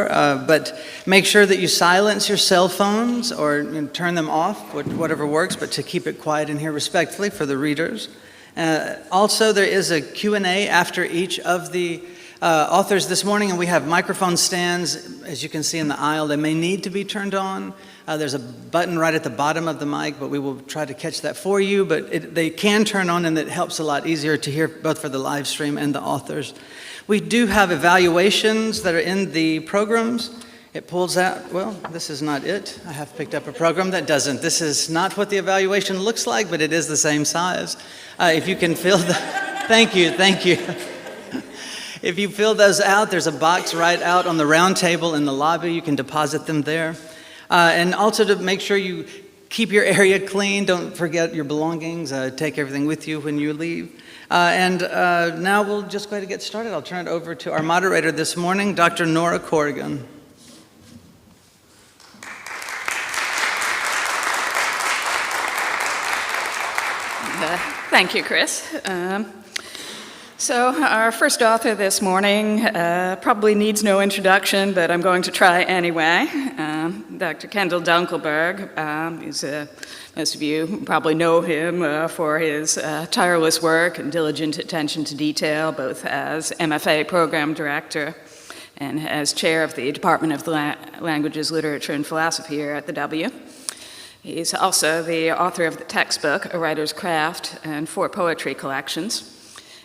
But make sure that you silence your cell phones or turn them off, whatever works, but to keep it quiet in here respectfully for the readers. Also, there is a Q&A after each of the authors this morning, and we have microphone stands, as you can see in the aisle. They may need to be turned on. There's a button right at the bottom of the mic, but we will try to catch that for you. But they can turn on, and it helps a lot easier to hear both for the live stream and the authors. We do have evaluations that are in the programs. It pulls out, well, this is not it. I have picked up a program that doesn't. This is not what the evaluation looks like, but it is the same size. If you can fill the, thank you. If you fill those out, there's a box right out on the round table in the lobby. You can deposit them there. And also to make sure you keep your area clean. Don't forget your belongings. Take everything with you when you leave. Now we'll just go ahead and get started. I'll turn it over to our moderator this morning, Dr. Nora Corrigan. Thank you, Chris. So our first author this morning probably needs no introduction, but I'm going to try anyway. Dr. Kendall Dunkelberg. Most of you probably know him for his tireless work and diligent attention to detail, both as MFA program director and as chair of the Department of Languages, Literature, and Philosophy here at the W. He's also the author of the textbook, A Writer's Craft, and 4 poetry collections,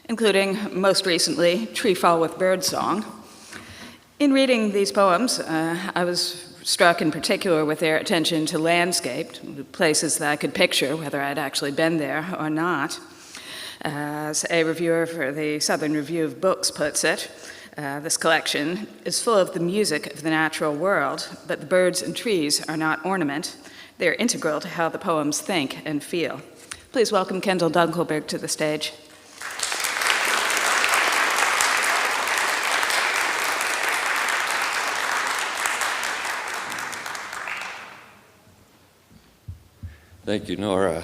including, most recently, Treefall with Birdsong. In reading these poems, I was struck in particular with their attention to landscape, places that I could picture, whether I'd actually been there or not. As a reviewer for the Southern Review of Books puts it, this collection is full of the music of the natural world, but the birds and trees are not ornament. They're integral to how the poems think and feel. Please welcome Kendall Dunkelberg to the stage. Thank you, Nora.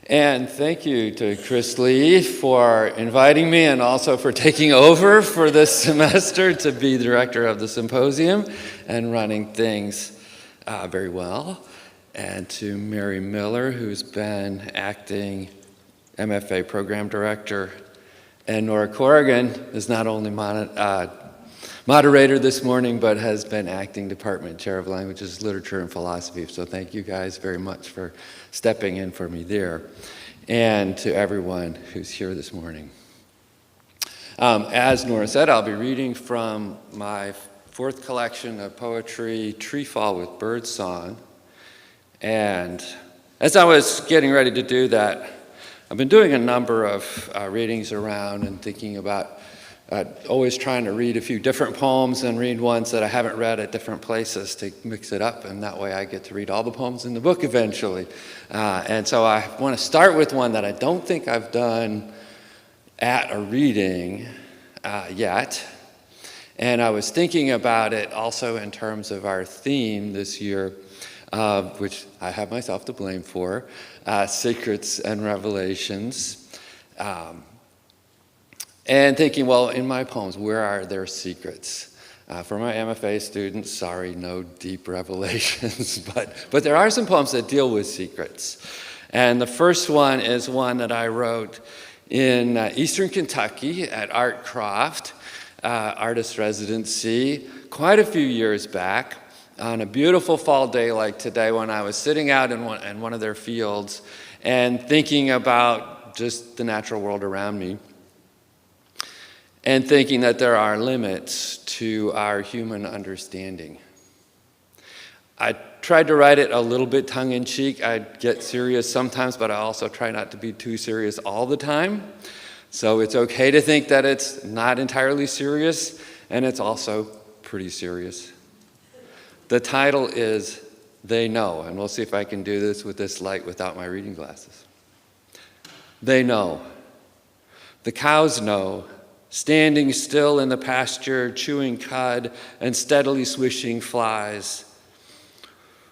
And thank you to Chris Lee for inviting me and also for taking over for this semester to be the director of the Symposium and running things very well. And to Mary Miller, who's been acting MFA program director. And Nora Corrigan is not only moderator this morning, but has been acting department chair of languages, literature, and philosophy. So thank you guys very much for stepping in for me there. And to everyone who's here this morning. As Nora said, I'll be reading from my 4th collection of poetry, Treefall with Birdsong. And as I was getting ready to do that, I've been doing a number of readings around and thinking about always trying to read a few different poems and read ones that I haven't read at different places to mix it up, and that way I get to read all the poems in the book eventually. And so I want to start with one that I don't think I've done at a reading yet. And I was thinking about it also in terms of our theme this year, which I have myself to blame for, secrets and revelations. And thinking, well, in my poems, where are there secrets? For my MFA students, sorry, no deep revelations, but there are some poems that deal with secrets. And the first one is one that I wrote in Eastern Kentucky at Art Croft, artist residency, quite a few years back, on a beautiful fall day like today when I was sitting out in one of their fields and thinking about just the natural world around me. And thinking that there are limits to our human understanding. I tried to write it a little bit tongue-in-cheek. I get serious sometimes, but I also try not to be too serious all the time. So it's okay to think that it's not entirely serious, and it's also pretty serious. The title is They Know, and we'll see if I can do this with this light without my reading glasses. They know. The cows know. Standing still in the pasture, chewing cud and steadily swishing flies.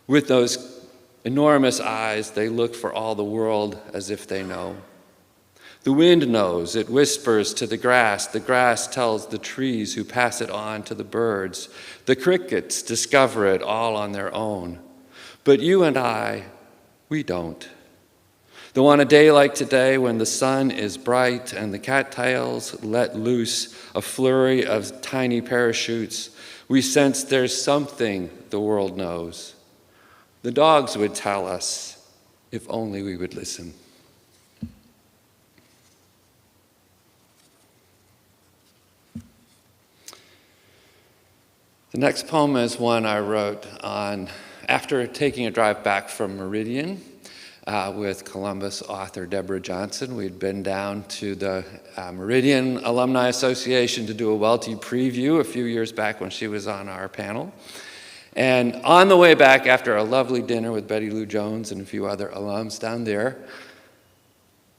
With those enormous eyes, they look for all the world as if they know. The wind knows, it whispers to the grass tells the trees who pass it on to the birds. The crickets discover it all on their own. But you and I, we don't. Though on a day like today when the sun is bright and the cattails let loose a flurry of tiny parachutes, we sense there's something the world knows. The dogs would tell us, if only we would listen. The next poem is one I wrote after taking a drive back from Meridian with Columbus author Deborah Johnson. We'd been down to the Meridian Alumni Association to do a Welty preview a few years back when she was on our panel. And on the way back, after a lovely dinner with Betty Lou Jones and a few other alums down there,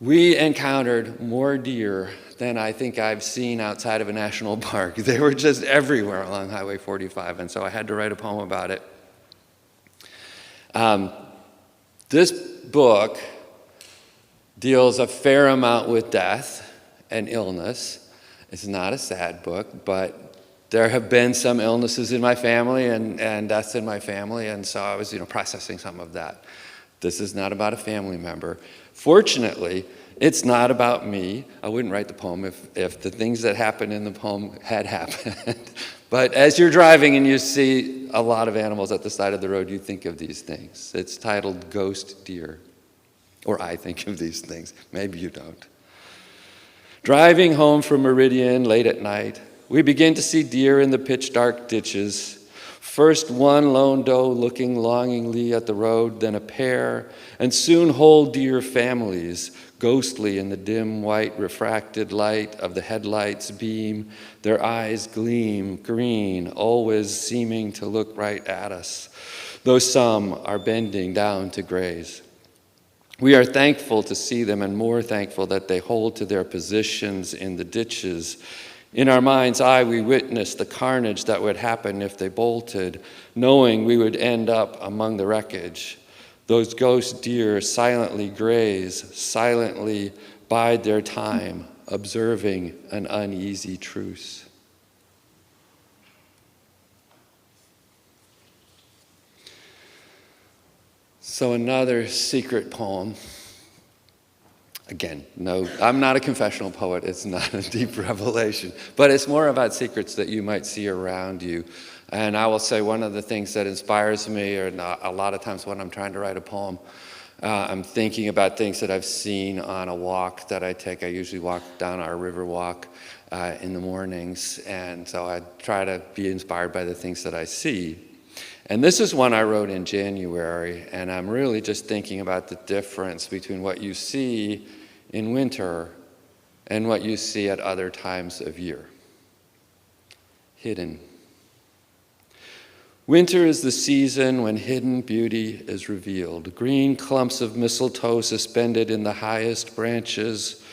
we encountered more deer than I think I've seen outside of a national park. They were just everywhere along Highway 45, and so I had to write a poem about it. This book deals a fair amount with death and illness. It's not a sad book, but there have been some illnesses in my family and deaths in my family, and so I was processing some of that. This is not about a family member. Fortunately, it's not about me. I wouldn't write the poem if the things that happened in the poem had happened. But as you're driving and you see a lot of animals at the side of the road, you think of these things. It's titled Ghost Deer. Or I think of these things. Maybe you don't. Driving home from Meridian late at night, we begin to see deer in the pitch-dark ditches. First one lone doe looking longingly at the road, then a pair, and soon whole deer families, ghostly in the dim white refracted light of the headlights' beam. Their eyes gleam green, always seeming to look right at us, though some are bending down to graze. We are thankful to see them and more thankful that they hold to their positions in the ditches. In our mind's eye, we witnessed the carnage that would happen if they bolted, knowing we would end up among the wreckage. Those ghost deer silently graze, silently bide their time, observing an uneasy truce. So another secret poem. Again, no, I'm not a confessional poet. It's not a deep revelation, but it's more about secrets that you might see around you. And I will say one of the things that inspires me, or a lot of times when I'm trying to write a poem, I'm thinking about things that I've seen on a walk that I take. I usually walk down our river walk in the mornings, and so I try to be inspired by the things that I see. And this is one I wrote in January, and I'm really just thinking about the difference between what you see in winter and what you see at other times of year. Hidden. Winter is the season when hidden beauty is revealed. Green clumps of mistletoe suspended in the highest branches,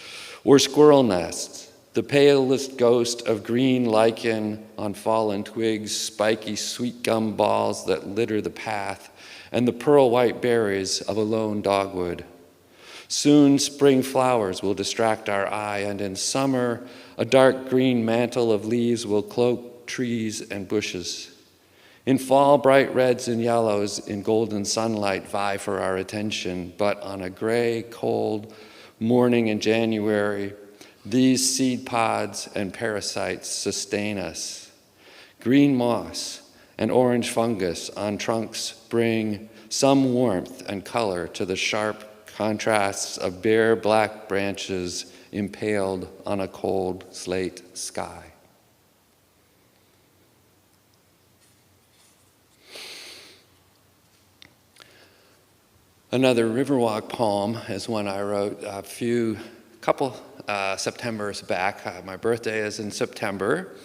or squirrel nests. The palest ghost of green lichen on fallen twigs, spiky sweet gum balls that litter the path, and the pearl white berries of a lone dogwood. Soon spring flowers will distract our eye, and in summer a dark green mantle of leaves will cloak trees and bushes. In fall, bright reds and yellows in golden sunlight vie for our attention, but on a gray, cold morning in January, these seed pods and parasites sustain us. Green moss and orange fungus on trunks bring some warmth and color to the sharp contrasts of bare black branches impaled on a cold slate sky. Another Riverwalk poem is one I wrote a couple Septembers back. My birthday is in September,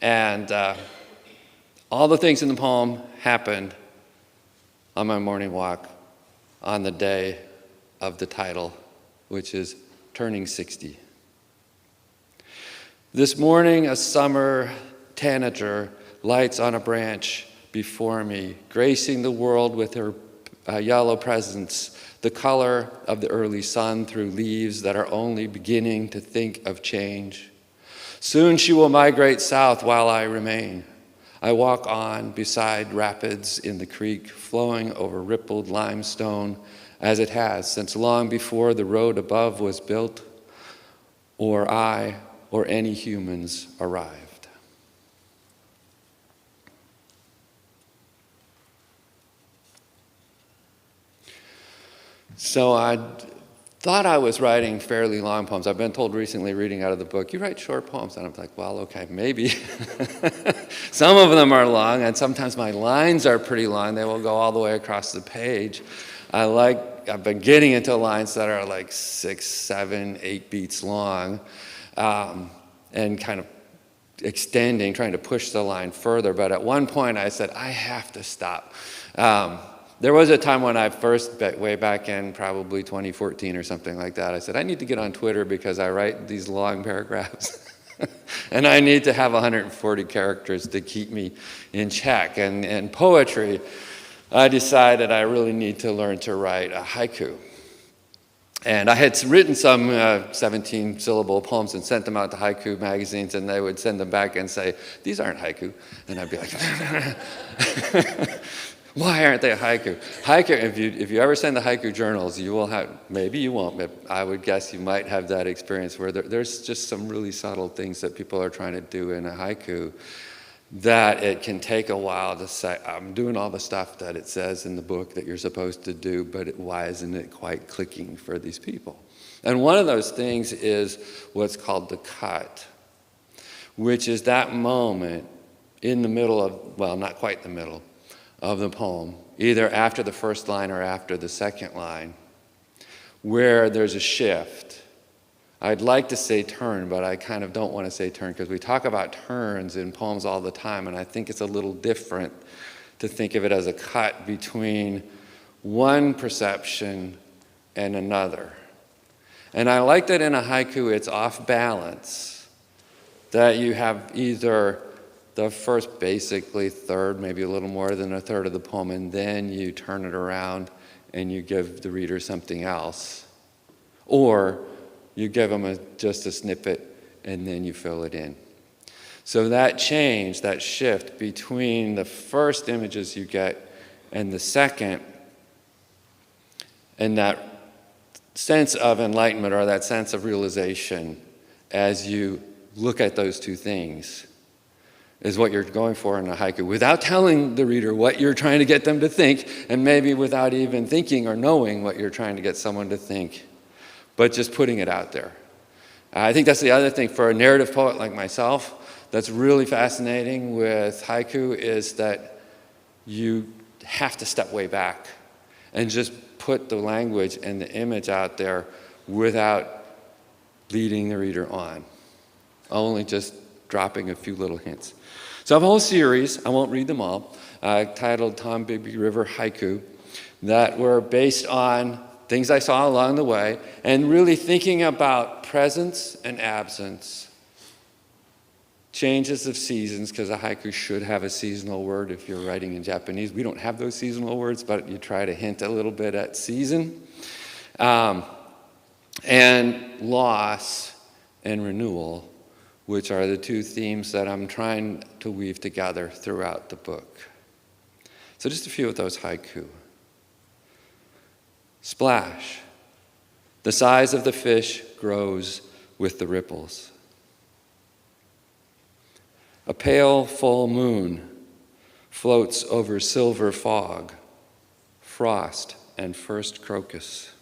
and all the things in the poem happened on my morning walk on the day of the title, which is turning 60. This morning, a summer tanager lights on a branch before me, gracing the world with her yellow presence, the color of the early sun through leaves that are only beginning to think of change. Soon she will migrate south while I remain. I walk on beside rapids in the creek, flowing over rippled limestone, as it has since long before the road above was built, or I or any humans arrived. So I thought I was writing fairly long poems. I've been told recently, reading out of the book, you write short poems. And I'm like, well, okay, maybe. Some of them are long, and sometimes my lines are pretty long. They will go all the way across the page. I've been getting into lines that are like 6, 7, 8 beats long, and kind of extending, trying to push the line further. But at one point I said, I have to stop. There was a time when I first, way back in probably 2014 or something like that, I said, I need to get on Twitter because I write these long paragraphs. And I need to have 140 characters to keep me in check. And poetry, I decided I really need to learn to write a haiku. And I had written some 17-syllable poems and sent them out to haiku magazines, and they would send them back and say, these aren't haiku. And I'd be like, why aren't they a haiku? Haiku, if you ever send the haiku journals, you will have, maybe you won't, but I would guess you might have that experience where there's just some really subtle things that people are trying to do in a haiku that it can take a while to say, I'm doing all the stuff that it says in the book that you're supposed to do, but why isn't it quite clicking for these people? And one of those things is what's called the cut, which is that moment in the middle of, well, not quite the middle of the poem, either after the first line or after the second line, where there's a shift. I'd like to say turn, but I kind of don't want to say turn because we talk about turns in poems all the time, and I think it's a little different to think of it as a cut between one perception and another. And I like that in a haiku it's off balance, that you have either the first basically third, maybe a little more than a third of the poem, and then you turn it around and you give the reader something else. Or you give them just a snippet and then you fill it in. So that change, that shift between the first images you get and the second, and that sense of enlightenment or that sense of realization as you look at those two things is what you're going for in a haiku, without telling the reader what you're trying to get them to think, and maybe without even thinking or knowing what you're trying to get someone to think, but just putting it out there. I think that's the other thing for a narrative poet like myself that's really fascinating with haiku is that you have to step way back and just put the language and the image out there without leading the reader on, only just dropping a few little hints. So I have a whole series, I won't read them all, titled Tombigbee River Haiku, that were based on things I saw along the way, and really thinking about presence and absence, changes of seasons, because a haiku should have a seasonal word if you're writing in Japanese. We don't have those seasonal words, but you try to hint a little bit at season. And loss and renewal, which are the two themes that I'm trying to weave together throughout the book. So just a few of those haiku. Splash. The size of the fish grows with the ripples. A pale full moon floats over silver fog, frost and first crocus.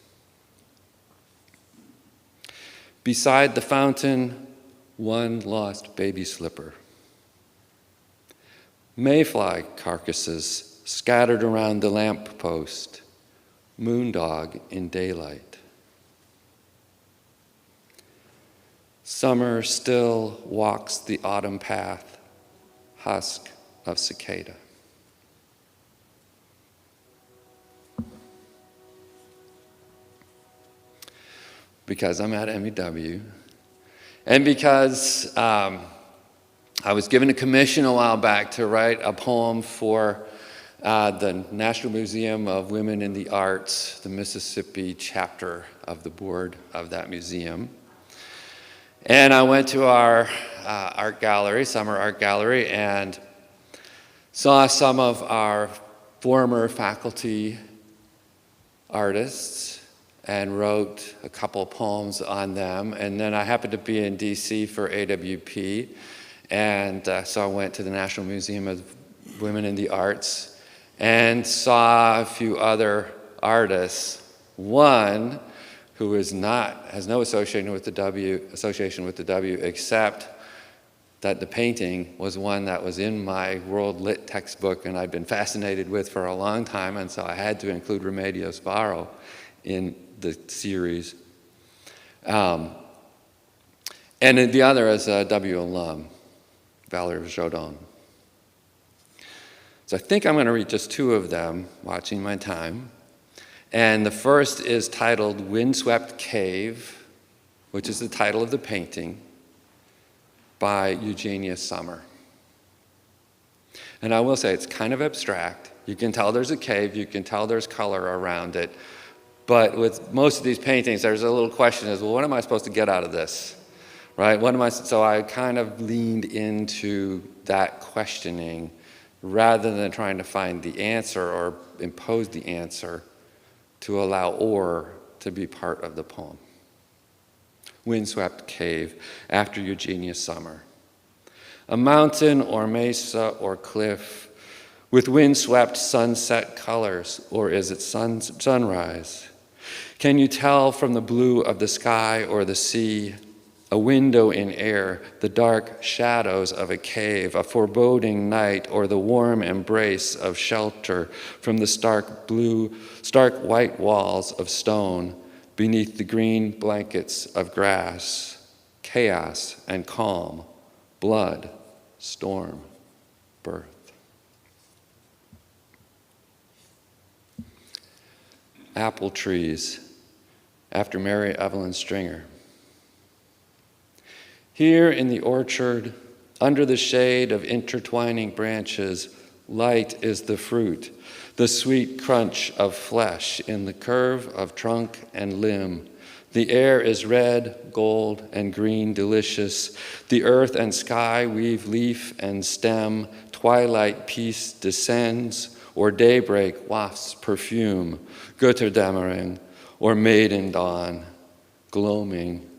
Beside the fountain, one lost baby slipper. Mayfly carcasses scattered around the lamp post, moondog in daylight. Summer still walks the autumn path, husk of cicada. Because I'm at MEW, and because I was given a commission a while back to write a poem for the National Museum of Women in the Arts, the Mississippi chapter of the board of that museum. And I went to our art gallery, summer art gallery, and saw some of our former faculty artists and wrote a couple poems on them. And then I happened to be in DC for AWP, and so I went to the National Museum of Women in the Arts and saw a few other artists. One who has no association with the W except that the painting was one that was in my World Lit textbook and I'd been fascinated with for a long time, and so I had to include Remedios Varo in the series. And then the other is a W alum, Valerie Jodon. So I think I'm going to read just two of them, watching my time. And the first is titled Windswept Cave, which is the title of the painting, by Eugenia Sommer. And I will say it's kind of abstract. You can tell there's a cave, you can tell there's color around it. But with most of these paintings, there's a little question is, well, what am I supposed to get out of this? Right? So I kind of leaned into that questioning rather than trying to find the answer or impose the answer to allow "or" to be part of the poem. Windswept Cave, after Eugenia Sommer. A mountain or mesa or cliff with windswept sunset colors, or is it sunrise? Can you tell from the blue of the sky or the sea, a window in air, the dark shadows of a cave, a foreboding night, or the warm embrace of shelter from the stark white walls of stone beneath the green blankets of grass, chaos and calm, blood, storm, birth. Apple trees, after Mary Evelyn Stringer. Here in the orchard, under the shade of intertwining branches, light is the fruit, the sweet crunch of flesh in the curve of trunk and limb. The air is red, gold, and green delicious. The earth and sky weave leaf and stem. Twilight peace descends, or daybreak wafts perfume. Götterdämmerung, or maiden dawn, gloaming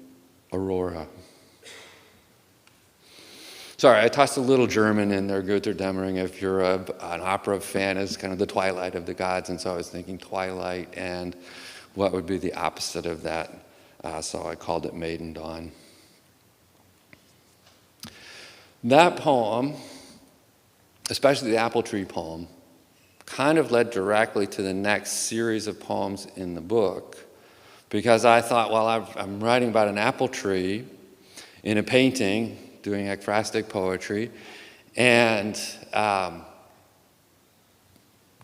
aurora. Sorry, I tossed a little German in there, Götterdämmerung. If you're an opera fan, is kind of the twilight of the gods, and so I was thinking twilight and what would be the opposite of that, so I called it Maiden Dawn. That poem, especially the apple tree poem, kind of led directly to the next series of poems in the book, because I thought, well, I'm writing about an apple tree in a painting, doing ekphrastic poetry, and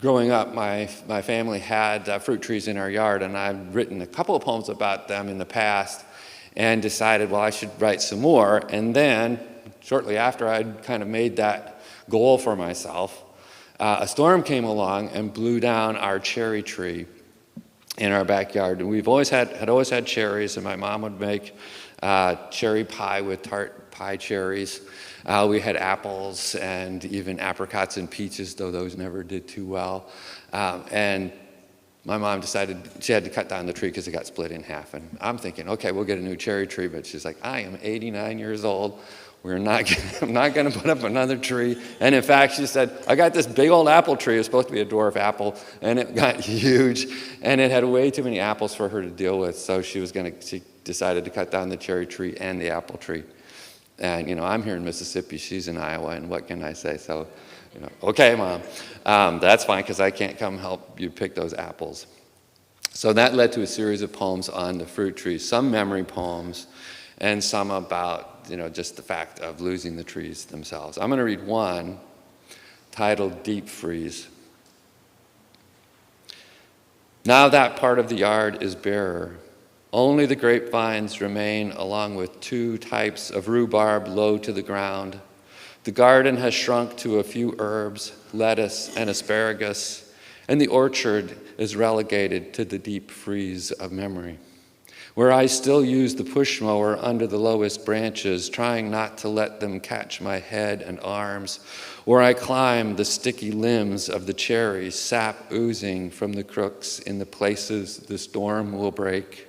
growing up, my family had fruit trees in our yard, and I'd written a couple of poems about them in the past and decided, well, I should write some more. And then, shortly after I'd kind of made that goal for myself, a storm came along and blew down our cherry tree in our backyard. And we've always had cherries, and my mom would make cherry pie with tart pie cherries. We had apples and even apricots and peaches, though those never did too well. And my mom decided she had to cut down the tree because it got split in half. And I'm thinking, okay, we'll get a new cherry tree. But she's like, I am 89 years old. I'm not going to put up another tree. And in fact, she said, I got this big old apple tree. It was supposed to be a dwarf apple, and it got huge, and it had way too many apples for her to deal with. So she decided to cut down the cherry tree and the apple tree. And, I'm here in Mississippi, she's in Iowa, and what can I say? So, okay, Mom, that's fine, because I can't come help you pick those apples. So that led to a series of poems on the fruit trees, some memory poems, and some about, just the fact of losing the trees themselves. I'm going to read one titled Deep Freeze. Now that part of the yard is barer. Only the grapevines remain, along with 2 types of rhubarb low to the ground. The garden has shrunk to a few herbs, lettuce, and asparagus, and the orchard is relegated to the deep freeze of memory, where I still use the push mower under the lowest branches, trying not to let them catch my head and arms, where I climb the sticky limbs of the cherries, sap oozing from the crooks in the places the storm will break,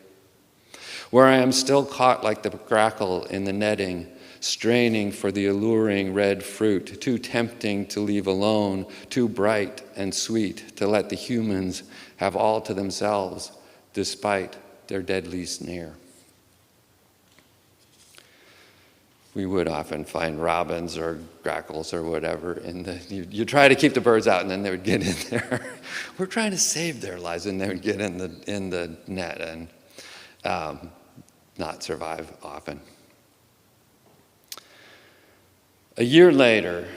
where I am still caught like the grackle in the netting, straining for the alluring red fruit, too tempting to leave alone, too bright and sweet to let the humans have all to themselves, despite their deadly snare. We would often find robins or grackles or whatever you try to keep the birds out, and then they would get in there. We're trying to save their lives, and they would get in the net and not survive often. A year later,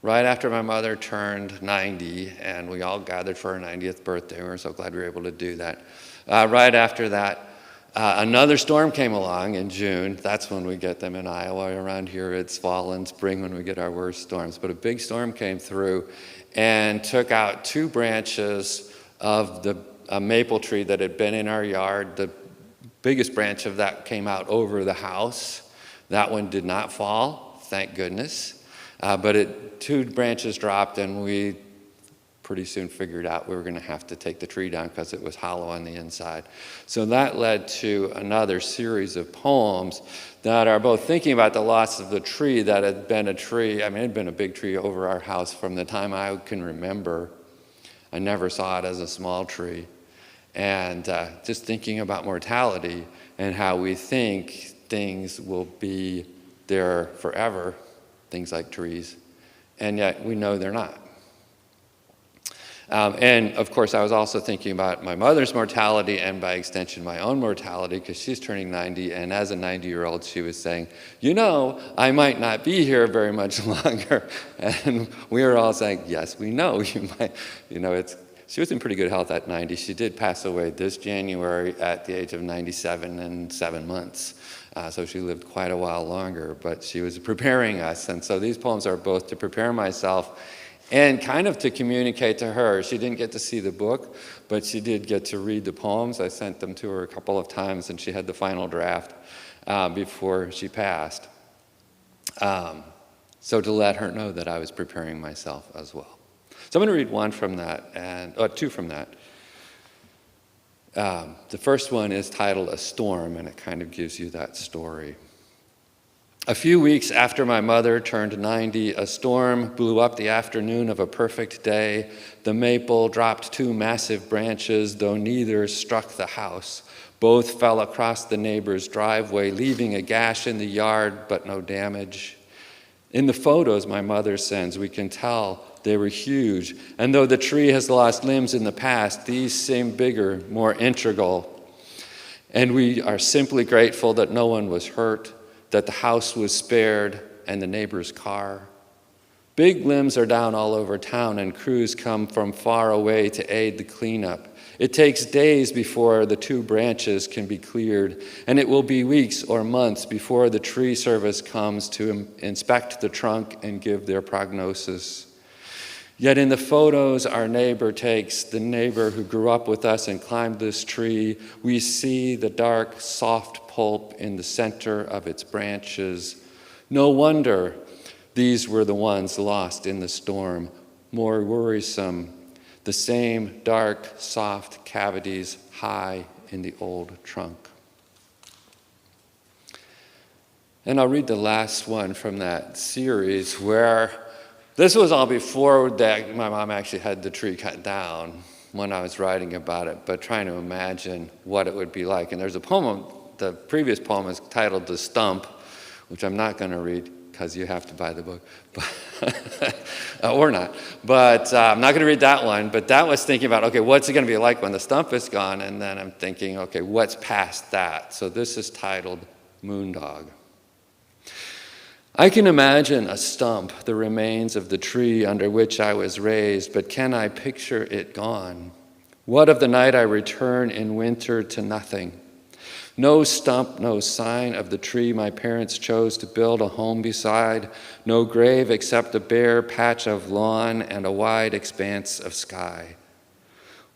right after my mother turned 90, and we all gathered for her 90th birthday, we were so glad we were able to do that. Right after that, another storm came along in June. That's when we get them in Iowa. Around here, it's fall and spring when we get our worst storms. But a big storm came through and took out 2 branches of the maple tree that had been in our yard. The biggest branch of that came out over the house. That one did not fall. Thank goodness. But 2 branches dropped, and we pretty soon figured out we were going to have to take the tree down because it was hollow on the inside. So that led to another series of poems that are both thinking about the loss of the tree that had been a tree. I mean, it had been a big tree over our house from the time I can remember. I never saw it as a small tree. And just thinking about mortality and how we think things will be there forever, things like trees, and yet we know they're not. And of course, I was also thinking about my mother's mortality and by extension my own mortality, because she's turning 90, and as a 90-year-old she was saying, I might not be here very much longer. And we were all saying, yes, we know you might. She was in pretty good health at 90. She did pass away this January at the age of 97 and 7 months. So she lived quite a while longer, but she was preparing us. And so these poems are both to prepare myself and kind of to communicate to her. She didn't get to see the book, but she did get to read the poems. I sent them to her a couple of times, and she had the final draft before she passed. So to let her know that I was preparing myself as well. So I'm going to read one from that, and 2 from that. The first one is titled A Storm, and it kind of gives you that story. A few weeks after my mother turned 90, a storm blew up the afternoon of a perfect day. The maple dropped 2 massive branches, though neither struck the house. Both fell across the neighbor's driveway, leaving a gash in the yard, but no damage. In the photos my mother sends, we can tell they were huge. And though the tree has lost limbs in the past, these seem bigger, more integral. And we are simply grateful that no one was hurt, that the house was spared, and the neighbor's car. Big limbs are down all over town, and crews come from far away to aid the cleanup. It takes days before the 2 branches can be cleared, and it will be weeks or months before the tree service comes to inspect the trunk and give their prognosis. Yet in the photos our neighbor takes, the neighbor who grew up with us and climbed this tree, we see the dark, soft pulp in the center of its branches. No wonder these were the ones lost in the storm, more worrisome, the same dark, soft cavities high in the old trunk. And I'll read the last one from that series, where this was all before that my mom actually had the tree cut down when I was writing about it, but trying to imagine what it would be like. And there's a poem, the previous poem is titled The Stump, which I'm not going to read because you have to buy the book, or not. But I'm not going to read that one, but that was thinking about, okay, what's it going to be like when the stump is gone? And then I'm thinking, okay, what's past that? So this is titled Moondog. I can imagine a stump, the remains of the tree under which I was raised, but can I picture it gone? What of the night I return in winter to nothing? No stump, no sign of the tree my parents chose to build a home beside. No grave except a bare patch of lawn and a wide expanse of sky.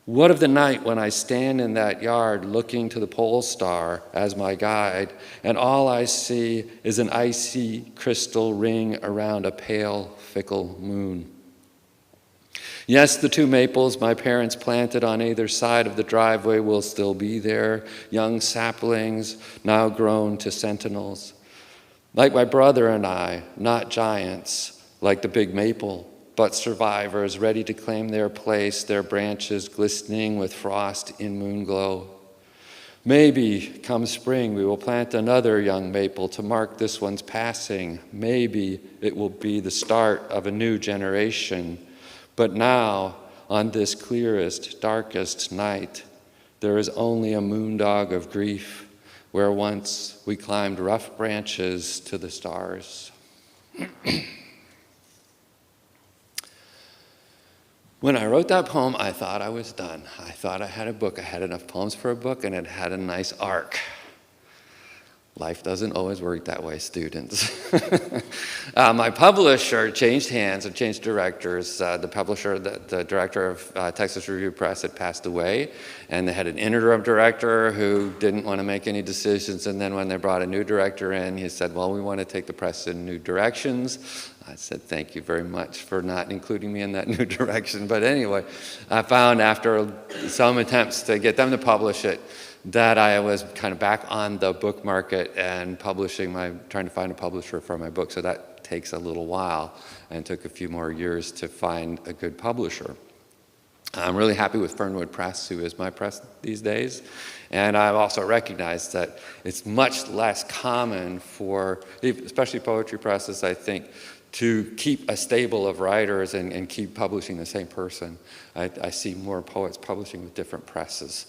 What of the night when I stand in that yard looking to the pole star as my guide, and all I see is an icy crystal ring around a pale, fickle moon? Yes, the 2 maples my parents planted on either side of the driveway will still be there, young saplings now grown to sentinels. Like my brother and I, not giants, like the big maple, but survivors ready to claim their place, their branches glistening with frost in moonglow. Maybe, come spring, we will plant another young maple to mark this one's passing. Maybe it will be the start of a new generation. But now, on this clearest, darkest night, there is only a moondog of grief, where once we climbed rough branches to the stars. When I wrote that poem, I thought I was done. I thought I had a book. I had enough poems for a book, and it had a nice arc. Life doesn't always work that way, students. My publisher changed hands and changed directors. The publisher, the director of Texas Review Press had passed away, and they had an interim director who didn't want to make any decisions. And then when they brought a new director in, he said, well, we want to take the press in new directions. I said, thank you very much for not including me in that new direction. But anyway, I found after some attempts to get them to publish it, that I was kind of back on the book market and trying to find a publisher for my book. So that takes a little while, and took a few more years to find a good publisher. I'm really happy with Fernwood Press, who is my press these days. And I've also recognized that it's much less common for, especially poetry presses, I think, to keep a stable of writers and keep publishing the same person. I see more poets publishing with different presses.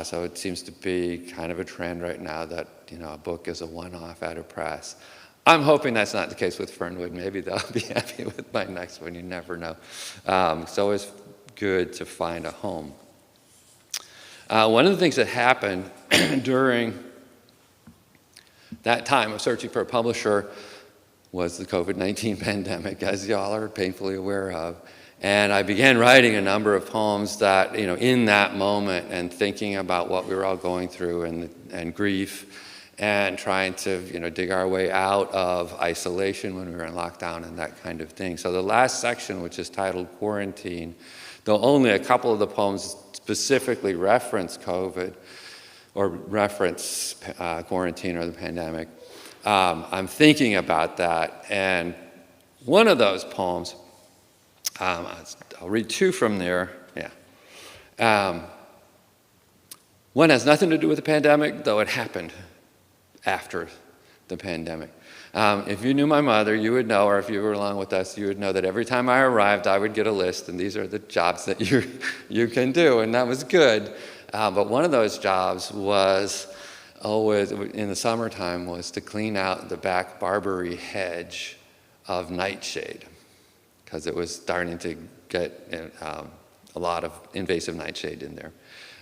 So it seems to be kind of a trend right now that, a book is a one-off at a press. I'm hoping that's not the case with Fernwood. Maybe they'll be happy with my next one. You never know. So it's good to find a home. One of the things that happened during that time of searching for a publisher was the COVID-19 pandemic, as y'all are painfully aware of. And I began writing a number of poems that, in that moment, and thinking about what we were all going through and grief, and trying to, dig our way out of isolation when we were in lockdown and that kind of thing. So the last section, which is titled Quarantine, though only a couple of the poems specifically reference COVID or reference quarantine or the pandemic, I'm thinking about that. And one of those poems, I'll read 2 from there. One has nothing to do with the pandemic, though it happened after the pandemic. If you knew my mother, you would know, or if you were along with us, you would know that every time I arrived, I would get a list, and these are the jobs that you can do, and that was good. But one of those jobs was always, in the summertime, was to clean out the back barberry hedge of nightshade, because it was starting to get a lot of invasive nightshade in there.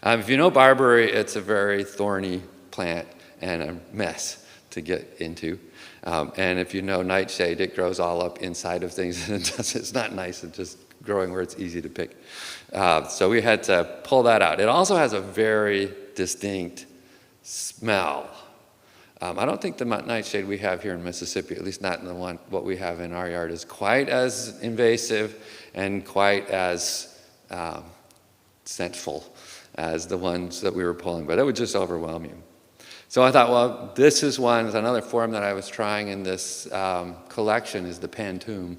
If you know barberry, it's a very thorny plant and a mess to get into. And if you know nightshade, it grows all up inside of things, and it's not nice. It's just growing where it's easy to pick. So we had to pull that out. It also has a very distinct smell. I don't think the nightshade we have here in Mississippi, at least not in what we have in our yard, is quite as invasive and quite as scentful as the ones that we were pulling, but it would just overwhelm you. So I thought, well, this is another form that I was trying in this collection is the pantoum.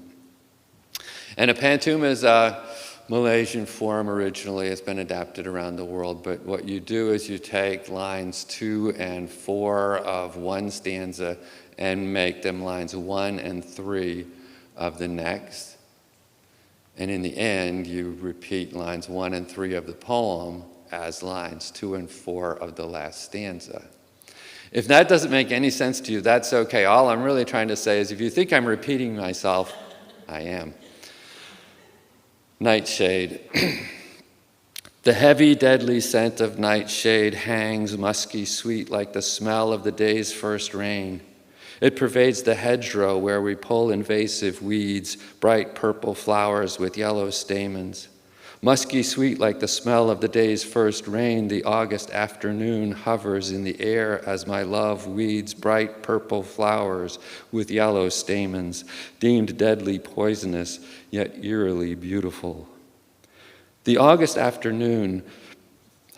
And a pantoum is a Malaysian form originally. It's been adapted around the world, but what you do is you take lines 2 and 4 of one stanza and make them lines 1 and 3 of the next. And in the end, you repeat lines 1 and 3 of the poem as lines 2 and 4 of the last stanza. If that doesn't make any sense to you, that's okay. All I'm really trying to say is if you think I'm repeating myself, I am. Nightshade. The heavy, deadly scent of nightshade hangs musky sweet like the smell of the day's first rain. It pervades the hedgerow where we pull invasive weeds, bright purple flowers with yellow stamens. Musky sweet like the smell of the day's first rain, the August afternoon hovers in the air as my love weeds bright purple flowers with yellow stamens, deemed deadly poisonous, yet eerily beautiful. The August afternoon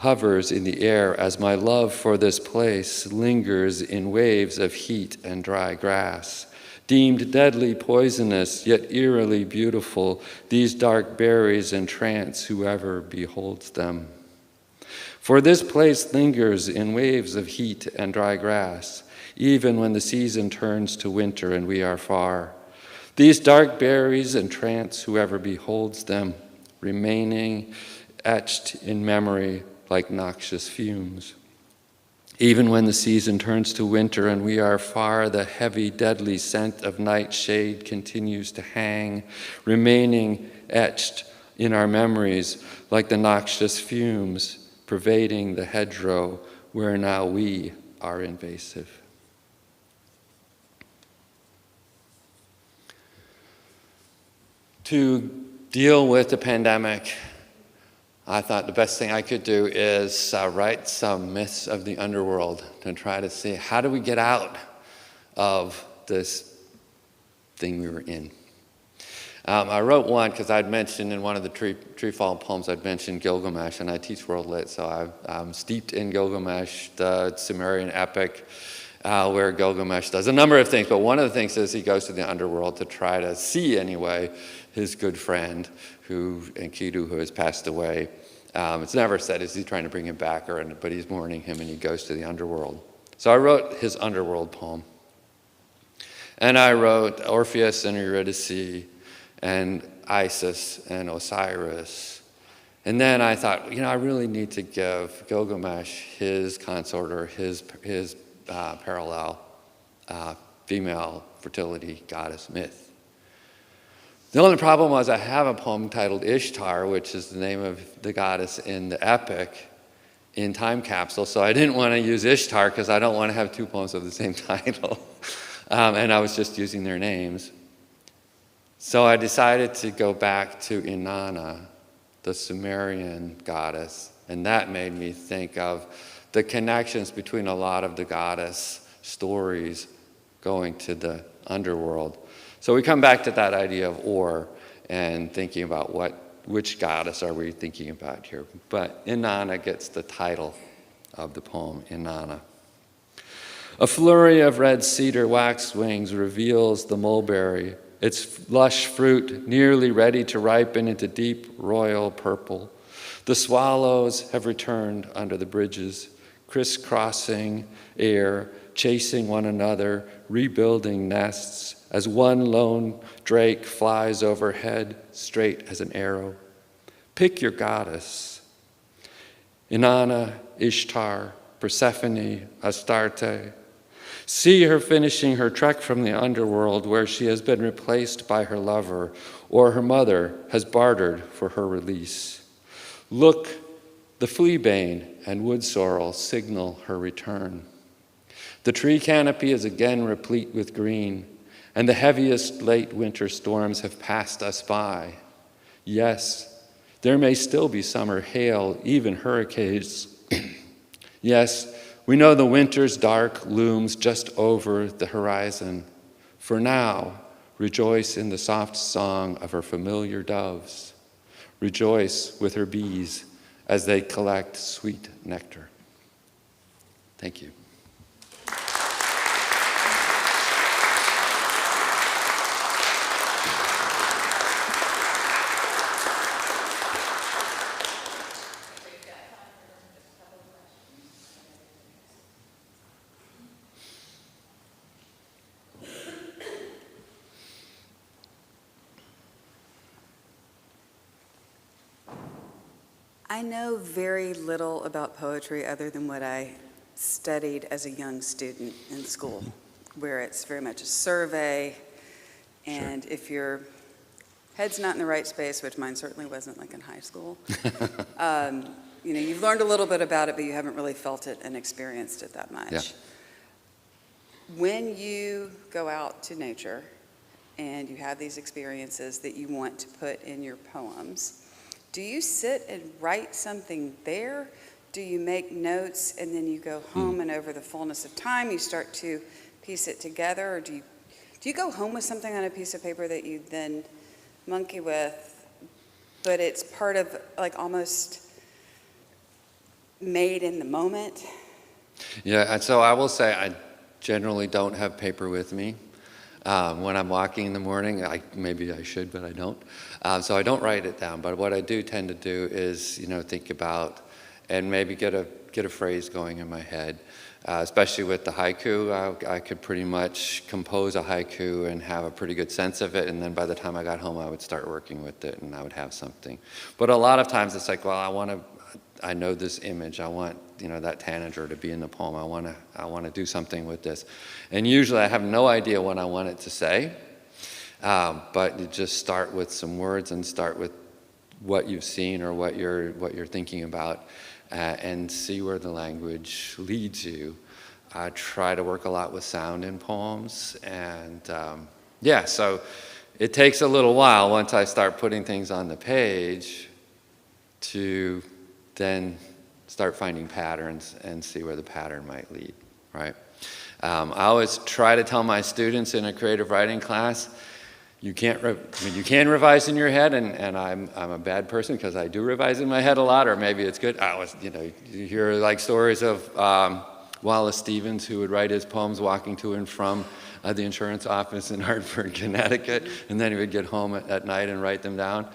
hovers in the air as my love for this place lingers in waves of heat and dry grass. Deemed deadly poisonous, yet eerily beautiful, these dark berries entrance whoever beholds them. For this place lingers in waves of heat and dry grass, even when the season turns to winter and we are far. These dark berries entrance whoever beholds them, remaining etched in memory like noxious fumes. Even when the season turns to winter and we are far, the heavy, deadly scent of nightshade continues to hang, remaining etched in our memories like the noxious fumes pervading the hedgerow where now we are invasive. To deal with the pandemic, I thought the best thing I could do is write some myths of the underworld to try to see how do we get out of this thing we were in. I wrote one because I'd mentioned in one of the Treefall poems, I'd mentioned Gilgamesh, and I teach World Lit, so I'm steeped in Gilgamesh, the Sumerian epic, where Gilgamesh does a number of things, but one of the things is he goes to the underworld to try to see, anyway, his good friend, Enkidu, who has passed away. It's never said, is he trying to bring him back, but he's mourning him, and he goes to the underworld. So I wrote his underworld poem. And I wrote Orpheus and Eurydice, and Isis and Osiris. And then I thought, I really need to give Gilgamesh his consort, or his parallel female fertility goddess myth. The only problem was I have a poem titled Ishtar, which is the name of the goddess in the epic, in Time Capsule, so I didn't want to use Ishtar because I don't want to have two poems of the same title. And I was just using their names. So I decided to go back to Inanna, the Sumerian goddess, and that made me think of the connections between a lot of the goddess stories going to the underworld. So we come back to that idea of Or and thinking about which goddess are we thinking about here. But Inanna gets the title of the poem, Inanna. A flurry of red cedar waxwings reveals the mulberry, its lush fruit nearly ready to ripen into deep royal purple. The swallows have returned under the bridges, crisscrossing air, chasing one another, rebuilding nests, as one lone drake flies overhead, straight as an arrow. Pick your goddess. Inanna, Ishtar, Persephone, Astarte. See her finishing her trek from the underworld where she has been replaced by her lover, or her mother has bartered for her release. Look, the fleabane and wood sorrel signal her return. The tree canopy is again replete with green, and the heaviest late winter storms have passed us by. Yes, there may still be summer hail, even hurricanes. Yes, we know the winter's dark looms just over the horizon. For now, rejoice in the soft song of her familiar doves. Rejoice with her bees as they collect sweet nectar. Thank you. I know very little about poetry other than what I studied as a young student in school, where it's very much a survey, and if you're head's not in the right space, which mine certainly wasn't like in high school. You've learned a little bit about it, but you haven't really felt it and experienced it that much. Yeah. When you go out to nature and you have these experiences that you want to put in your poems, do you sit and write something there? Do you make notes and then you go home and over the fullness of time you start to piece it together? Or do you go home with something on a piece of paper that you then monkey with, but it's part of like almost made in the moment? Yeah, and so I will say I generally don't have paper with me. When I'm walking in the morning, maybe I should, but I don't. So I don't write it down. But what I do tend to do is, think about and maybe get a phrase going in my head. Especially with the haiku, I could pretty much compose a haiku and have a pretty good sense of it. And then by the time I got home, I would start working with it, and I would have something. But a lot of times it's like, well, I know this image. I want, that tanager to be in the poem. I want to do something with this. And usually I have no idea what I want it to say. But you just start with some words and start with what you've seen or what you're thinking about, and see where the language leads you. I try to work a lot with sound in poems, and so it takes a little while once I start putting things on the page to then start finding patterns and see where the pattern might lead, right? I always try to tell my students in a creative writing class, you can revise in your head, and I'm a bad person because I do revise in my head a lot, or maybe it's good. You hear like stories of Wallace Stevens, who would write his poems walking to and from the insurance office in Hartford, Connecticut, and then he would get home at night and write them down.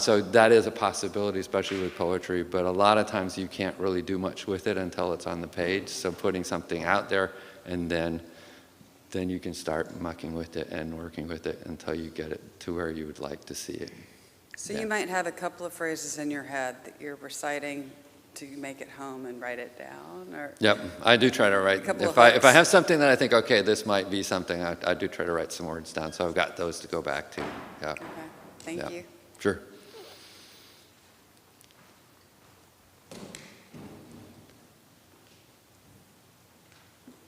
So that is a possibility, especially with poetry, but a lot of times you can't really do much with it until it's on the page. So putting something out there, and then you can start mucking with it and working with it until you get it to where you would like to see it. So you might have a couple of phrases in your head that you're reciting to make it home and write it down, or Yep, I do try to write. If I have something that I think, okay, this might be something, I do try to write some words down. So I've got those to go back to. Yeah. Okay, thank you. Sure.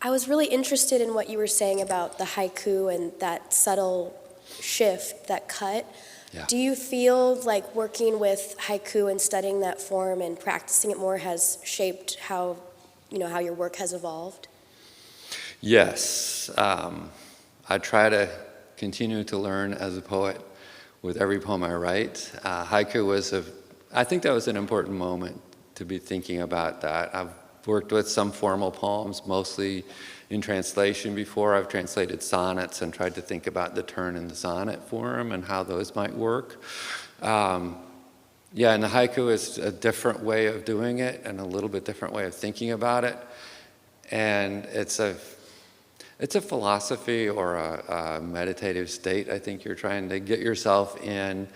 I was really interested in what you were saying about the haiku and that subtle shift, that cut. Yeah. Do you feel like working with haiku and studying that form and practicing it more has shaped how your work has evolved? Yes. I try to continue to learn as a poet with every poem I write. Haiku I think that was an important moment to be thinking about that. I've worked with some formal poems, mostly in translation before. I've translated sonnets and tried to think about the turn in the sonnet form and how those might work. And the haiku is a different way of doing it and a little bit different way of thinking about it. And it's a philosophy or a meditative state I think you're trying to get yourself in.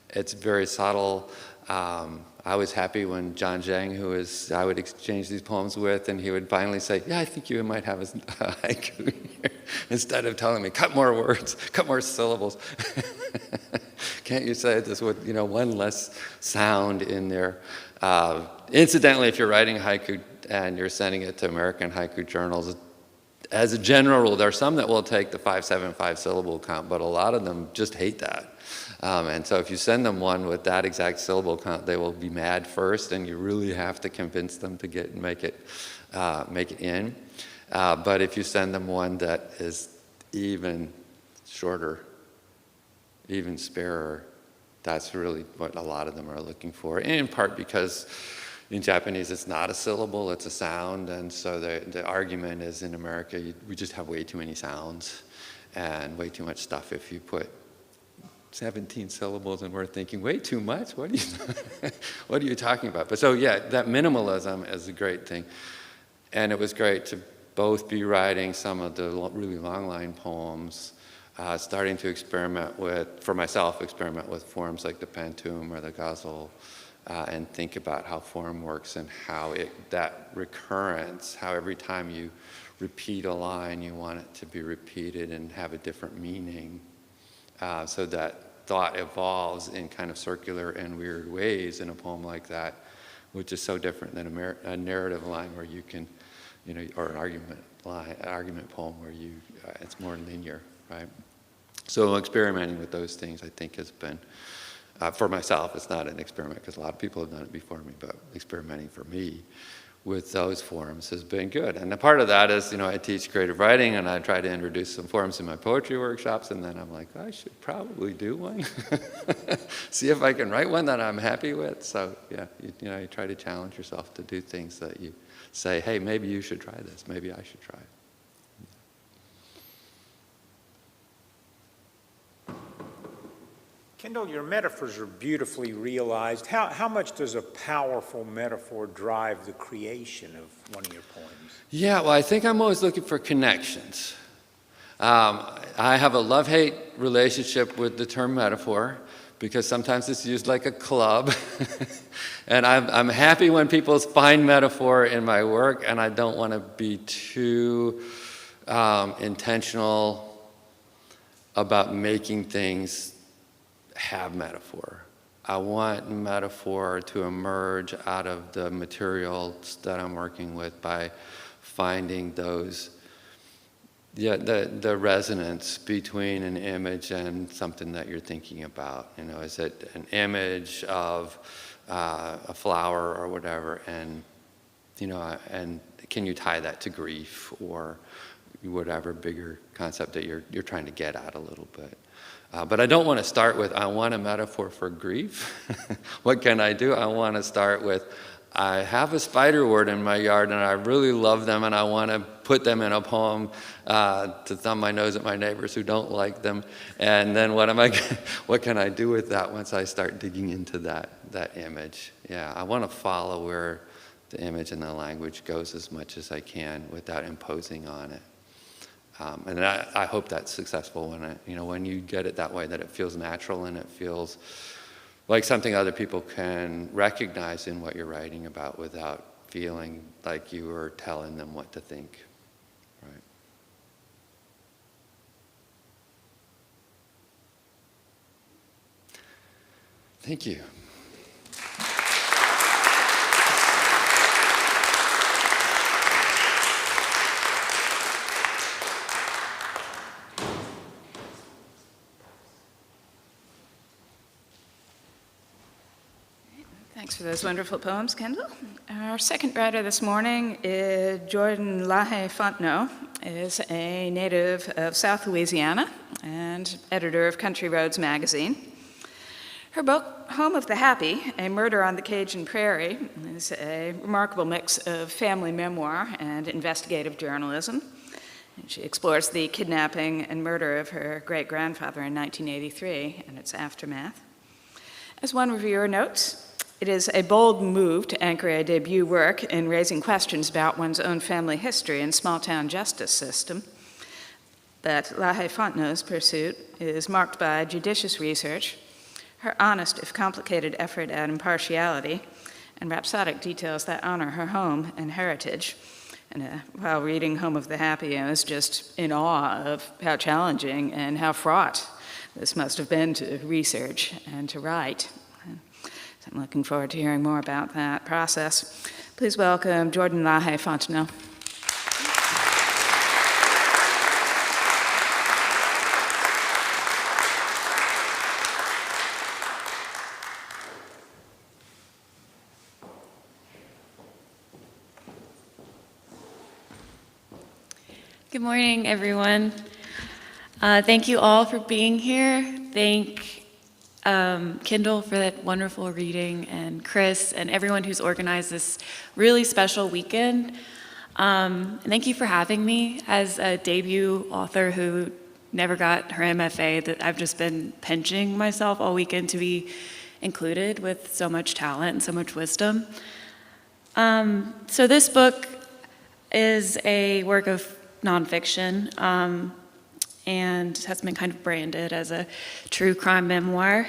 It's very subtle. I was happy when John Zhang, I would exchange these poems with, and he would finally say, yeah, I think you might have a haiku here, instead of telling me, cut more words, cut more syllables. Can't you say this with one less sound in there? Incidentally, if you're writing haiku and you're sending it to American haiku journals, as a general rule, there are some that will take the 575 syllable count, but a lot of them just hate that. And so if you send them one with that exact syllable count, they will be mad first, and you really have to convince them to make it in. But if you send them one that is even shorter, even sparer, that's really what a lot of them are looking for, in part because in Japanese it's not a syllable, it's a sound, and so the argument is in America we just have way too many sounds and way too much stuff. If you put 17 syllables and we're thinking, way too much? What are you talking about? But so that minimalism is a great thing. And it was great to both be writing some of the really long line poems, starting to experiment with forms like the pantoum or the ghazal, and think about how form works and how that recurrence, how every time you repeat a line, you want it to be repeated and have a different meaning. So that thought evolves in kind of circular and weird ways in a poem like that, which is so different than a narrative line where you can, or an argument poem where it's more linear, right? So experimenting with those things, I think, has been, for myself, it's not an experiment because a lot of people have done it before me, but experimenting for me with those forms has been good. And a part of that is, I teach creative writing and I try to introduce some forms in my poetry workshops, and then I'm like, I should probably do one. See if I can write one that I'm happy with. So yeah, you try to challenge yourself to do things that you say, hey, maybe you should try this, maybe I should try it. Kendall, your metaphors are beautifully realized. How much does a powerful metaphor drive the creation of one of your poems? Yeah, well, I think I'm always looking for connections. I have a love-hate relationship with the term metaphor because sometimes it's used like a club. And I'm happy when people find metaphor in my work, and I don't want to be too intentional about making things have metaphor. I want metaphor to emerge out of the materials that I'm working with by finding those, the resonance between an image and something that you're thinking about. Is it an image of a flower or whatever, and and can you tie that to grief or whatever bigger concept that you're trying to get at a little bit. But I don't want to start with, I want a metaphor for grief. What can I do? I want to start with, I have a spiderwort in my yard and I really love them and I want to put them in a poem to thumb my nose at my neighbors who don't like them. And then what can I do with that once I start digging into that image? Yeah, I want to follow where the image and the language goes as much as I can without imposing on it. And I hope that's successful when you get it that way, that it feels natural and it feels like something other people can recognize in what you're writing about without feeling like you are telling them what to think. Right? Thank you. Thanks for those wonderful poems, Kendall. Our second writer this morning is LaHaye Fontenot, is a native of South Louisiana and editor of Country Roads magazine. Her book, Home of the Happy, A Murder on the Cajun Prairie, is a remarkable mix of family memoir and investigative journalism. She explores the kidnapping and murder of her great-grandfather in 1983 and its aftermath. As one reviewer notes, it is a bold move to anchor a debut work in raising questions about one's own family history and small-town justice system. But LaHaye Fontenot's pursuit is marked by judicious research, her honest, if complicated, effort at impartiality, and rhapsodic details that honor her home and heritage. And while reading Home of the Happy, I was just in awe of how challenging and how fraught this must have been to research and to write. So I'm looking forward to hearing more about that process. Please welcome LaHaye Fontenot. Good morning, everyone. Thank you all for being here. Thank Kendall for that wonderful reading, and Chris, and everyone who's organized this really special weekend. Thank you for having me as a debut author who never got her MFA, that I've just been pinching myself all weekend to be included with so much talent and so much wisdom. So this book is a work of nonfiction, and has been kind of branded as a true crime memoir.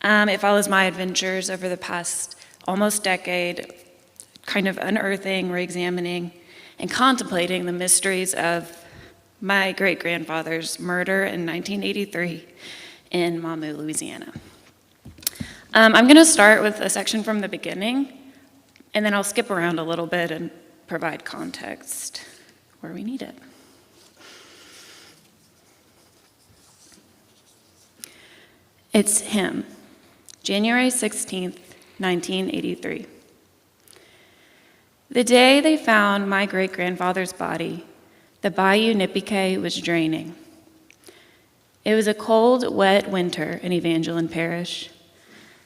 It follows my adventures over the past almost decade, kind of unearthing, re-examining, and contemplating the mysteries of my great-grandfather's murder in 1983 in Mamou, Louisiana. I'm going to start with a section from the beginning, and then I'll skip around a little bit and provide context where we need it. It's him, January 16th, 1983. The day they found my great-grandfather's body, the Bayou Nipiquet was draining. It was a cold, wet winter in Evangeline Parish,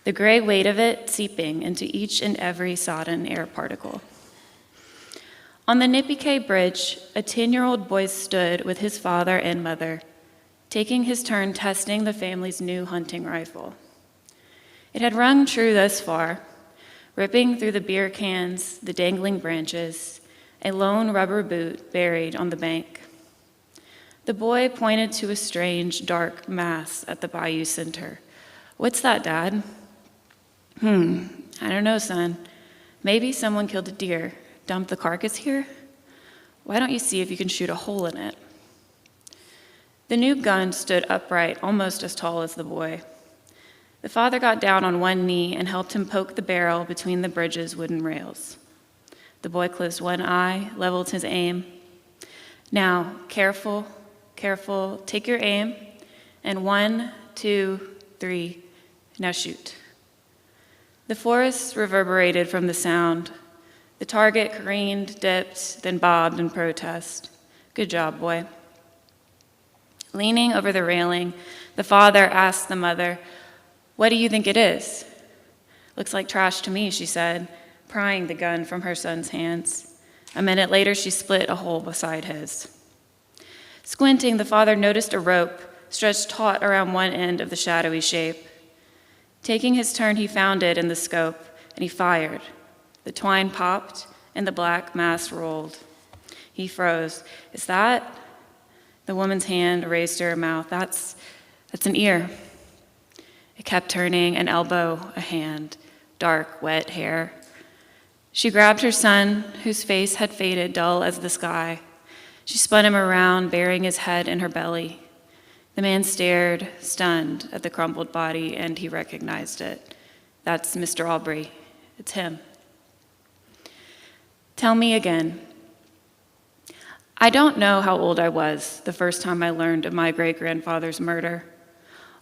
the gray weight of it seeping into each and every sodden air particle. On the Nipiquet Bridge, a 10-year-old boy stood with his father and mother, taking his turn testing the family's new hunting rifle. It had rung true thus far, ripping through the beer cans, the dangling branches, a lone rubber boot buried on the bank. The boy pointed to a strange, dark mass at the bayou center. "What's that, Dad?" I don't know, son. Maybe someone killed a deer, dumped the carcass here? Why don't you see if you can shoot a hole in it?" The new gun stood upright, almost as tall as the boy. The father got down on one knee and helped him poke the barrel between the bridge's wooden rails. The boy closed one eye, leveled his aim. "Now, careful, careful, take your aim, and 1, 2, 3, now shoot." The forest reverberated from the sound. The target careened, dipped, then bobbed in protest. "Good job, boy." Leaning over the railing, the father asked the mother, "What do you think it is?" "Looks like trash to me," she said, prying the gun from her son's hands. A minute later, she split a hole beside his. Squinting, the father noticed a rope stretched taut around one end of the shadowy shape. Taking his turn, he found it in the scope, and he fired. The twine popped, and the black mass rolled. He froze. "Is that?" The woman's hand raised to her mouth. That's an ear." It kept turning, an elbow, a hand, dark, wet hair. She grabbed her son, whose face had faded dull as the sky. She spun him around, burying his head in her belly. The man stared, stunned, at the crumpled body, and he recognized it. "That's Mr. Aubrey. It's him." "Tell me again." I don't know how old I was the first time I learned of my great-grandfather's murder,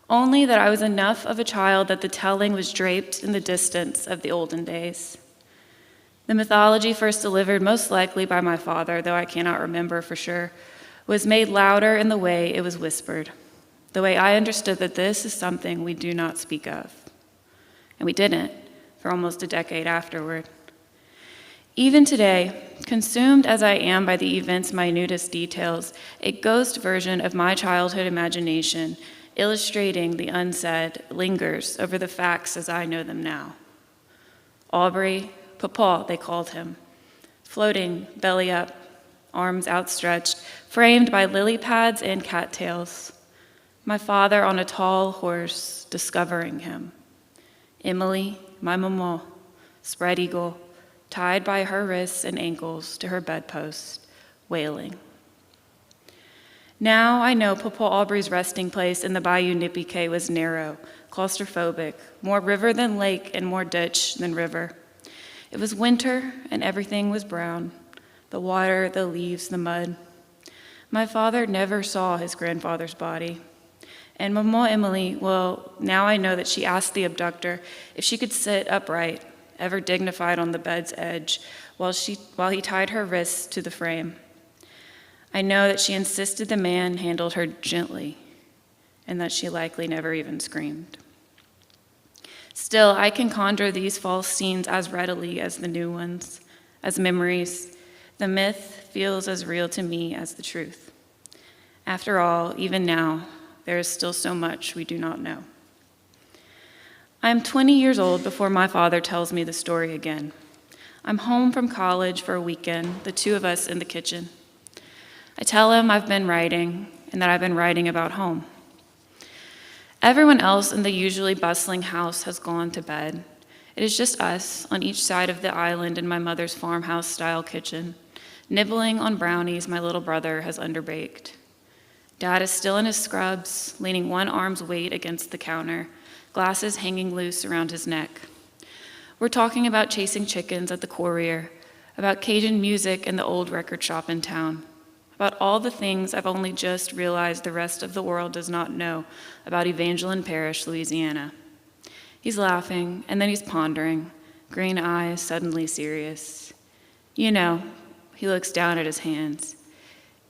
only that I was enough of a child that the telling was draped in the distance of the olden days. The mythology first delivered, most likely by my father, though I cannot remember for sure, was made louder in the way it was whispered, the way I understood that this is something we do not speak of. And we didn't, for almost a decade afterward. Even today, consumed as I am by the event's minutest details, a ghost version of my childhood imagination, illustrating the unsaid, lingers over the facts as I know them now. Aubrey, Papa, they called him, floating, belly up, arms outstretched, framed by lily pads and cattails. My father on a tall horse, discovering him. Emily, my maman, spread eagle, tied by her wrists and ankles to her bedpost, wailing. Now I know Papa Aubrey's resting place in the Bayou Nipiquet was narrow, claustrophobic, more river than lake and more ditch than river. It was winter and everything was brown, the water, the leaves, the mud. My father never saw his grandfather's body. And Maman Emily, well, now I know that she asked the abductor if she could sit upright, ever dignified on the bed's edge, while he tied her wrists to the frame. I know that she insisted the man handled her gently, and that she likely never even screamed. Still, I can conjure these false scenes as readily as the new ones, as memories. The myth feels as real to me as the truth. After all, even now, there is still so much we do not know. I am 20 years old before my father tells me the story again. I'm home from college for a weekend, the two of us in the kitchen. I tell him I've been writing and that I've been writing about home. Everyone else in the usually bustling house has gone to bed. It is just us on each side of the island in my mother's farmhouse-style kitchen, nibbling on brownies my little brother has underbaked. Dad is still in his scrubs, leaning one arm's weight against the counter, glasses hanging loose around his neck. We're talking about chasing chickens at the Courier, about Cajun music in the old record shop in town, about all the things I've only just realized the rest of the world does not know about Evangeline Parish, Louisiana. He's laughing, and then he's pondering, green eyes suddenly serious. You know, he looks down at his hands.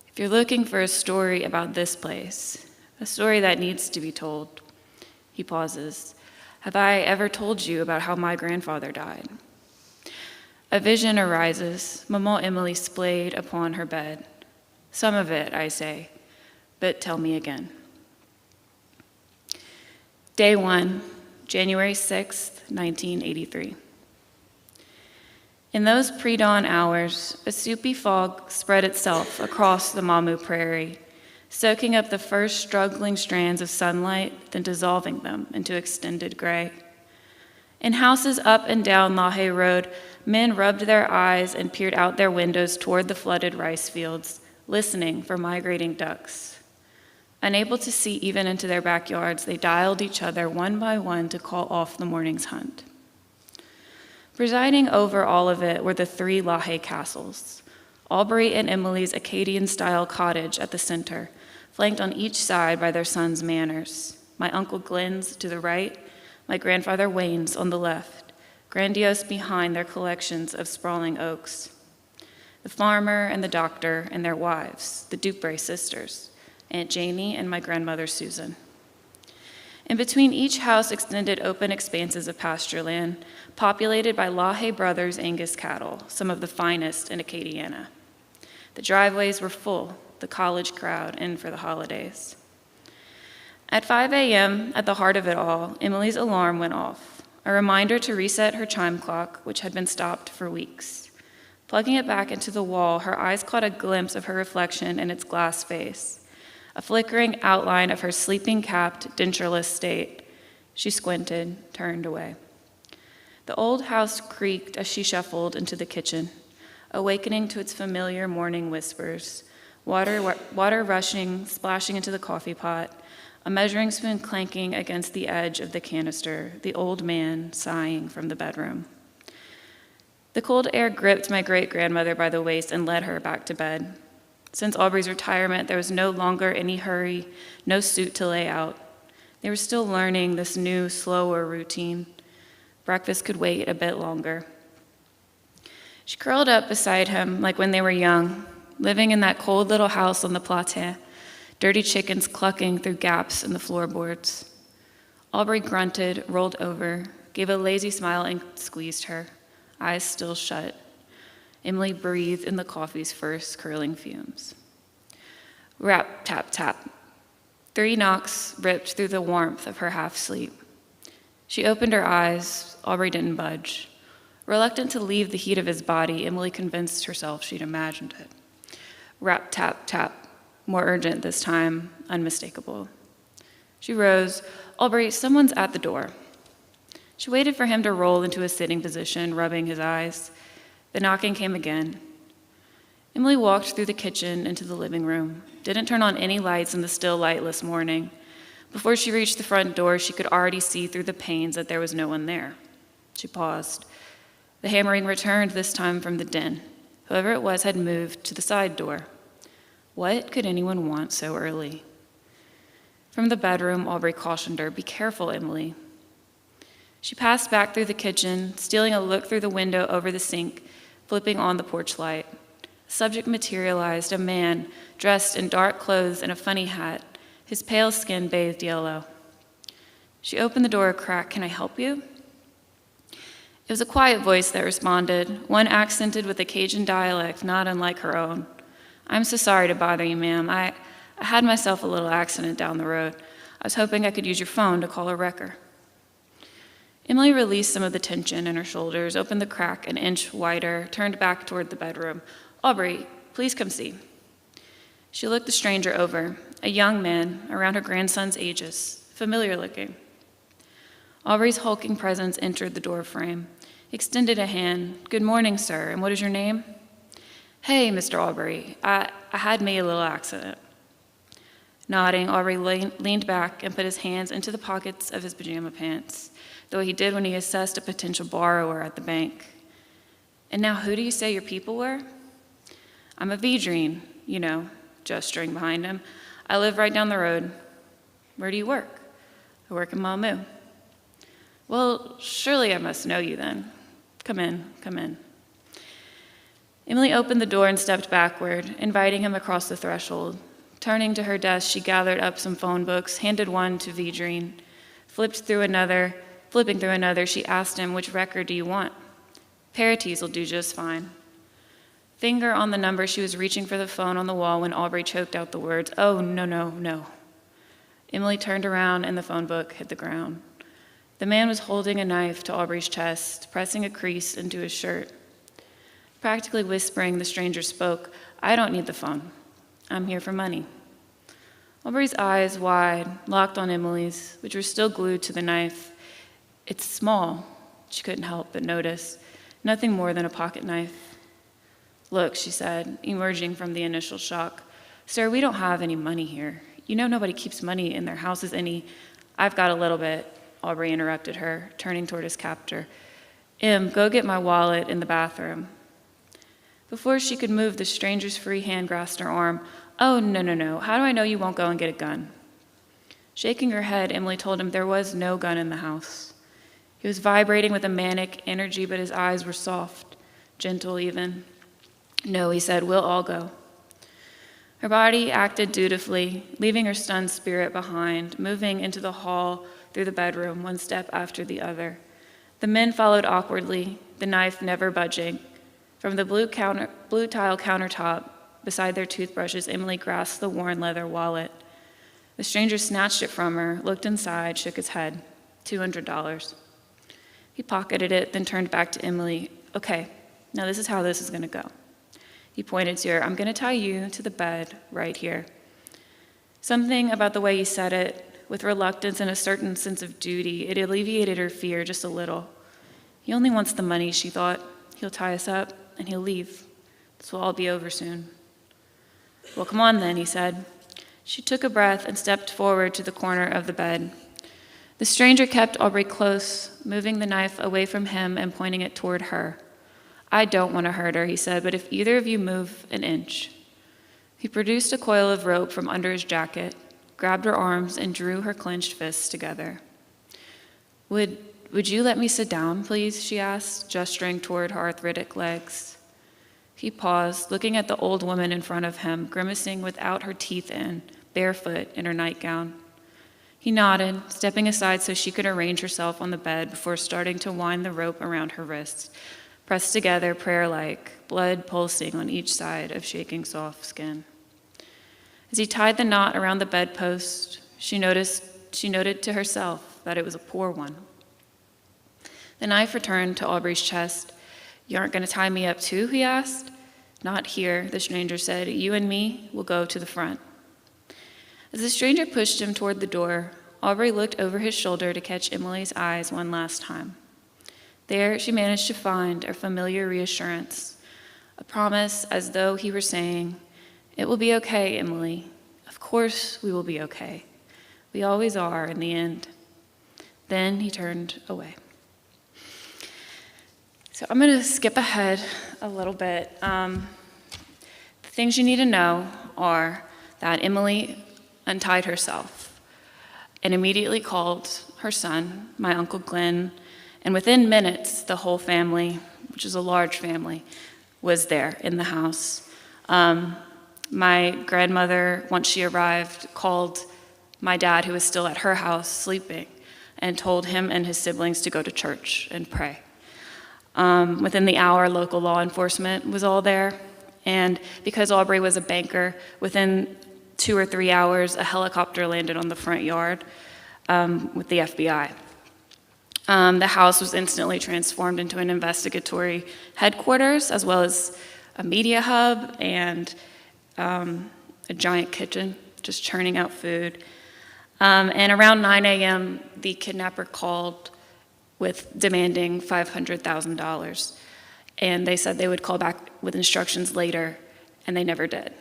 If you're looking for a story about this place, a story that needs to be told, he pauses. Have I ever told you about how my grandfather died? A vision arises, Maman Emily splayed upon her bed. Some of it, I say, but tell me again. Day 1, January 6th, 1983. In those pre-dawn hours, a soupy fog spread itself across the Mamu Prairie, soaking up the first struggling strands of sunlight, then dissolving them into extended gray. In houses up and down LaHaye Road, men rubbed their eyes and peered out their windows toward the flooded rice fields, listening for migrating ducks. Unable to see even into their backyards, they dialed each other one by one to call off the morning's hunt. Presiding over all of it were the 3 LaHaye castles, Aubrey and Emily's Acadian-style cottage at the center, flanked on each side by their sons' manors, my Uncle Glenn's to the right, my grandfather Wayne's on the left, grandiose behind their collections of sprawling oaks. The farmer and the doctor and their wives, the Dupre sisters, Aunt Janie and my grandmother Susan. In between each house extended open expanses of pasture land, populated by LaHaye brothers Angus cattle, some of the finest in Acadiana. The driveways were full, the college crowd in for the holidays. At 5 a.m., at the heart of it all, Emily's alarm went off, a reminder to reset her chime clock, which had been stopped for weeks. Plugging it back into the wall, her eyes caught a glimpse of her reflection in its glass face, a flickering outline of her sleeping-capped, dentureless state. She squinted, turned away. The old house creaked as she shuffled into the kitchen, awakening to its familiar morning whispers, water rushing, splashing into the coffee pot, a measuring spoon clanking against the edge of the canister, the old man sighing from the bedroom. The cold air gripped my great-grandmother by the waist and led her back to bed. Since Aubrey's retirement, there was no longer any hurry, no suit to lay out. They were still learning this new, slower routine. Breakfast could wait a bit longer. She curled up beside him like when they were young, living in that cold little house on the plateau, dirty chickens clucking through gaps in the floorboards. Aubrey grunted, rolled over, gave a lazy smile and squeezed her, eyes still shut. Emily breathed in the coffee's first curling fumes. Rap, tap, tap. 3 knocks ripped through the warmth of her half-sleep. She opened her eyes. Aubrey didn't budge. Reluctant to leave the heat of his body, Emily convinced herself she'd imagined it. Rap, tap, tap. More urgent this time, unmistakable. She rose. Aubrey, someone's at the door. She waited for him to roll into a sitting position, rubbing his eyes. The knocking came again. Emily walked through the kitchen into the living room, didn't turn on any lights in the still lightless morning. Before she reached the front door, she could already see through the panes that there was no one there. She paused. The hammering returned, this time from the den. Whoever it was had moved to the side door. What could anyone want so early? From the bedroom, Aubrey cautioned her, "Be careful, Emily." She passed back through the kitchen, stealing a look through the window over the sink, flipping on the porch light. The subject materialized, a man dressed in dark clothes and a funny hat, his pale skin bathed yellow. She opened the door a crack. "Can I help you?" It was a quiet voice that responded, one accented with a Cajun dialect not unlike her own. "I'm so sorry to bother you, ma'am. I had myself a little accident down the road. I was hoping I could use your phone to call a wrecker." Emily released some of the tension in her shoulders, opened the crack an inch wider, turned back toward the bedroom. "Aubrey, please come see." She looked the stranger over, a young man around her grandson's ages, familiar looking. Aubrey's hulking presence entered the doorframe, extended a hand. "Good morning, sir, and what is your name?" "Hey, Mr. Aubrey, I had me a little accident." Nodding, Aubrey leaned back and put his hands into the pockets of his pajama pants, the way he did when he assessed a potential borrower at the bank. And now who do you say your people were? I'm a Vedrine, gesturing behind him. I live right down the road. Where do you work? I work in Malmö. Well, surely I must know you then. Come in. Emily opened the door and stepped backward, inviting him across the threshold. Turning to her desk, she gathered up some phone books, handed one to Vedrine. Flipping through another, she asked him, which record do you want? Parodies will do just fine. Finger on the number, she was reaching for the phone on the wall when Aubrey choked out the words, "Oh, no." Emily turned around and the phone book hit the ground. The man was holding a knife to Aubrey's chest, pressing a crease into his shirt. Practically whispering, the stranger spoke, "I don't need the phone. I'm here for money." Aubrey's eyes, wide, locked on Emily's, which were still glued to the knife. It's small, she couldn't help but notice. Nothing more than a pocket knife. Look, she said, emerging from the initial shock. Sir, we don't have any money here. Nobody keeps money in their houses any. I've got a little bit, Aubrey interrupted her, turning toward his captor. Go get my wallet in the bathroom. Before she could move, the stranger's free hand grasped her arm. Oh, no. How do I know you won't go and get a gun? Shaking her head, Emily told him there was no gun in the house. He was vibrating with a manic energy, but his eyes were soft, gentle even. No, he said, we'll all go. Her body acted dutifully, leaving her stunned spirit behind, moving into the hall through the bedroom, one step after the other. The men followed awkwardly, the knife never budging. From the blue tile countertop, beside their toothbrushes, Emily grasped the worn leather wallet. The stranger snatched it from her, looked inside, shook his head. $200. He pocketed it, then turned back to Emily. Okay, now this is how this is going to go. He pointed to her. I'm going to tie you to the bed right here. Something about the way he said it, with reluctance and a certain sense of duty, it alleviated her fear just a little. He only wants the money, she thought. He'll tie us up, and he'll leave. This will all be over soon. Well, come on then, he said. She took a breath and stepped forward to the corner of the bed. The stranger kept Aubrey close, moving the knife away from him and pointing it toward her. I don't want to hurt her, he said, but if either of you move an inch. He produced a coil of rope from under his jacket, grabbed her arms, and drew her clenched fists together. Would you let me sit down, please, she asked, gesturing toward her arthritic legs. He paused, looking at the old woman in front of him, grimacing without her teeth in, barefoot in her nightgown. He nodded, stepping aside so she could arrange herself on the bed before starting to wind the rope around her wrists, pressed together prayer-like, blood pulsing on each side of shaking soft skin. As he tied the knot around the bedpost, she noted to herself that it was a poor one. The knife returned to Aubrey's chest. You aren't going to tie me up too, he asked. Not here, the stranger said. You and me will go to the front. As the stranger pushed him toward the door, Aubrey looked over his shoulder to catch Emily's eyes one last time. There, she managed to find a familiar reassurance, a promise as though he were saying, It will be okay, Emily. Of course we will be okay. We always are in the end. Then he turned away. So I'm going to skip ahead a little bit. The things you need to know are that Emily untied herself and immediately called her son, my Uncle Glenn, and within minutes, the whole family, which is a large family, was there in the house. My grandmother, once she arrived, called my dad, who was still at her house sleeping, and told him and his siblings to go to church and pray. Within the hour, local law enforcement was all there, and because Aubrey was a banker, within 2 or 3 hours, a helicopter landed on the front yard with the FBI. The house was instantly transformed into an investigatory headquarters, as well as a media hub and a giant kitchen, just churning out food. And around 9 a.m., the kidnapper called with demanding $500,000. And they said they would call back with instructions later, and they never did.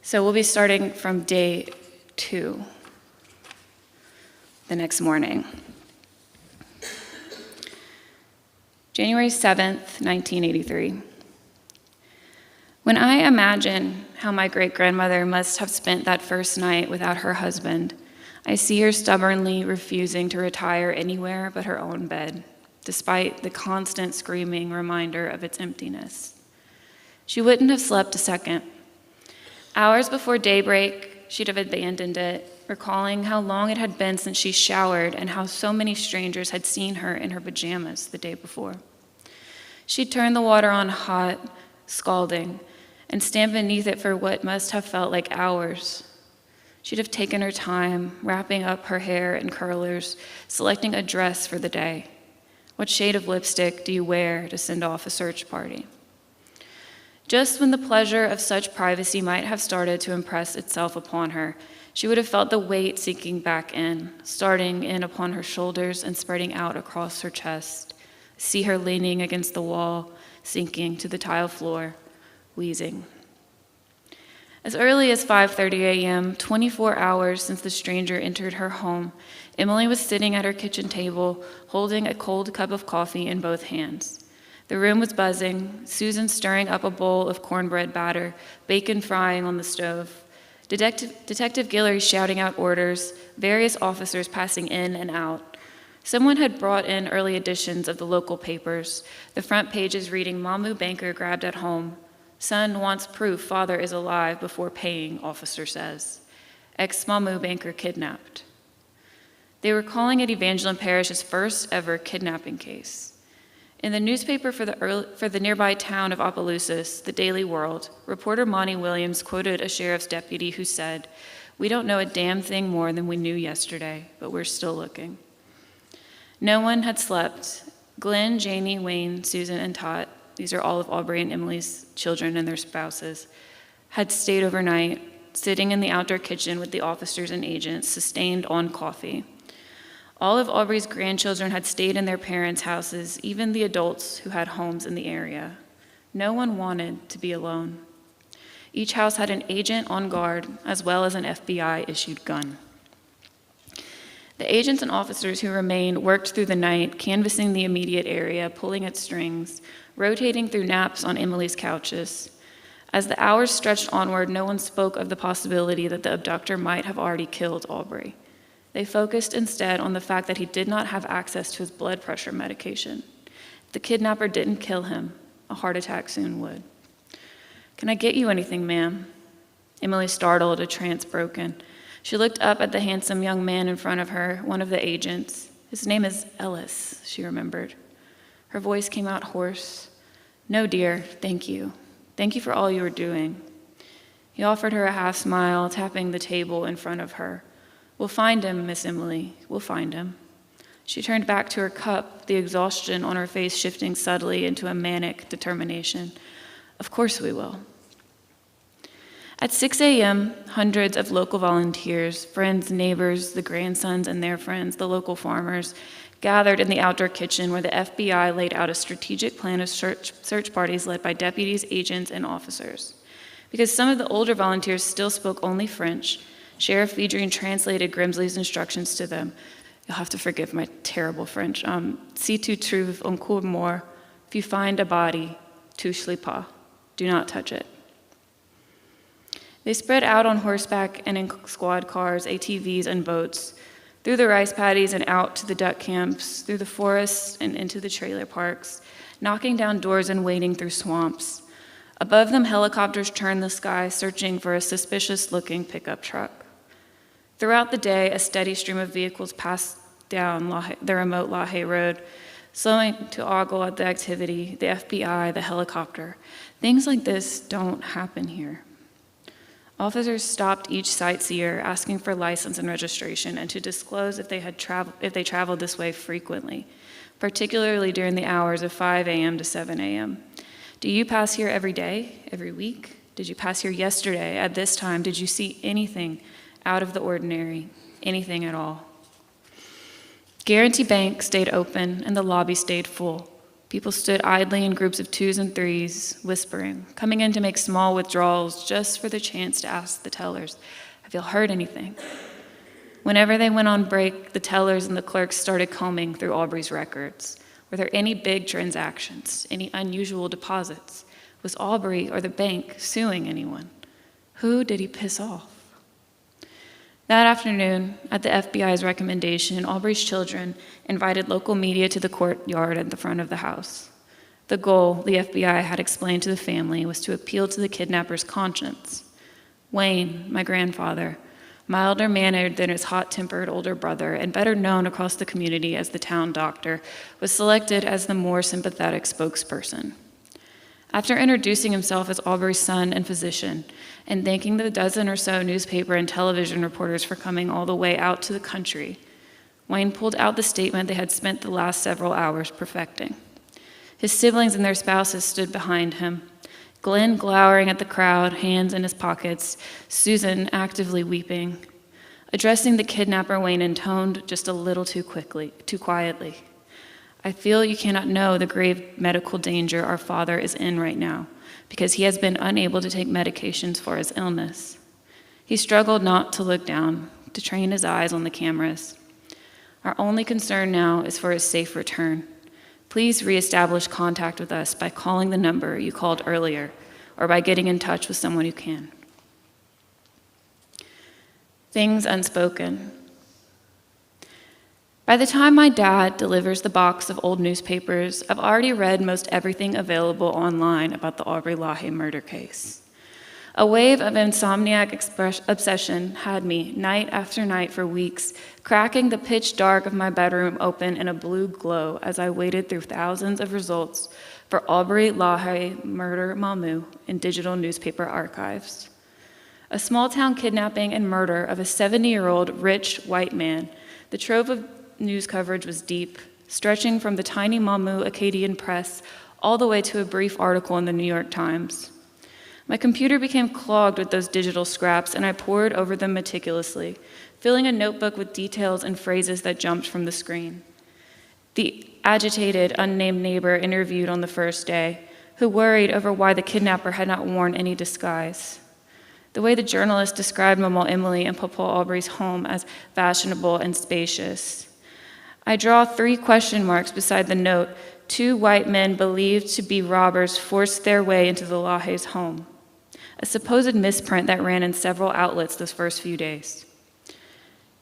So we'll be starting from day 2, the next morning. January 7th, 1983. When I imagine how my great-grandmother must have spent that first night without her husband, I see her stubbornly refusing to retire anywhere but her own bed, despite the constant screaming reminder of its emptiness. She wouldn't have slept a second. Hours before daybreak, she'd have abandoned it, recalling how long it had been since she showered and how so many strangers had seen her in her pajamas the day before. She'd turn the water on hot, scalding, and stand beneath it for what must have felt like hours. She'd have taken her time, wrapping up her hair in curlers, selecting a dress for the day. What shade of lipstick do you wear to send off a search party? Just when the pleasure of such privacy might have started to impress itself upon her, she would have felt the weight sinking back in, starting in upon her shoulders and spreading out across her chest. See her leaning against the wall, sinking to the tile floor, wheezing. As early as 5:30 a.m., 24 hours since the stranger entered her home, Emily was sitting at her kitchen table, holding a cold cup of coffee in both hands. The room was buzzing, Susan stirring up a bowl of cornbread batter, bacon frying on the stove, Detective Guillory shouting out orders, various officers passing in and out. Someone had brought in early editions of the local papers, the front pages reading, "Mamu banker grabbed at home. Son wants proof father is alive before paying, officer says. Ex-Mamu banker kidnapped." They were calling it Evangeline Parish's first ever kidnapping case. In the newspaper for the nearby town of Opelousas, the Daily World, reporter Monty Williams quoted a sheriff's deputy who said, "We don't know a damn thing more than we knew yesterday, but we're still looking." No one had slept. Glenn, Janie, Wayne, Susan, and Tot, these are all of Aubrey and Emily's children and their spouses, had stayed overnight, sitting in the outdoor kitchen with the officers and agents, sustained on coffee. All of Aubrey's grandchildren had stayed in their parents' houses, even the adults who had homes in the area. No one wanted to be alone. Each house had an agent on guard, as well as an FBI-issued gun. The agents and officers who remained worked through the night, canvassing the immediate area, pulling at strings, rotating through naps on Emily's couches. As the hours stretched onward, no one spoke of the possibility that the abductor might have already killed Aubrey. They focused instead on the fact that he did not have access to his blood pressure medication. If the kidnapper didn't kill him, a heart attack soon would. "Can I get you anything, ma'am?" Emily startled, a trance broken. She looked up at the handsome young man in front of her, one of the agents. "His name is Ellis," she remembered. Her voice came out hoarse. "No, dear, thank you. Thank you for all you were doing." He offered her a half smile, tapping the table in front of her. "We'll find him, Miss Emily. We'll find him." She turned back to her cup, the exhaustion on her face shifting subtly into a manic determination. "Of course we will." At 6 a.m., hundreds of local volunteers, friends, neighbors, the grandsons and their friends, the local farmers, gathered in the outdoor kitchen where the FBI laid out a strategic plan of search parties led by deputies, agents, and officers. Because some of the older volunteers still spoke only French, Sheriff Vedrine translated Grimsley's instructions to them. You'll have to forgive my terrible French. Si tu trouves un corps mort, if you find a body, touche-le pas. Do not touch it. They spread out on horseback and in squad cars, ATVs, and boats, through the rice paddies and out to the duck camps, through the forests and into the trailer parks, knocking down doors and wading through swamps. Above them, helicopters churned the sky, searching for a suspicious-looking pickup truck. Throughout the day, a steady stream of vehicles passed down the remote LaHaye road, slowing to ogle at the activity, the FBI, the helicopter. Things like this don't happen here. Officers stopped each sightseer, asking for license and registration and to disclose if they traveled this way frequently, particularly during the hours of 5 a.m. to 7 a.m. Do you pass here every day, every week? Did you pass here yesterday at this time? Did you see anything out of the ordinary, anything at all? Guarantee Bank stayed open and the lobby stayed full. People stood idly in groups of 2s and 3s, whispering, coming in to make small withdrawals just for the chance to ask the tellers, "Have y'all heard anything?" Whenever they went on break, the tellers and the clerks started combing through Aubrey's records. Were there any big transactions, any unusual deposits? Was Aubrey or the bank suing anyone? Who did he piss off? That afternoon, at the FBI's recommendation, Aubrey's children invited local media to the courtyard at the front of the house. The goal, the FBI had explained to the family, was to appeal to the kidnapper's conscience. Wayne, my grandfather, milder-mannered than his hot-tempered older brother and better known across the community as the town doctor, was selected as the more sympathetic spokesperson. After introducing himself as Aubrey's son and physician, and thanking the dozen or so newspaper and television reporters for coming all the way out to the country, Wayne pulled out the statement they had spent the last several hours perfecting. His siblings and their spouses stood behind him, Glenn glowering at the crowd, hands in his pockets, Susan actively weeping. Addressing the kidnapper, Wayne intoned just a little too quietly. "I feel you cannot know the grave medical danger our father is in right now, because he has been unable to take medications for his illness." He struggled not to look down, to train his eyes on the cameras. "Our only concern now is for his safe return. Please reestablish contact with us by calling the number you called earlier, or by getting in touch with someone who can." Things unspoken. By the time my dad delivers the box of old newspapers, I've already read most everything available online about the Aubrey LaHaye murder case. A wave of insomniac obsession had me, night after night for weeks, cracking the pitch dark of my bedroom open in a blue glow as I waded through thousands of results for Aubrey LaHaye murder Mamu in digital newspaper archives. A small-town kidnapping and murder of a 70-year-old rich white man, the trove of news coverage was deep, stretching from the tiny Mamu Acadian Press all the way to a brief article in the New York Times. My computer became clogged with those digital scraps, and I pored over them meticulously, filling a notebook with details and phrases that jumped from the screen. The agitated, unnamed neighbor interviewed on the first day, who worried over why the kidnapper had not worn any disguise. The way the journalist described Maman Emily and Papa Aubrey's home as fashionable and spacious. I draw 3 question marks beside the note. 2 white men believed to be robbers forced their way into the LaHaye's home. A supposed misprint that ran in several outlets those first few days.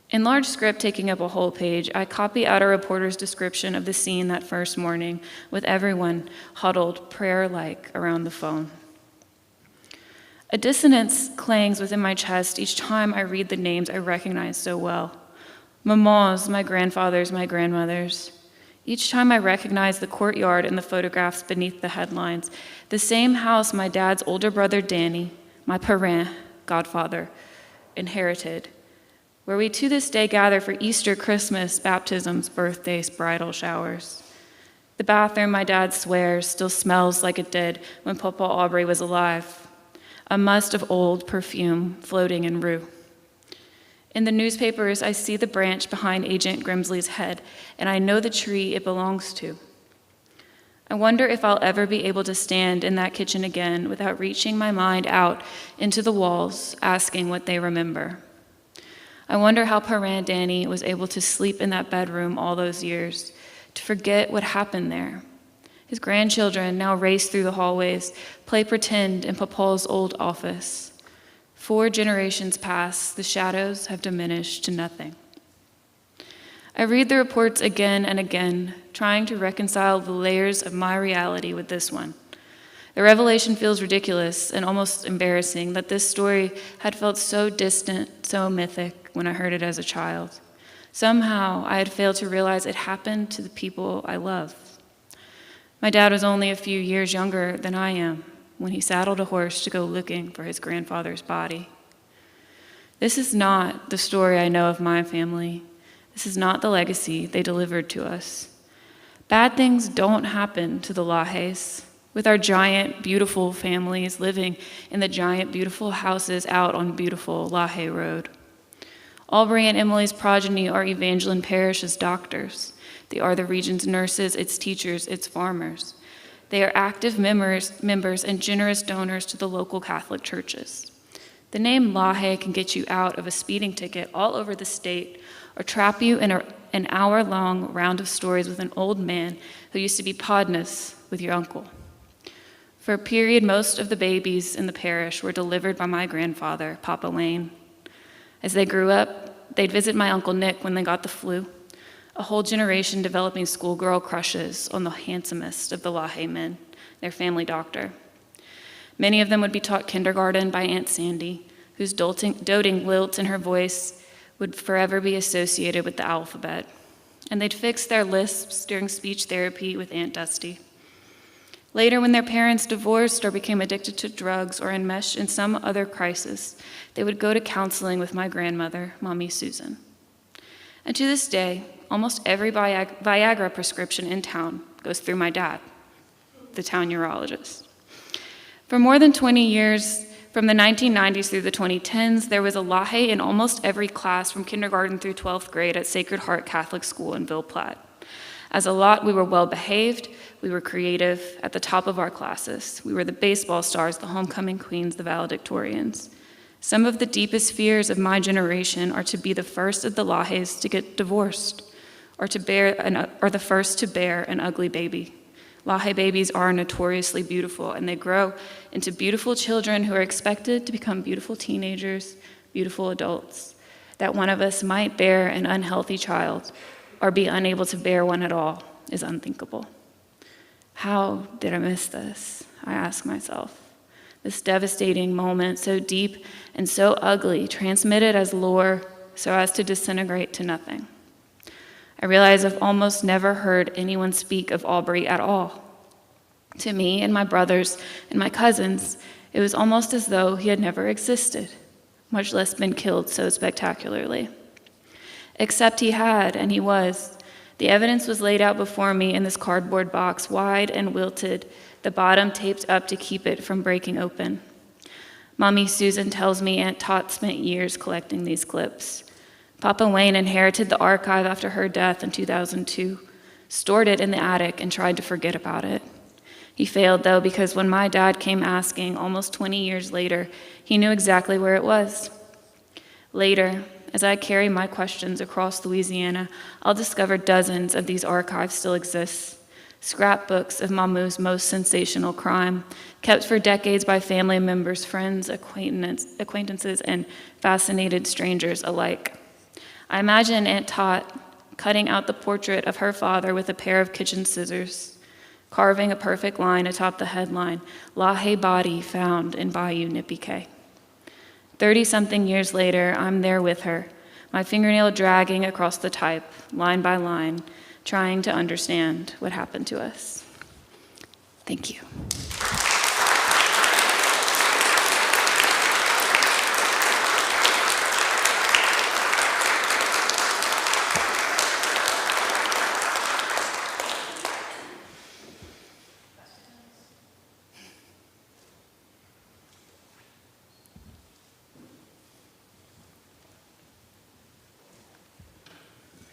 In large script taking up a whole page, I copy out a reporter's description of the scene that first morning, with everyone huddled prayer-like around the phone. A dissonance clangs within my chest each time I read the names I recognize so well. Mamans, my grandfathers, my grandmothers. Each time I recognize the courtyard and the photographs beneath the headlines, the same house my dad's older brother Danny, my parrain, godfather, inherited, where we to this day gather for Easter, Christmas, baptisms, birthdays, bridal showers. The bathroom, my dad swears, still smells like it did when Papa Aubrey was alive, a must of old perfume floating in rue. In the newspapers, I see the branch behind Agent Grimsley's head, and I know the tree it belongs to. I wonder if I'll ever be able to stand in that kitchen again without reaching my mind out into the walls, asking what they remember. I wonder how Parrain Danny was able to sleep in that bedroom all those years, to forget what happened there. His grandchildren now race through the hallways, play pretend in Papa's old office. 4 generations pass, the shadows have diminished to nothing. I read the reports again and again, trying to reconcile the layers of my reality with this one. The revelation feels ridiculous and almost embarrassing that this story had felt so distant, so mythic when I heard it as a child. Somehow, I had failed to realize it happened to the people I love. My dad was only a few years younger than I am when he saddled a horse to go looking for his grandfather's body. This is not the story I know of my family. This is not the legacy they delivered to us. Bad things don't happen to the LaHayes, with our giant, beautiful families living in the giant, beautiful houses out on beautiful LaHaye Road. Aubrey and Emily's progeny are Evangeline Parish's doctors, They are the region's nurses, its teachers, its farmers. They are active members and generous donors to the local Catholic churches. The name LaHaye can get you out of a speeding ticket all over the state or trap you in an hour-long round of stories with an old man who used to be podness with your uncle. For a period, most of the babies in the parish were delivered by my grandfather, Papa Wayne. As they grew up, they'd visit my Uncle Nick when they got the flu, a whole generation developing schoolgirl crushes on the handsomest of the LaHaye men, their family doctor. Many of them would be taught kindergarten by Aunt Sandy, whose doting lilt in her voice would forever be associated with the alphabet. And they'd fix their lisps during speech therapy with Aunt Dusty. Later, when their parents divorced or became addicted to drugs or enmeshed in some other crisis, they would go to counseling with my grandmother, Mommy Susan. And to this day, almost every Viagra prescription in town goes through my dad, the town urologist. For more than 20 years, from the 1990s through the 2010s, there was a LaHaye in almost every class from kindergarten through 12th grade at Sacred Heart Catholic School in Ville Platte. As a lot, we were well-behaved, we were creative, at the top of our classes. We were the baseball stars, the homecoming queens, the valedictorians. Some of the deepest fears of my generation are to be the first of the LaHayes to get divorced, or the first to bear an ugly baby. LaHaye babies are notoriously beautiful, and they grow into beautiful children who are expected to become beautiful teenagers, beautiful adults. That one of us might bear an unhealthy child or be unable to bear one at all is unthinkable. How did I miss this? I ask myself. This devastating moment, so deep and so ugly, transmitted as lore so as to disintegrate to nothing. I realize I've almost never heard anyone speak of Aubrey at all. To me and my brothers and my cousins, it was almost as though he had never existed, much less been killed so spectacularly. Except he had, and he was. The evidence was laid out before me in this cardboard box, wide and wilted, the bottom taped up to keep it from breaking open. Mommy Susan tells me Aunt Tot spent years collecting these clips. Papa Wayne inherited the archive after her death in 2002, stored it in the attic, and tried to forget about it. He failed, though, because when my dad came asking almost 20 years later, he knew exactly where it was. Later, as I carry my questions across Louisiana, I'll discover dozens of these archives still exist. Scrapbooks of Mamou's most sensational crime, kept for decades by family members, friends, acquaintances, and fascinated strangers alike. I imagine Aunt Tot cutting out the portrait of her father with a pair of kitchen scissors, carving a perfect line atop the headline, LaHaye body found in Bayou Nippy. 30-something years later, I'm there with her, my fingernail dragging across the type, line by line, trying to understand what happened to us. Thank you.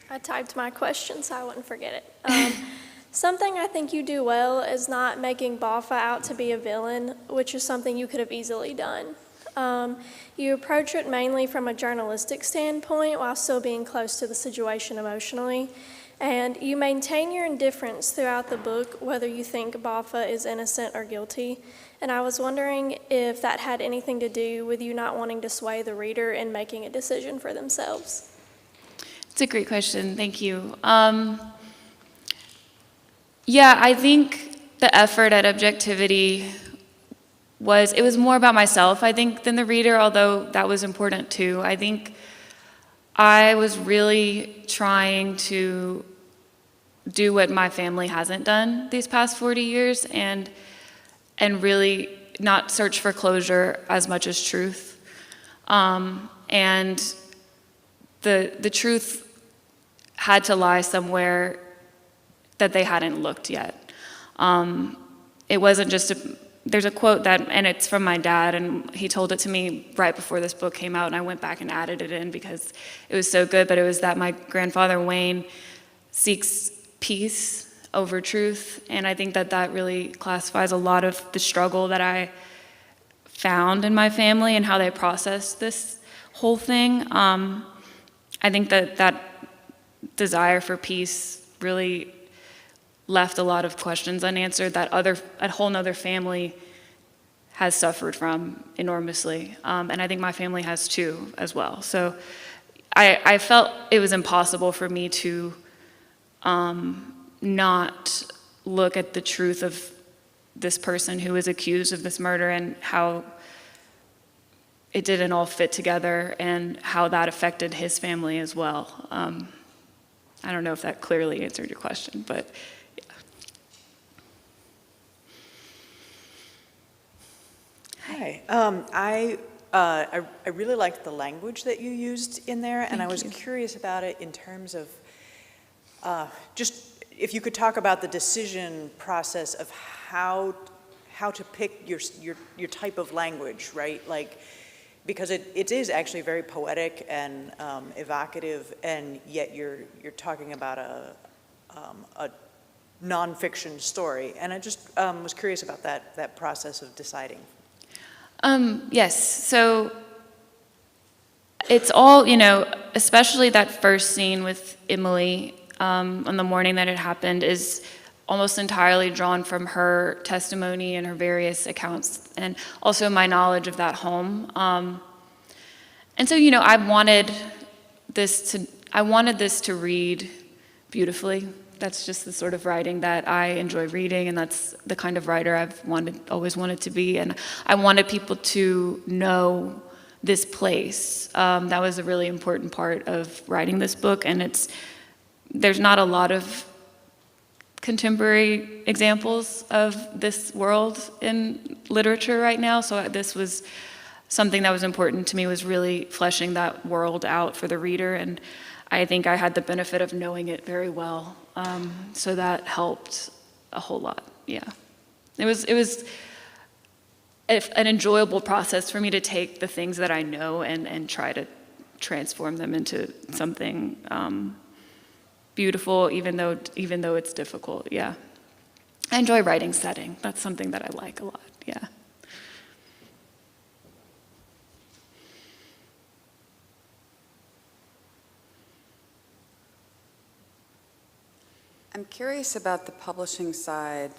I typed my question so I wouldn't forget it. Something I think you do well is not making Boffa out to be a villain, which is something you could have easily done. You approach it mainly from a journalistic standpoint while still being close to the situation emotionally. And you maintain your indifference throughout the book, whether you think Boffa is innocent or guilty. And I was wondering if that had anything to do with you not wanting to sway the reader in making a decision for themselves. It's a great question. Thank you. Yeah, I think the effort at objectivity was more about myself, I think, than the reader, although that was important too. I think I was really trying to do what my family hasn't done these past 40 years and really not search for closure as much as truth. And the truth had to lie somewhere that they hadn't looked yet. It wasn't just there's a quote and it's from my dad, and he told it to me right before this book came out, and I went back and added it in because it was so good, but it was that my grandfather Wayne seeks peace over truth, and I think that that really classifies a lot of the struggle that I found in my family and how they processed this whole thing. I think that that desire for peace really left a lot of questions unanswered that a whole nother family has suffered from enormously, and I think my family has too as well. So I felt it was impossible for me to not look at the truth of this person who was accused of this murder and how it didn't all fit together and how that affected his family as well. I don't know if that clearly answered your question, but yeah. Hi. I really liked the language that you used in there, and I was curious about it in terms of just if you could talk about the decision process of how to pick your type of language, right? Like, because it is actually very poetic and evocative, and yet you're talking about a nonfiction story, and I just was curious about that process of deciding. Yes, so it's all, especially that first scene with Emily on the morning that it happened is almost entirely drawn from her testimony and her various accounts, and also my knowledge of that home. And so, I wanted this to read beautifully. That's just the sort of writing that I enjoy reading, and that's the kind of writer I've always wanted to be. And I wanted people to know this place. That was a really important part of writing this book, and there's not a lot of contemporary examples of this world in literature right now, so this was something that was important to me, was really fleshing that world out for the reader, and I think I had the benefit of knowing it very well, so that helped a whole lot. Yeah, it was an enjoyable process for me to take the things that I know and try to transform them into something beautiful, even though it's difficult. Yeah, I enjoy writing setting. That's something that I like a lot. Yeah. I'm curious about the publishing side,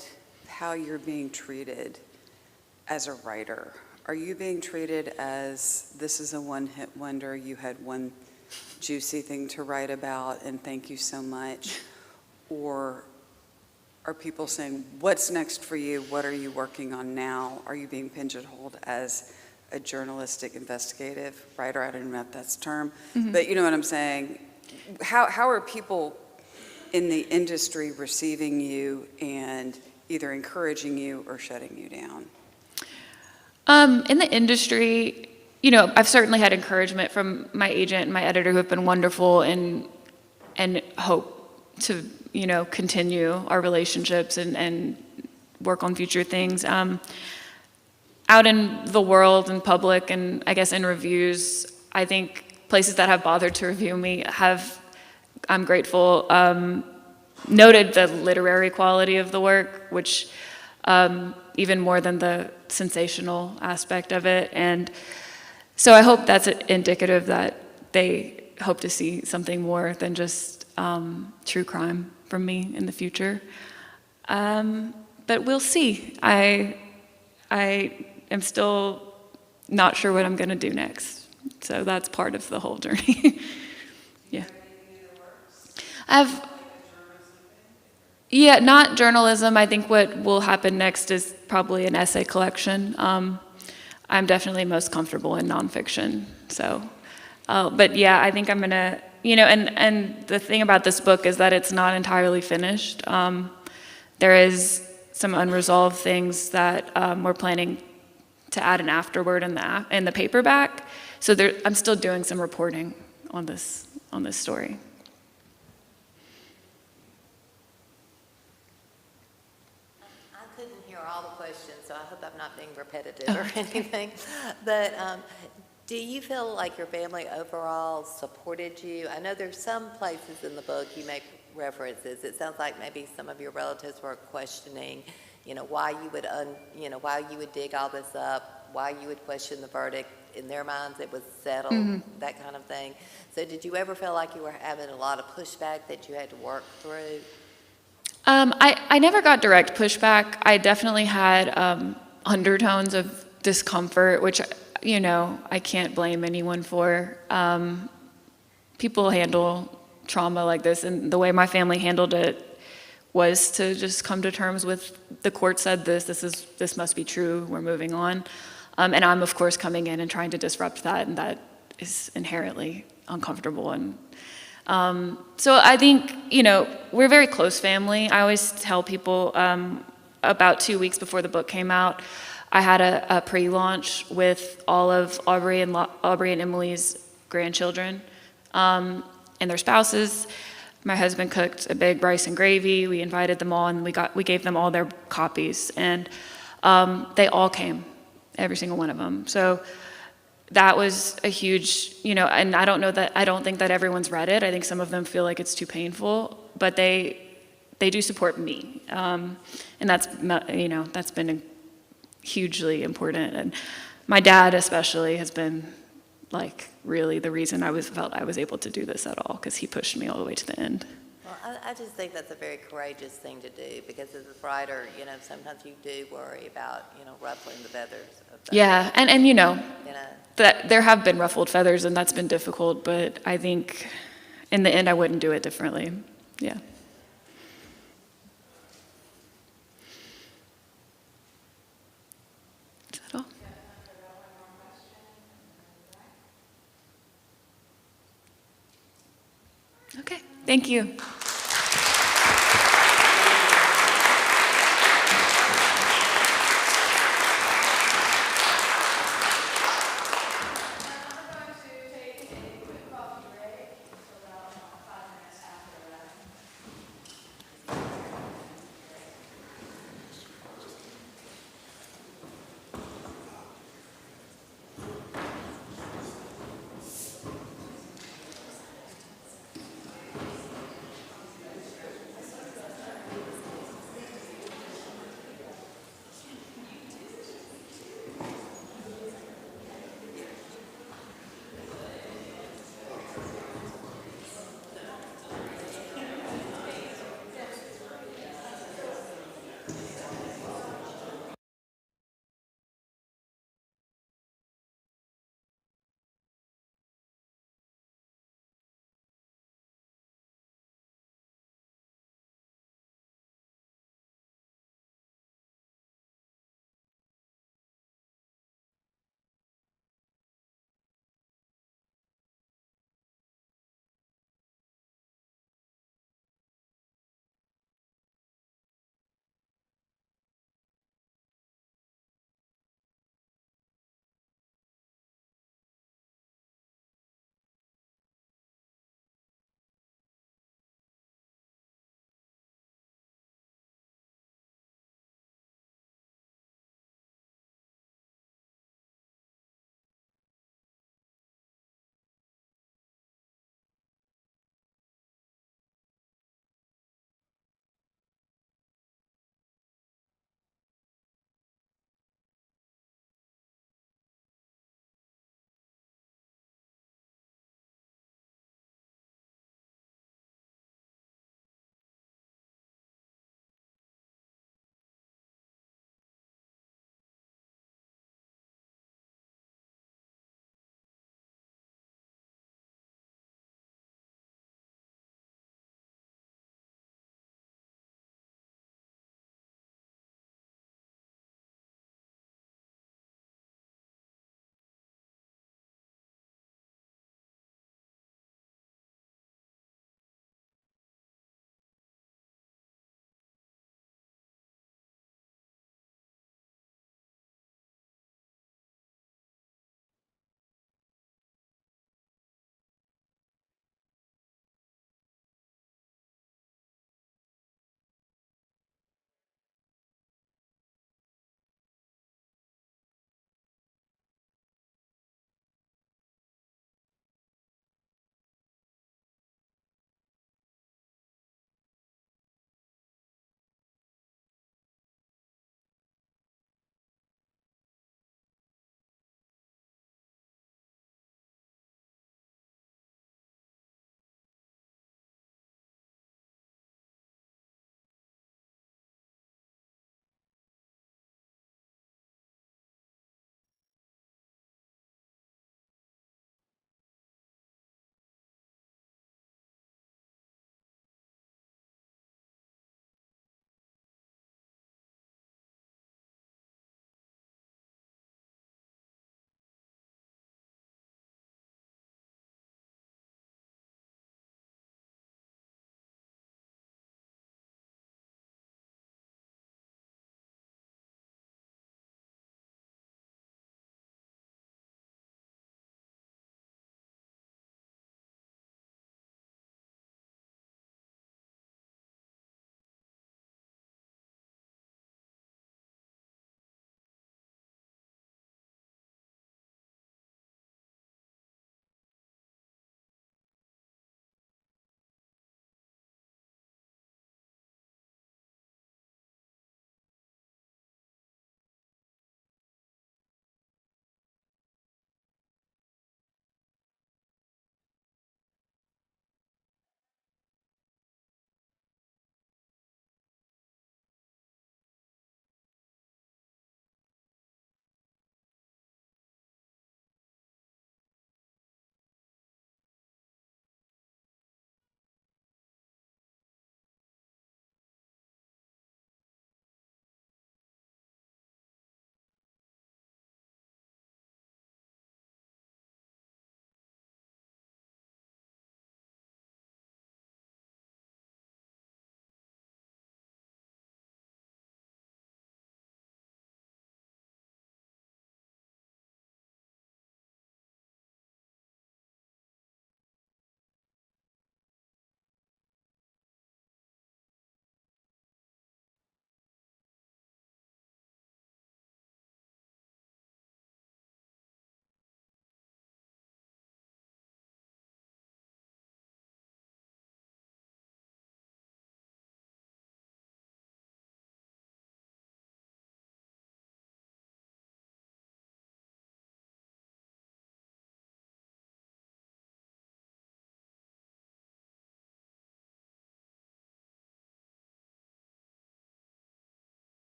how you're being treated as a writer. Are you being treated as this is a one-hit wonder, you had one juicy thing to write about and thank you so much? Or are people saying, what's next for you? What are you working on now? Are you being pigeonholed as a journalistic investigative writer? I don't know if that's a term, but you know what I'm saying. How are people in the industry receiving you and either encouraging you or shutting you down? In the industry, I've certainly had encouragement from my agent and my editor who have been wonderful and hope to, continue our relationships and work on future things. Out in the world and public and I guess in reviews, I think places that have bothered to review me I'm grateful, noted the literary quality of the work, which even more than the sensational aspect of it. And so I hope that's indicative that they hope to see something more than just true crime from me in the future. But we'll see. I am still not sure what I'm going to do next. So that's part of the whole journey. Yeah. Not journalism. I think what will happen next is probably an essay collection. I'm definitely most comfortable in nonfiction. So, but yeah, I think I'm gonna, and the thing about this book is that it's not entirely finished. There is some unresolved things that we're planning to add an afterword in the paperback. So I'm still doing some reporting on this story. All the questions, so I hope I'm not being repetitive or anything. But do you feel like your family overall supported you? I know there's some places in the book you make references. It sounds like maybe some of your relatives were questioning, why you would why you would dig all this up, why you would question the verdict. In their minds, it was settled, that kind of thing. So did you ever feel like you were having a lot of pushback that you had to work through? I never got direct pushback. I definitely had undertones of discomfort, which, I can't blame anyone for. People handle trauma like this, and the way my family handled it was to just come to terms with, the court said this must be true, we're moving on. And I'm, of course, coming in and trying to disrupt that, and that is inherently uncomfortable. And so I think, we're a very close family. I always tell people about 2 weeks before the book came out, I had a pre-launch with all of Aubrey and Emily's grandchildren and their spouses. My husband cooked a big rice and gravy. We invited them all, and we gave them all their copies, and they all came. Every single one of them. So that was a huge, and I don't think that everyone's read it. I think some of them feel like it's too painful, but they do support me. And that's been hugely important. And my dad especially has been like really the reason I felt I was able to do this at all, because he pushed me all the way to the end. Well, I just think that's a very courageous thing to do, because as a writer, sometimes you do worry about, ruffling the feathers of the, Yeah, and that there have been ruffled feathers, and that's been difficult, but I think in the end I wouldn't do it differently. Yeah. Is that all? Okay, thank you.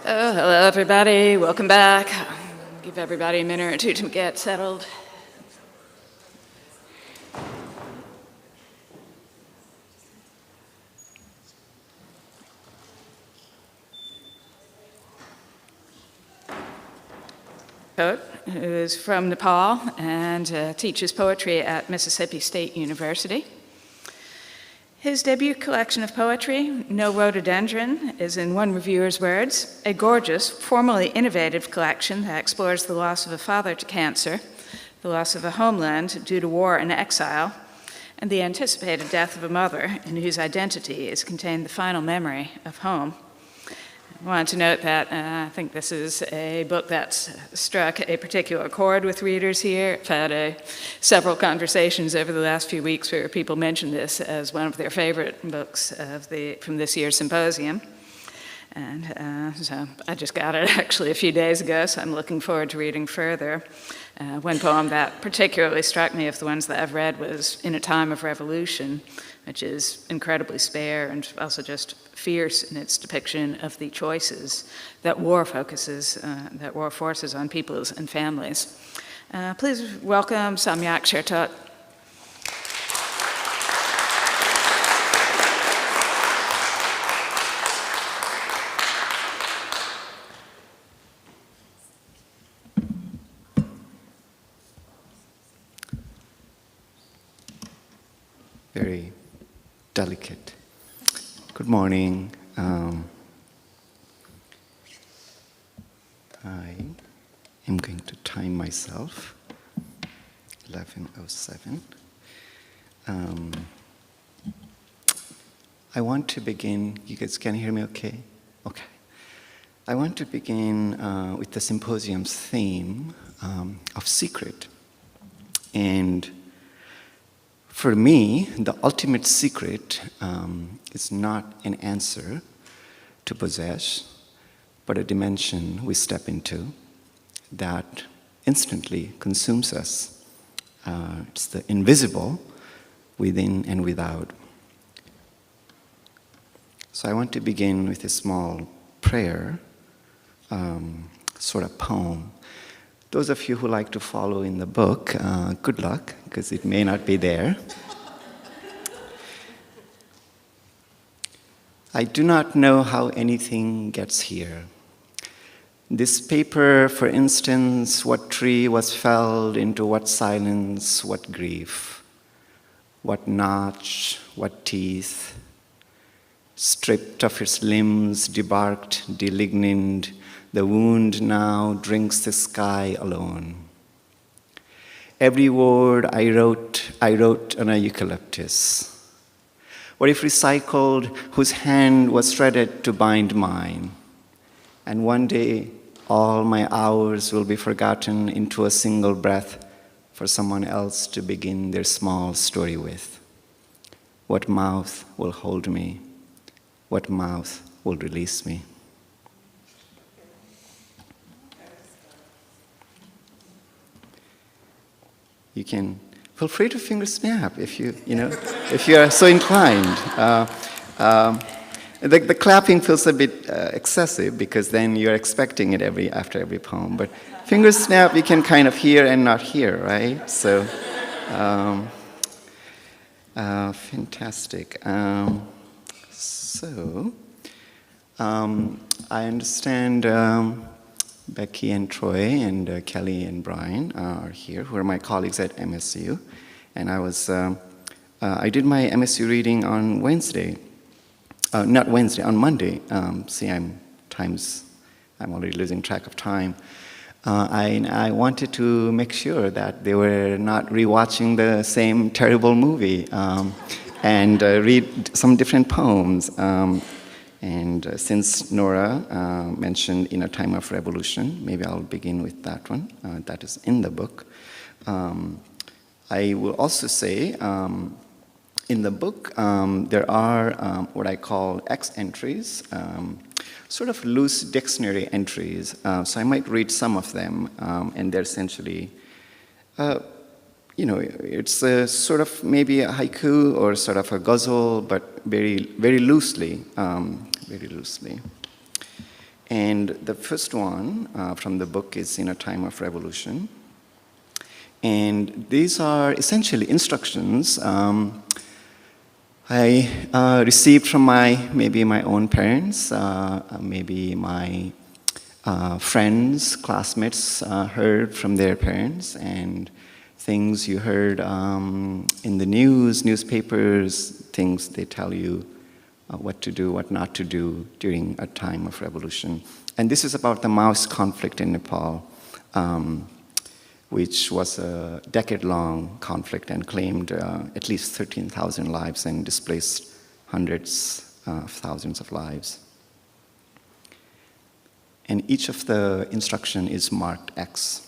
Hello, everybody. Welcome back. Give everybody a minute or two to get settled. Who is from Nepal and teaches poetry at Mississippi State University. His debut collection of poetry, No Rhododendron, is, in one reviewer's words, a gorgeous, formally innovative collection that explores the loss of a father to cancer, the loss of a homeland due to war and exile, and the anticipated death of a mother in whose identity is contained the final memory of home. I wanted to note that I think this is a book that's struck a particular chord with readers here. I've had several conversations over the last few weeks where people mentioned this as one of their favorite books from this year's Symposium. And so I just got it actually a few days ago, so I'm looking forward to reading further. One poem that particularly struck me of the ones that I've read was In a Time of Revolution, which is incredibly spare and also just fierce in its depiction of the choices that war forces on peoples and families. Please welcome Samyak Shertok. Very delicate. Good morning. I am going to time myself. 11:07. I want to begin. You guys can hear me okay? Okay. I want to begin with the symposium's theme of secret. And for me, the ultimate secret is not an answer to possess, but a dimension we step into that instantly consumes us. It's the invisible within and without. So I want to begin with a small prayer, sort of poem. Those of you who like to follow in the book, good luck, because it may not be there. I do not know how anything gets here. This paper, for instance, what tree was felled into what silence, what grief, what notch, what teeth, stripped of its limbs, debarked, delignined, the wound now drinks the sky alone. Every word I wrote on a eucalyptus. What if recycled, whose hand was shredded to bind mine? And one day, all my hours will be forgotten into a single breath for someone else to begin their small story with. What mouth will hold me? What mouth will release me? You can feel free to finger snap if if you are so inclined. The clapping feels a bit excessive because then you're expecting it after every poem. But finger snap, you can kind of hear and not hear, right? So, fantastic. I understand Becky and Troy and Kelly and Brian are here, who are my colleagues at MSU. And I did my MSU reading on Wednesday. On Monday. I'm already losing track of time. I wanted to make sure that they were not rewatching the same terrible movie and read some different poems. Since Nora mentioned In a Time of Revolution, maybe I'll begin with that one. That is in the book. I will also say, in the book, there are what I call X entries, sort of loose dictionary entries. So I might read some of them, and they're essentially, it's a sort of maybe a haiku or sort of a ghazal, but very, very loosely, very loosely. And the first one from the book is In a Time of Revolution. And these are essentially instructions I received from maybe my own parents, maybe my friends, classmates heard from their parents, and things you heard in the newspapers, things they tell you what to do, what not to do during a time of revolution. And this is about the Maoist conflict in Nepal, which was a decade-long conflict and claimed at least 13,000 lives and displaced hundreds of thousands of lives. And each of the instruction is marked X.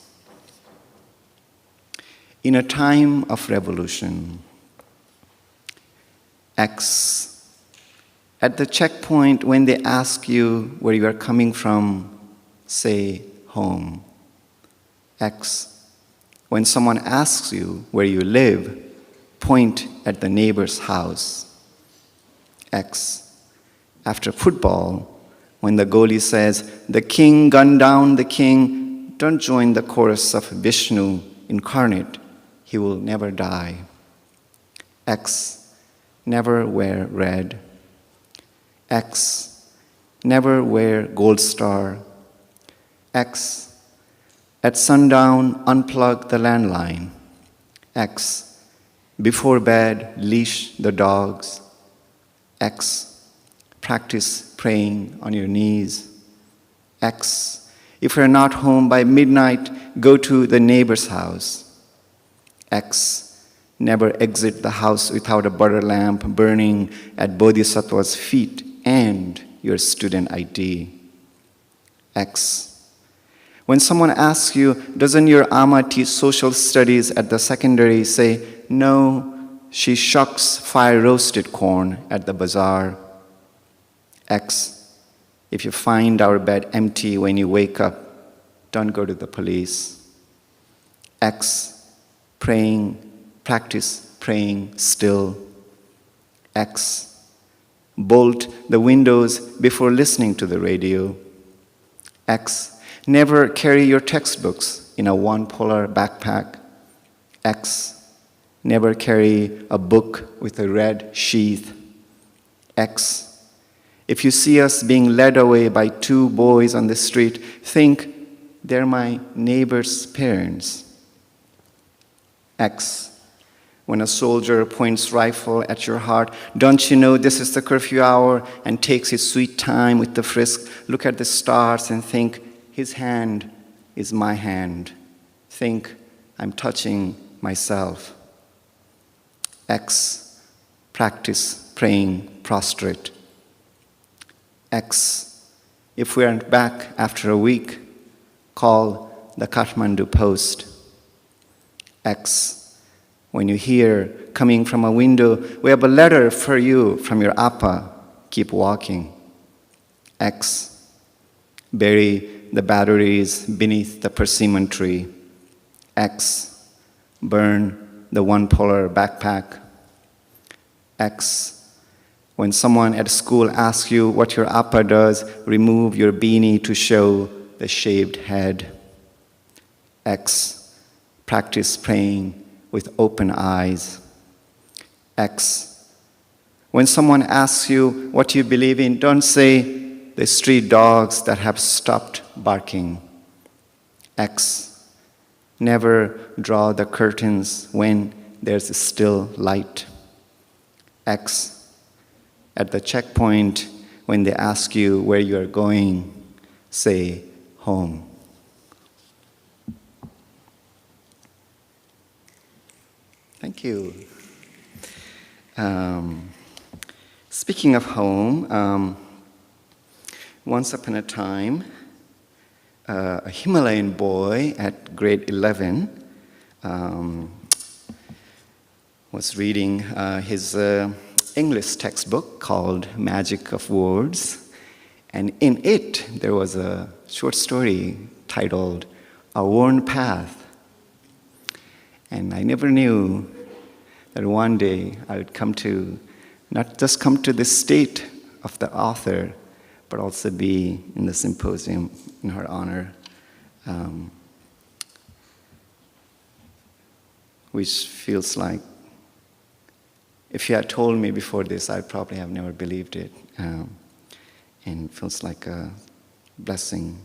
In a time of revolution, X. At the checkpoint, when they ask you where you are coming from, say home. X. When someone asks you where you live, point at the neighbor's house. X. After football, when the goalie says, "The king gunned down the king," don't join the chorus of Vishnu incarnate. He will never die. X. Never wear red. X. Never wear gold star. X. At sundown, unplug the landline. X. Before bed, leash the dogs. X. Practice praying on your knees. X. If you're not home by midnight, go to the neighbor's house. X. Never exit the house without a butter lamp burning at Bodhisattva's feet and your student ID. X. When someone asks you, doesn't your Amma teach social studies at the secondary, say, no, she shucks fire-roasted corn at the bazaar. X. If you find our bed empty when you wake up, don't go to the police. X. Practice praying still. X. Bolt the windows before listening to the radio. X. Never carry your textbooks in a one-polar backpack. X. Never carry a book with a red sheath. X. If you see us being led away by two boys on the street, think they're my neighbor's parents. X. When a soldier points rifle at your heart, don't you know this is the curfew hour, and takes his sweet time with the frisk, look at the stars and think, his hand is my hand. Think I'm touching myself. X. Practice praying prostrate. X. If we aren't back after a week, call the Kathmandu Post. X. When you hear coming from a window, we have a letter for you from your Appa, keep walking. X. Bury the batteries beneath the persimmon tree. X. Burn the one-polar backpack. X. When someone at school asks you what your Appa does, remove your beanie to show the shaved head. X. Practice praying with open eyes. X. When someone asks you what you believe in, don't say, the street dogs that have stopped barking. X. Never draw the curtains when there's still light. X. At the checkpoint, when they ask you where you're going, say home. Thank you. Speaking of home, once upon a time, a Himalayan boy at grade 11 was reading his English textbook called Magic of Words, and in it there was a short story titled A Worn Path. And I never knew that one day I would come to, not just come to the state of the author, but also be in the symposium in her honor, which feels like, if you had told me before this, I'd probably have never believed it, and feels like a blessing.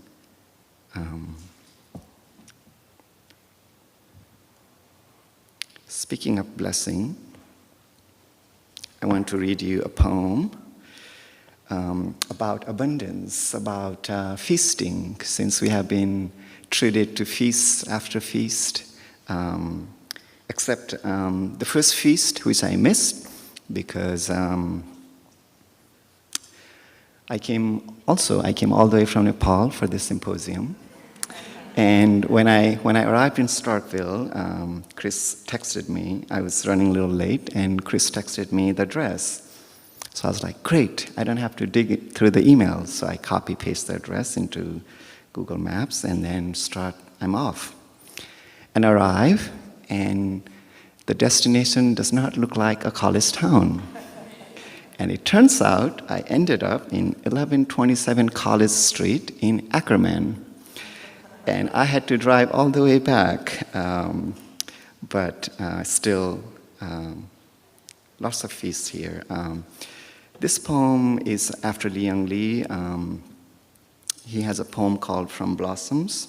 Speaking of blessing, I want to read you a poem about abundance, about feasting, since we have been treated to feast after feast, except the first feast, which I missed, because I came all the way from Nepal for this symposium. And when I arrived in Starkville, Chris texted me. I was running a little late, and Chris texted me the address. So I was like, great, I don't have to dig it through the emails. So I copy-paste the address into Google Maps, and then I'm off. And arrive, and the destination does not look like a college town. And it turns out I ended up in 1127 College Street in Ackerman. And I had to drive all the way back, but still lots of feasts here. This poem is after Liang Li. He has a poem called From Blossoms.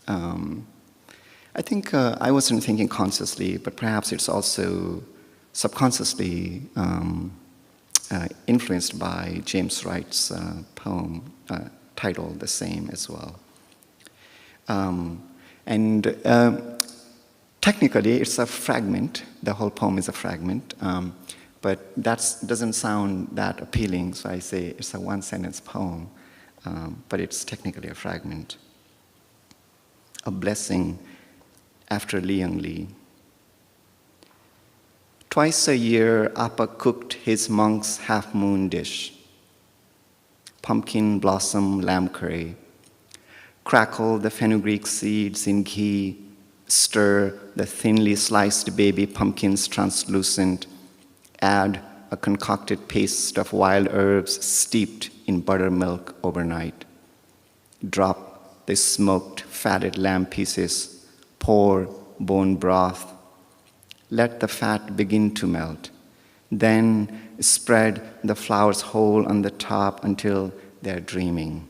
I think I wasn't thinking consciously, but perhaps it's also subconsciously influenced by James Wright's poem titled the same as well. Technically, it's a fragment. The whole poem is a fragment, but that doesn't sound that appealing, so I say it's a one-sentence poem, but it's technically a fragment. A blessing after Liang Li. Twice a year, Appa cooked his monk's half-moon dish. Pumpkin blossom lamb curry. Crackle the fenugreek seeds in ghee, stir the thinly sliced baby pumpkins translucent, add a concocted paste of wild herbs steeped in buttermilk overnight. Drop the smoked fatted lamb pieces, pour bone broth. Let the fat begin to melt. Then spread the flowers whole on the top until they're dreaming.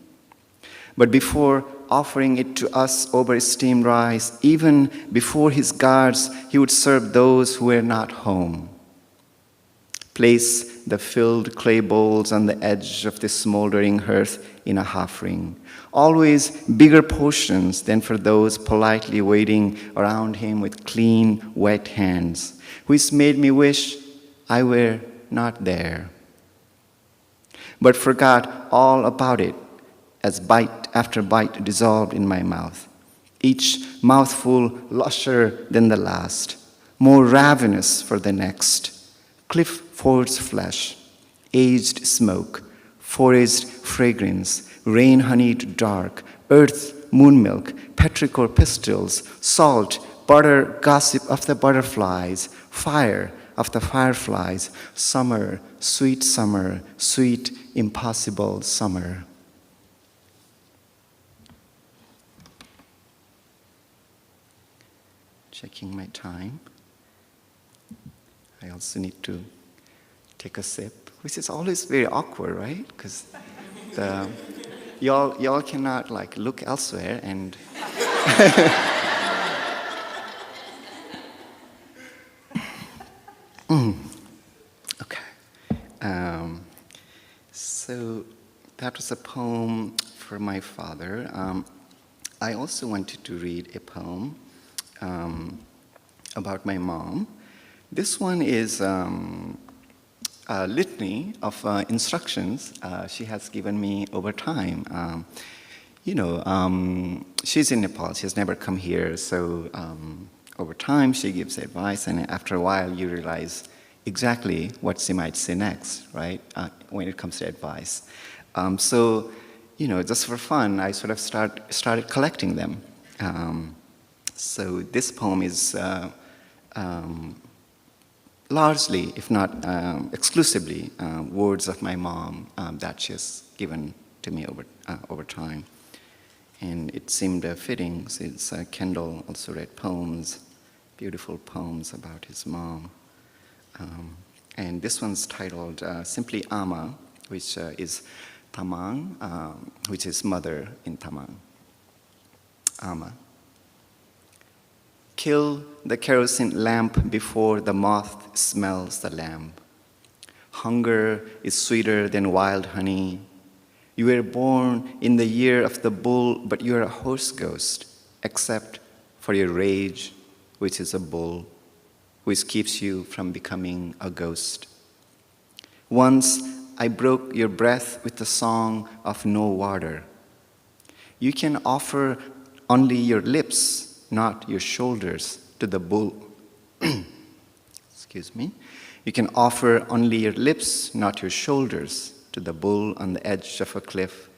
But before offering it to us over steamed rice, even before his guards, he would serve those who were not home. Place the filled clay bowls on the edge of the smoldering hearth in a half ring. Always bigger portions than for those politely waiting around him with clean, wet hands, which made me wish I were not there. But forgot all about it as bite after bite dissolved in my mouth, each mouthful lusher than the last, more ravenous for the next. Cliff forged flesh, aged smoke, forest fragrance, rain-honeyed dark, earth moon milk, petrichor pistils, salt, butter gossip of the butterflies, fire of the fireflies, summer, sweet impossible summer. Checking my time. I also need to take a sip, which is always very awkward, right? Because y'all cannot like look elsewhere and. Okay. So that was a poem for my father. I also wanted to read a poem about my mom. This one is a litany of instructions she has given me over time. She's in Nepal. She has never come here, so over time she gives advice, and after a while you realize exactly what she might say next, right, when it comes to advice. So, just for fun, I sort of started collecting them. So this poem is largely, if not exclusively, words of my mom that she has given to me over time. And it seemed fitting since Kendall also read poems, beautiful poems about his mom. And this one's titled simply Ama, which is Tamang, which is mother in Tamang. Ama. Kill the kerosene lamp before the moth smells the lamp. Hunger is sweeter than wild honey. You were born in the year of the bull, but you are a horse ghost, except for your rage, which is a bull, which keeps you from becoming a ghost. Once I broke your breath with the song of no water. You can offer only your lips, not your shoulders, to the bull. Excuse me. You can offer only your lips, not your shoulders, to the bull on the edge of a cliff.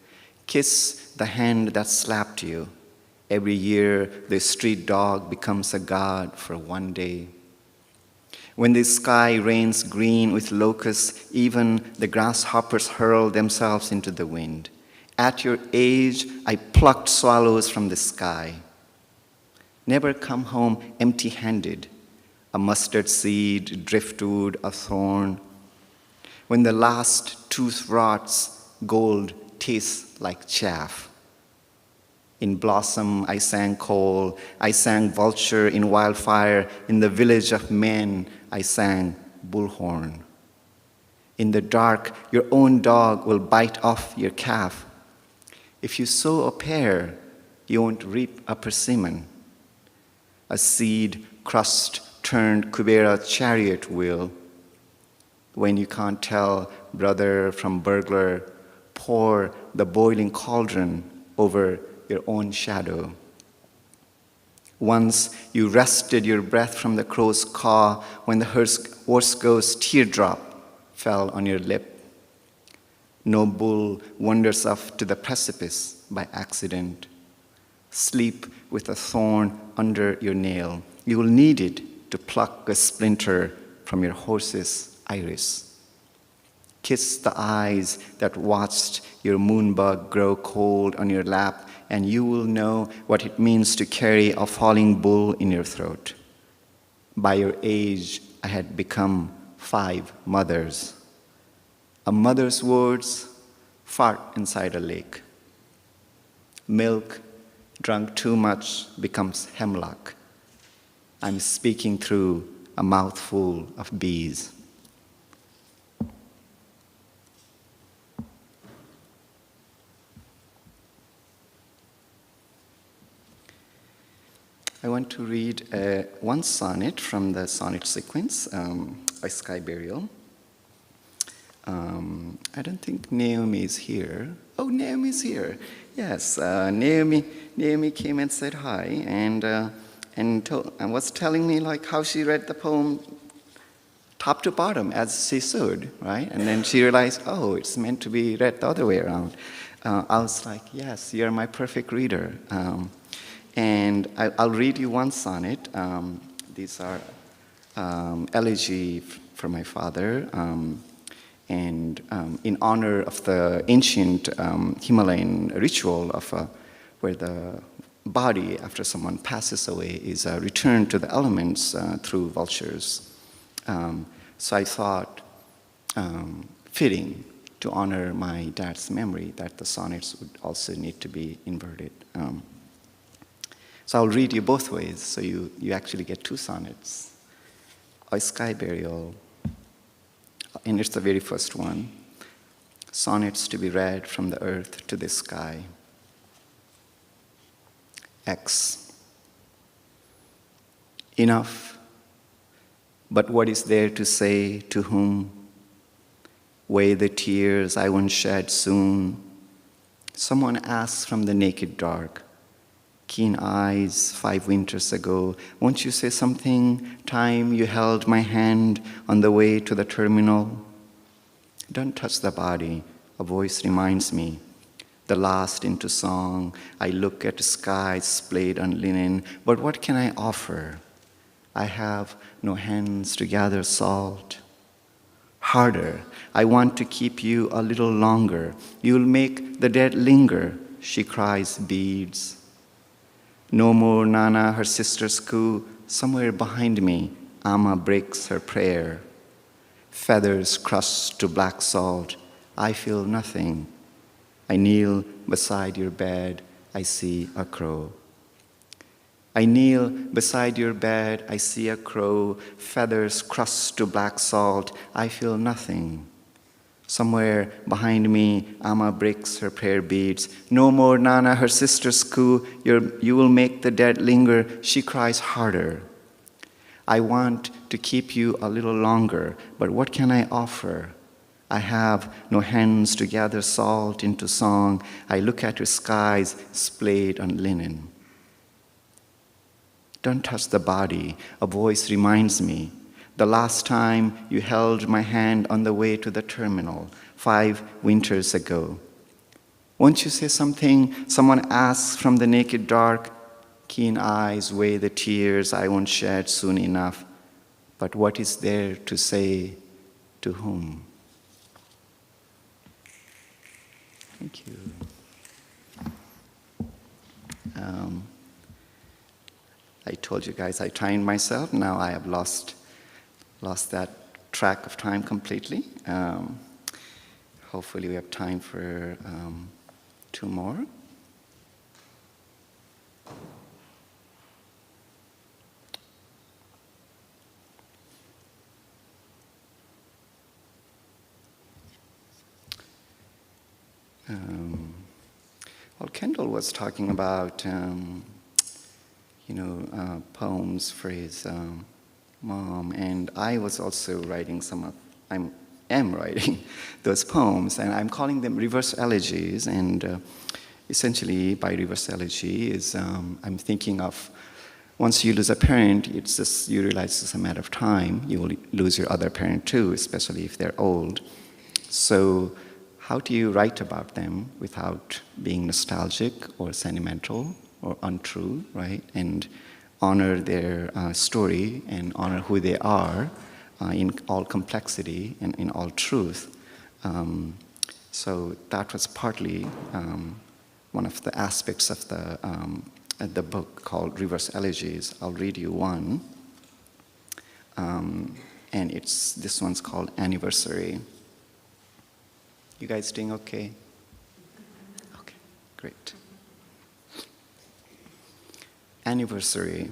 Kiss the hand that slapped you. Every year, the street dog becomes a god for one day. When the sky rains green with locusts, even the grasshoppers hurl themselves into the wind. At your age, I plucked swallows from the sky. Never come home empty-handed. A mustard seed, driftwood, a thorn. When the last tooth rots, gold tastes like chaff. In blossom, I sang coal. I sang vulture in wildfire. In the village of men, I sang bullhorn. In the dark, your own dog will bite off your calf. If you sow a pear, you won't reap a persimmon. A seed crust turned Kubera chariot wheel. When you can't tell brother from burglar, pour the boiling cauldron over your own shadow. Once you wrested your breath from the crow's caw when the horse ghost teardrop fell on your lip. No bull wanders off to the precipice by accident. Sleep with a thorn under your nail. You will need it to pluck a splinter from your horse's iris. Kiss the eyes that watched your moonbug grow cold on your lap, and you will know what it means to carry a falling bull in your throat. By your age, I had become 5 mothers. A mother's words fart inside a lake. Milk drunk too much becomes hemlock. I'm speaking through a mouthful of bees. I want to read one sonnet from the sonnet sequence, A Sky Burial. I don't think Naomi is here. Oh, Naomi's here. Yes, Naomi came and said hi, and was telling me like how she read the poem top to bottom as she should, right? And then she realized, oh, it's meant to be read the other way around. I was like, yes, you're my perfect reader. And I'll read you one sonnet. These are elegy for my father, and in honor of the ancient Himalayan ritual of where the body, after someone passes away, is returned to the elements through vultures. So I thought fitting to honor my dad's memory that the sonnets would also need to be inverted. So I'll read you both ways, so you actually get 2 sonnets. A Sky Burial, and it's the very first one. Sonnets to be read from the earth to the sky. X. Enough, but what is there to say to whom? Weigh the tears I won't shed soon. Someone asks from the naked dark. Keen eyes 5 winters ago, won't you say something? Time you held my hand on the way to the terminal. Don't touch the body, a voice reminds me. The last into song, I look at the sky splayed on linen, but what can I offer? I have no hands to gather salt. Harder, I want to keep you a little longer. You'll make the dead linger, she cries beads. No more Nana, her sister's coo. Somewhere behind me, Amma breaks her prayer. Feathers crushed to black salt, I feel nothing. I kneel beside your bed, I see a crow. I kneel beside your bed, I see a crow, feathers crushed to black salt, I feel nothing. Somewhere behind me, Amma breaks her prayer beads. No more Nana, her sister's coo, you will make the dead linger, she cries harder. I want to keep you a little longer, but what can I offer? I have no hands to gather salt into song. I look at your skies splayed on linen. Don't touch the body, a voice reminds me. The last time you held my hand on the way to the terminal, 5 winters ago. Won't you say something? Someone asks from the naked dark. Keen eyes weigh the tears I won't shed soon enough. But what is there to say to whom? Thank you. I told you guys I timed myself. Now I have lost that track of time completely. Hopefully we have time for 2 more. Well, Kendall was talking about poems for his mom, and I was also writing I am writing those poems, and I'm calling them reverse elegies. And essentially, by reverse elegy is I'm thinking of once you lose a parent, it's just you realize it's a matter of time. You will lose your other parent too, especially if they're old. So how do you write about them without being nostalgic or sentimental or untrue, right? And honor their story and honor who they are in all complexity and in all truth. So that was partly one of the aspects of the book called Reverse Elegies. I'll read you one. And this one's called Anniversary. You guys doing okay? Okay, great. Anniversary.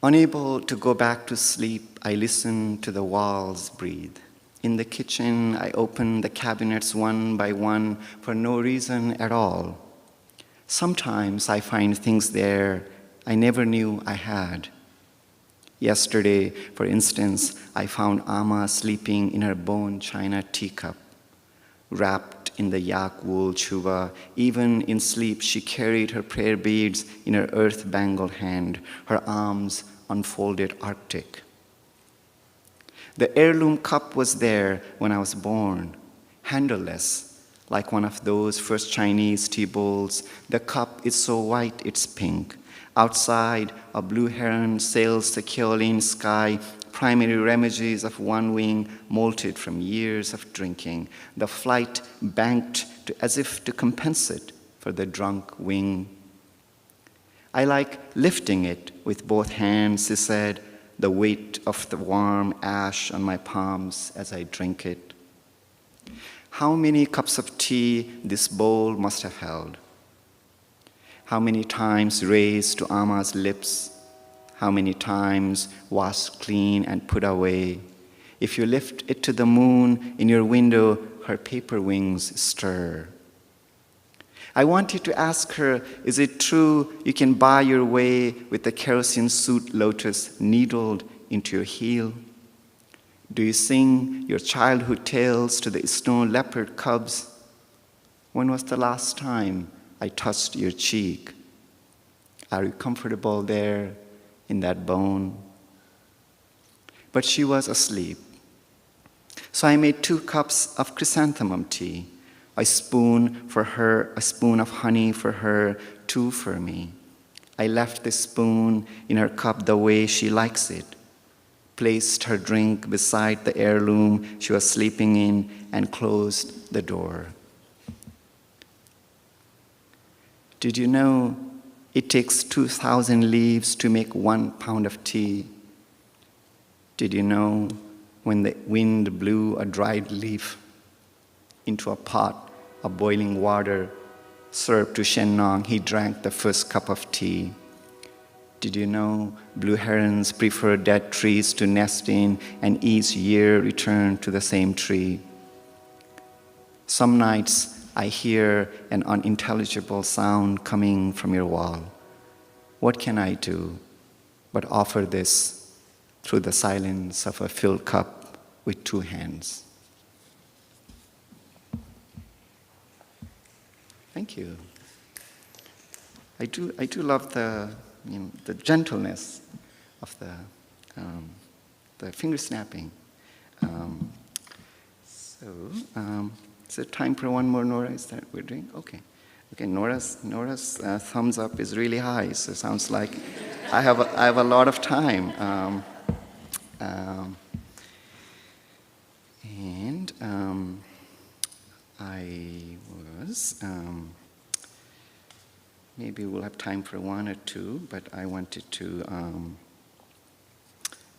Unable to go back to sleep, I listen to the walls breathe. In the kitchen, I open the cabinets one by one for no reason at all. Sometimes I find things there I never knew I had. Yesterday, for instance, I found Amma sleeping in her bone china teacup, wrapped in the yak wool chuva. Even in sleep, she carried her prayer beads in her earth-bangled hand, her arms unfolded arctic. The heirloom cup was there when I was born, handleless, like one of those first Chinese tea bowls. The cup is so white it's pink. Outside, a blue heron sails the kaolin sky, primary remedies of one wing molted from years of drinking. The flight banked as if to compensate for the drunk wing. I like lifting it with both hands, she said, the weight of the warm ash on my palms as I drink it. How many cups of tea this bowl must have held? How many times raised to Amma's lips? How many times washed clean and put away? If you lift it to the moon in your window, her paper wings stir. I wanted to ask her, is it true you can buy your way with the kerosene soot lotus needled into your heel? Do you sing your childhood tales to the snow leopard cubs? When was the last time I touched your cheek? Are you comfortable there in that bone? But she was asleep. So I made 2 cups of chrysanthemum tea, a spoon for her, a spoon of honey for her, 2 for me. I left the spoon in her cup the way she likes it, placed her drink beside the heirloom she was sleeping in, and closed the door. Did you know it takes 2,000 leaves to make 1 pound of tea? Did you know when the wind blew a dried leaf into a pot of boiling water served to Shen Nong, he drank the first cup of tea? Did you know blue herons prefer dead trees to nest in and each year return to the same tree? Some nights I hear an unintelligible sound coming from your wall. What can I do but offer this through the silence of a filled cup with 2 hands? Thank you. I do love the gentleness of the finger snapping. Is it time for one more, Nora? Is that what we're doing? Okay. Okay, Nora's thumbs up is really high, so it sounds like I have a lot of time. Maybe we'll have time for 1 or 2, but I wanted to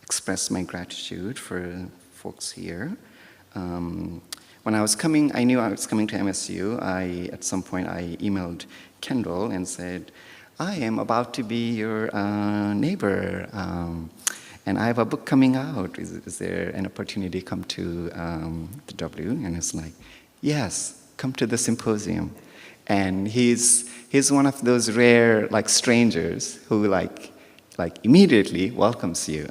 express my gratitude for folks here. When I was coming, I knew I was coming to MSU. At some point, I emailed Kendall and said, I am about to be your neighbor, and I have a book coming out. Is there an opportunity to come to the W? And it's like, yes, come to the Symposium. And he's one of those rare strangers who immediately welcomes you.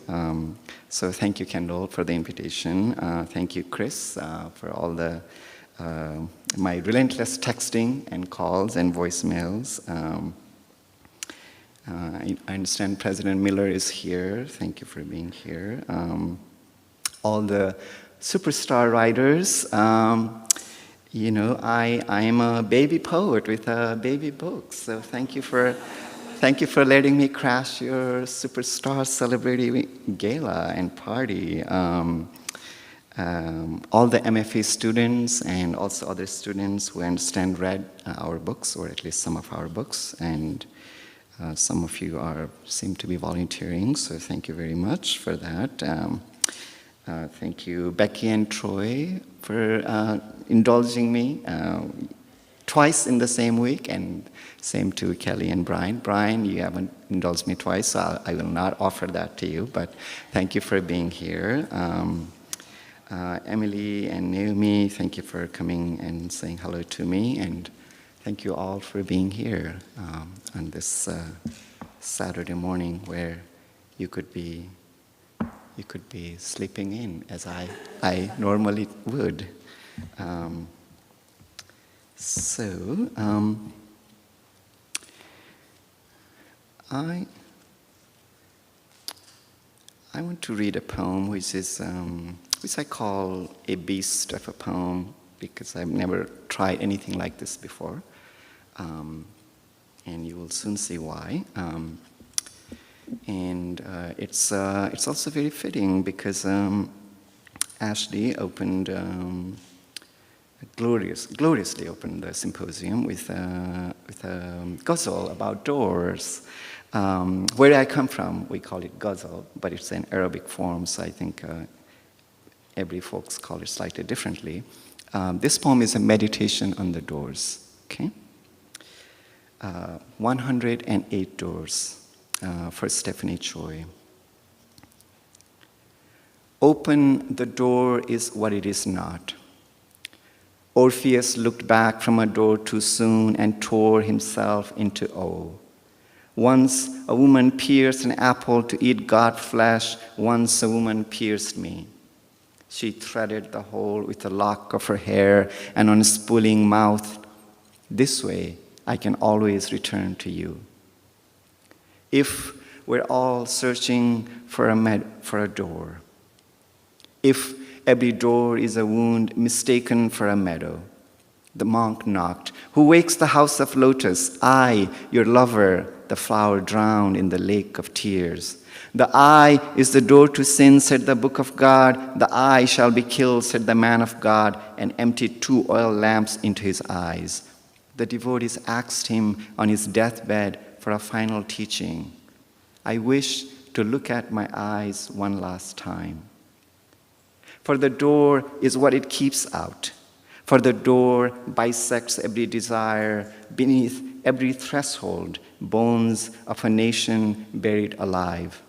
So thank you, Kendall, for the invitation. Thank you, Chris, for all my relentless texting and calls and voicemails. I understand President Miller is here. Thank you for being here. All the superstar writers. I am a baby poet with a baby book, so thank you for letting me crash your superstar celebrity gala and party. All the MFA students and also other students who I understand read our books, or at least some of our books, and some of you seem to be volunteering, so thank you very much for that. Thank you, Becky and Troy, for indulging me twice in the same week, and same to Kelly and Brian. Brian, you haven't indulged me twice, so I will not offer that to you, but thank you for being here. Emily and Naomi, thank you for coming and saying hello to me, and thank you all for being here on this Saturday morning where you could be sleeping in, as I normally would. I want to read a poem which I call a beast of a poem, because I've never tried anything like this before, and you will soon see why. It's also very fitting because Ashley opened gloriously opened the symposium with a ghazal about doors. Where I come from, we call it ghazal, but it's an Arabic form, so I think every folks call it slightly differently. This poem is a meditation on the doors. Okay, 108 doors. For Stephanie Choi. Open the door is what it is not. Orpheus looked back from a door too soon and tore himself into O. Once a woman pierced an apple to eat God flesh, once a woman pierced me. She threaded the hole with a lock of her hair and on a spooling mouth. This way I can always return to you. If we're all searching for a door, if every door is a wound mistaken for a meadow, The monk knocked. Who wakes the house of lotus? I, your lover, the flower drowned in the lake of tears. The eye is the door to sin, said the book of God. The eye shall be killed, said the man of God, and emptied 2 oil lamps into his eyes. The devotees asked him on his deathbed for a final teaching. I wish to look at my eyes one last time. For the door is what it keeps out. For the door bisects every desire, beneath every threshold, bones of a nation buried alive.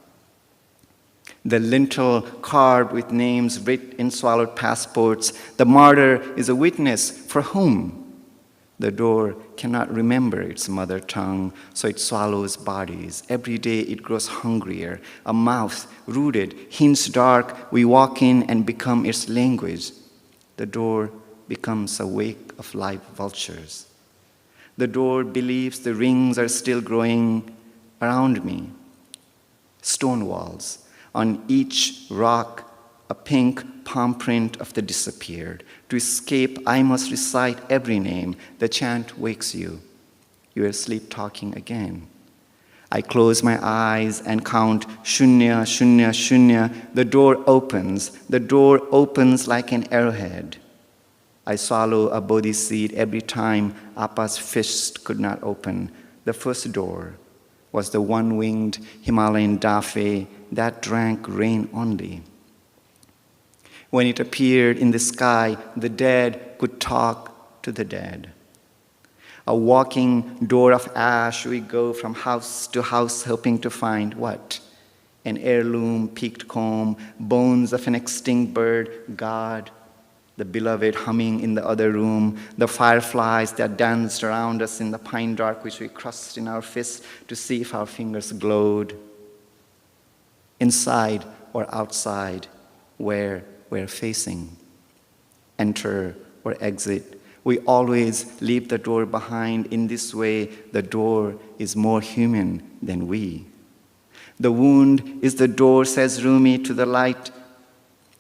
The lintel carved with names writ in swallowed passports. The martyr is a witness for whom? The door cannot remember its mother tongue, so it swallows bodies. Every day it grows hungrier. A mouth rooted, hints dark, we walk in and become its language. The door becomes a wake of live vultures. The door believes the rings are still growing around me. Stone walls. On each rock, a pink palm print of the disappeared. To escape, I must recite every name. The chant wakes you. You are sleep talking again. I close my eyes and count shunya, shunya, shunya. The door opens. The door opens like an arrowhead. I swallow a bodhi seed every time Appa's fist could not open. The first door was the one-winged Himalayan dafe that drank rain only. When it appeared in the sky, the dead could talk to the dead. A walking door of ash, we go from house to house hoping to find what? An heirloom peaked comb, bones of an extinct bird, God, the beloved humming in the other room, the fireflies that danced around us in the pine dark which we crushed in our fists to see if our fingers glowed. Inside or outside, where we're facing. Enter or exit. We always leave the door behind. In this way, the door is more human than we. The wound is the door, says Rumi, to the light.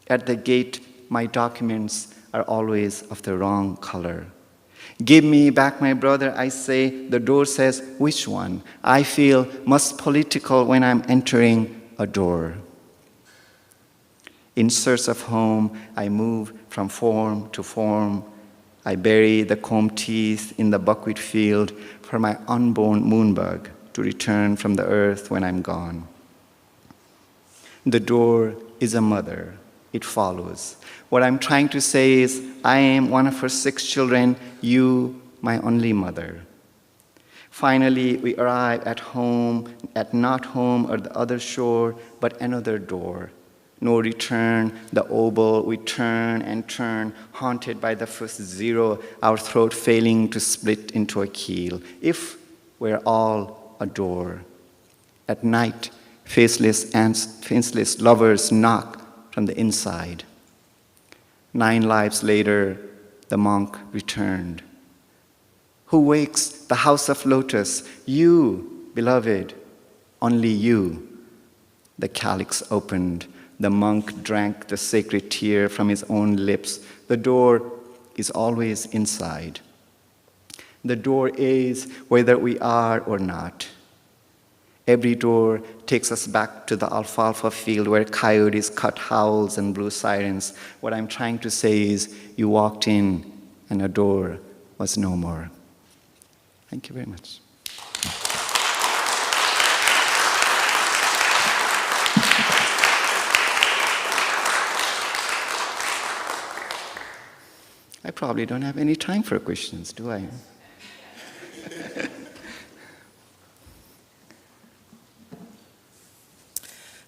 At the gate, my documents are always of the wrong color. Give me back my brother, I say. The door says, which one? I feel most political when I'm entering a door. In search of home, I move from form to form. I bury the comb teeth in the buckwheat field for my unborn moonbug to return from the earth when I'm gone. The door is a mother. It follows. What I'm trying to say is, I am one of her 6 children, you, my only mother. Finally, we arrive at home, at not home or the other shore, but another door. No return, the oval, we turn and turn, haunted by the first zero, our throat failing to split into a keel. If we're all a door. At night, faceless lovers knock from the inside. 9 lives later, the monk returned. Who wakes the house of lotus? You, beloved, only you. The calyx opened. The monk drank the sacred tear from his own lips. The door is always inside. The door is whether we are or not. Every door takes us back to the alfalfa field where coyotes cut howls and blew sirens. What I'm trying to say is, you walked in and a door was no more. Thank you very much. I probably don't have any time for questions, do I?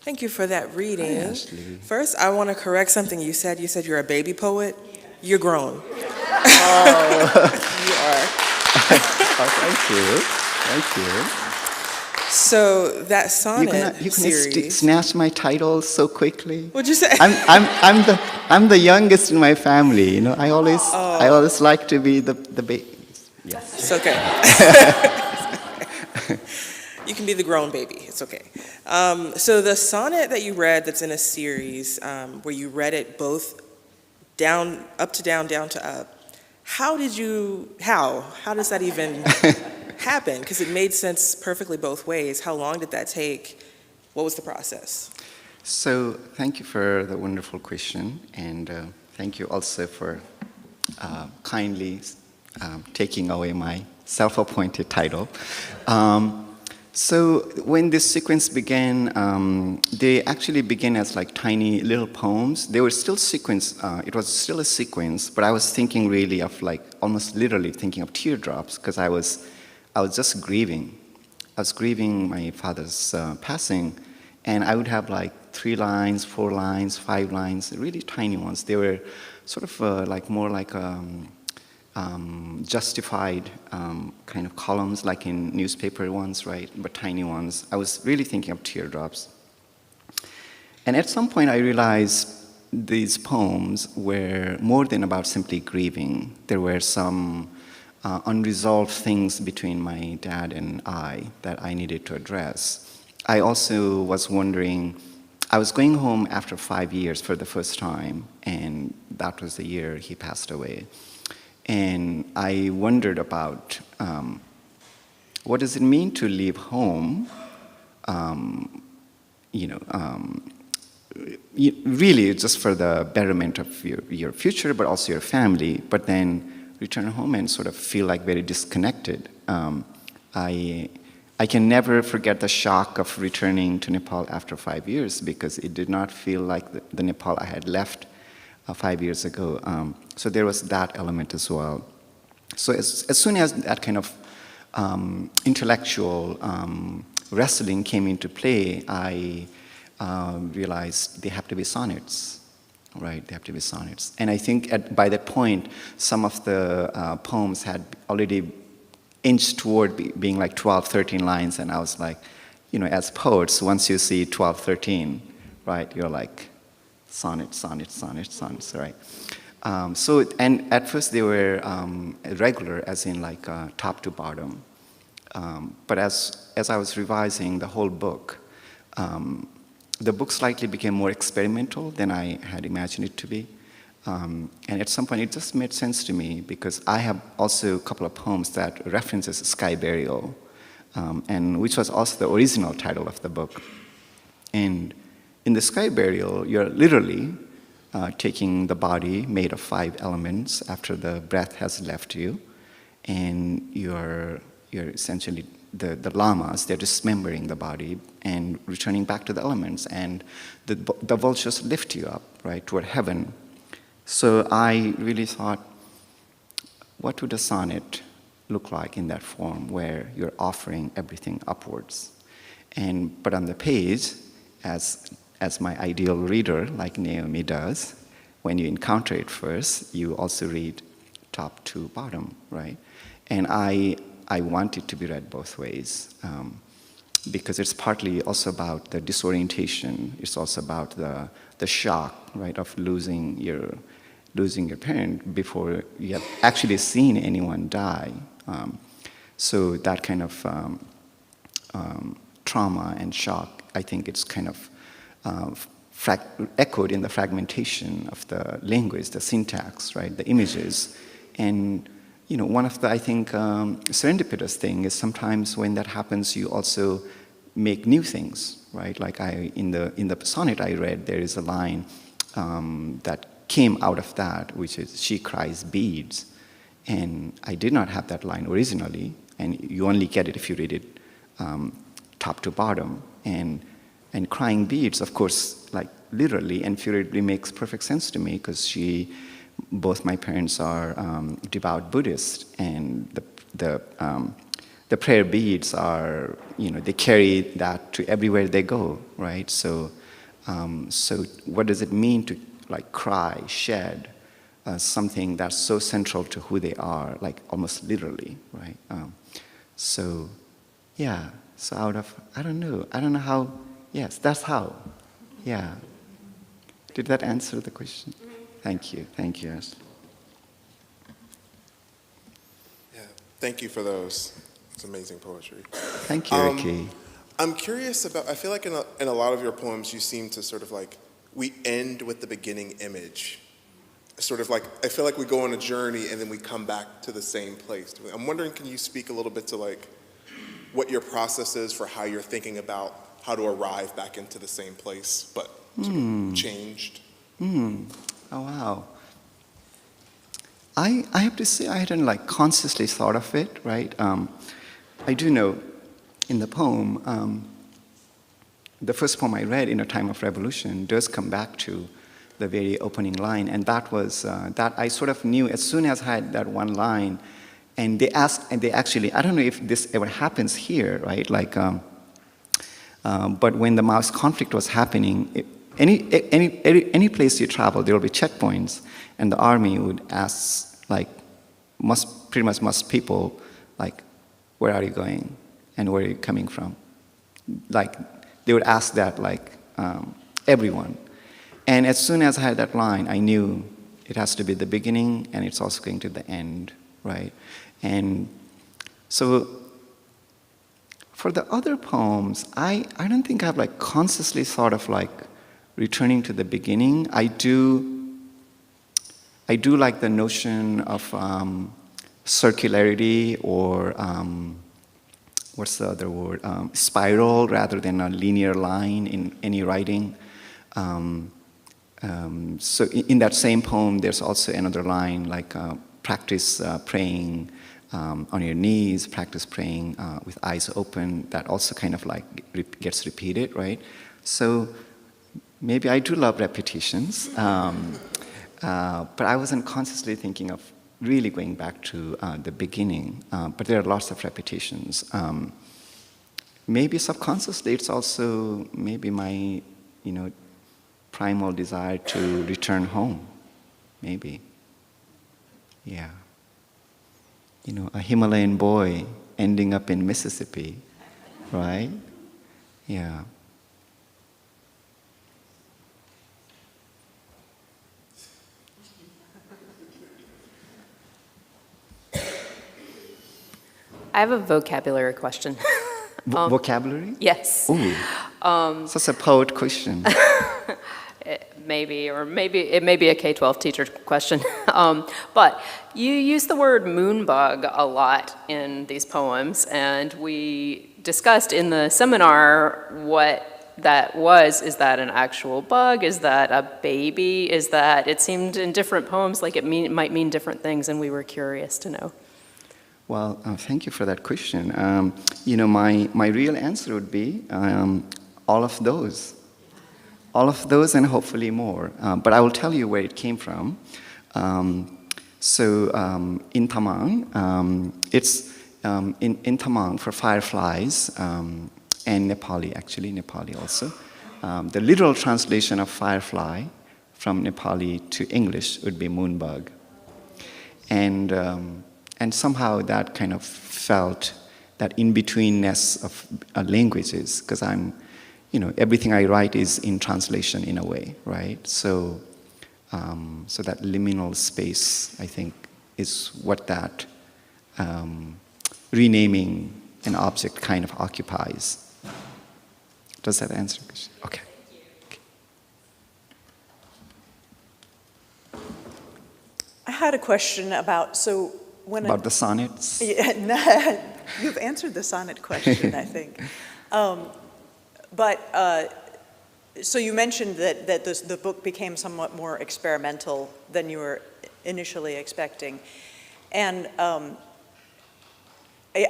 Thank you for that reading. Hi, Ashley. First, I want to correct something you said. You said you're a baby poet. You're grown. Oh, You are. oh, thank you. So that sonnet You series. can snatch my title so quickly. What'd you say? I'm the youngest in my family. You know, I always like to be the baby. Yes. It's okay. You can be the grown baby. It's okay. So the sonnet that you read that's in a series where you read it both down, up to down, down to up, How does that even happen? Because it made sense perfectly both ways. How long did that take? What was the process? So thank you for the wonderful question, and thank you also for kindly taking away my self-appointed title. So when this sequence began, they actually began as like tiny little poems. They were still it was still a sequence, but I was thinking really of like almost literally thinking of teardrops, because I was just grieving. I was grieving my father's passing, and I would have like 3 lines, 4 lines, 5 lines, really tiny ones. They were sort of like more like justified kind of columns, like in newspaper ones, right? But tiny ones. I was really thinking of teardrops. And at some point I realized these poems were more than about simply grieving. There were some unresolved things between my dad and I that I needed to address. I also was wondering, I was going home after 5 years for the first time, and that was the year he passed away. And I wondered about what does it mean to leave home, really just for the betterment of your future, but also your family, but then return home and sort of feel like very disconnected. I can never forget the shock of returning to Nepal after 5 years, because it did not feel like the Nepal I had left 5 years ago. So there was that element as well. So as soon as that kind of intellectual wrestling came into play, I realized they have to be sonnets, right? They have to be sonnets. And I think by that point, some of the poems had already inched toward being like 12, 13 lines, and I was like, as poets, once you see 12, 13, right, you're like, sonnets, right? And at first they were regular, as in like top to bottom. But as I was revising the whole book, the book slightly became more experimental than I had imagined it to be. And at some point it just made sense to me, because I have also a couple of poems that references Sky Burial, and which was also the original title of the book. And in the Sky Burial, you're literally taking the body made of 5 elements after the breath has left you, and you're essentially the lamas, they're dismembering the body and returning back to the elements, and the vultures lift you up, right, toward heaven. So I really thought, what would a sonnet look like in that form, where you're offering everything upwards? But on the page, as my ideal reader, like Naomi does, when you encounter it first, you also read top to bottom, right? And I want it to be read both ways, because it's partly also about the disorientation. It's also about the shock, right, of losing your parent before you have actually seen anyone die. So that kind of trauma and shock, I think it's kind of echoed in the fragmentation of the language, the syntax, right, the images. And one of the, I think, serendipitous thing is sometimes when that happens, you also make new things, right? Like in the sonnet I read, there is a line that came out of that, which is, she cries beads. And I did not have that line originally, and you only get it if you read it top to bottom. And crying beads, of course, like literally and figuratively makes perfect sense to me, because both my parents are devout Buddhists, and the prayer beads are, they carry that to everywhere they go, right? So what does it mean to like cry, shed, something that's so central to who they are, like almost literally, right? So out of, I don't know how, yes, that's how, yeah. Did that answer the question? Thank you, yes. Yeah, thank you for those. It's amazing poetry. Thank you, Ricky. I'm curious about, I feel like in a lot of your poems you seem to sort of like, we end with the beginning image. sort of like, I feel like we go on a journey and then we come back to the same place. I'm wondering, can you speak a little bit to like what your process is for how you're thinking about how to arrive back into the same place, but sort of changed? Oh, wow. I have to say I hadn't like consciously thought of it, right? I do know in the poem, the first poem I read, In a Time of Revolution, does come back to the very opening line, and that was, that I sort of knew as soon as I had that one line, and they actually, I don't know if this ever happens here, right? Like, but when the Maoist conflict was happening, any place you travel, there will be checkpoints, and the army would ask, like, pretty much most people, like, where are you going, and where are you coming from? Like, they would ask that, like, everyone. And as soon as I had that line, I knew it has to be the beginning, and it's also going to the end, right? And so, for the other poems, I don't think I've, like, consciously thought of, like, returning to the beginning. I do like the notion of circularity, or what's the other word? Spiral rather than a linear line in any writing. So in that same poem, there's also another line like practice praying on your knees, practice praying with eyes open. That also kind of like gets repeated, right? So maybe I do love repetitions. But I wasn't consciously thinking of really going back to the beginning. But there are lots of repetitions. Maybe subconsciously, it's also maybe my, primal desire to return home. Maybe. Yeah. A Himalayan boy ending up in Mississippi, right? Yeah. I have a vocabulary question. Vocabulary? Yes. Ooh. Such a poet question. Maybe it may be a K-12 teacher question. But you use the word moonbug a lot in these poems, and we discussed in the seminar what that was. Is that an actual bug? Is that a baby? It seemed in different poems like it might mean different things, and we were curious to know. Well, thank you for that question. My real answer would be all of those. All of those and hopefully more. But I will tell you where it came from. In Tamang, it's in Tamang for fireflies, and Nepali also. The literal translation of firefly from Nepali to English would be moonbug. And somehow that kind of felt that in-betweenness of languages, because everything I write is in translation in a way, right? So that liminal space, I think, is what that renaming an object kind of occupies. Does that answer the question? Okay. I had a question about, about the sonnets? Yeah, you've answered the sonnet question, I think. So you mentioned that the book became somewhat more experimental than you were initially expecting. And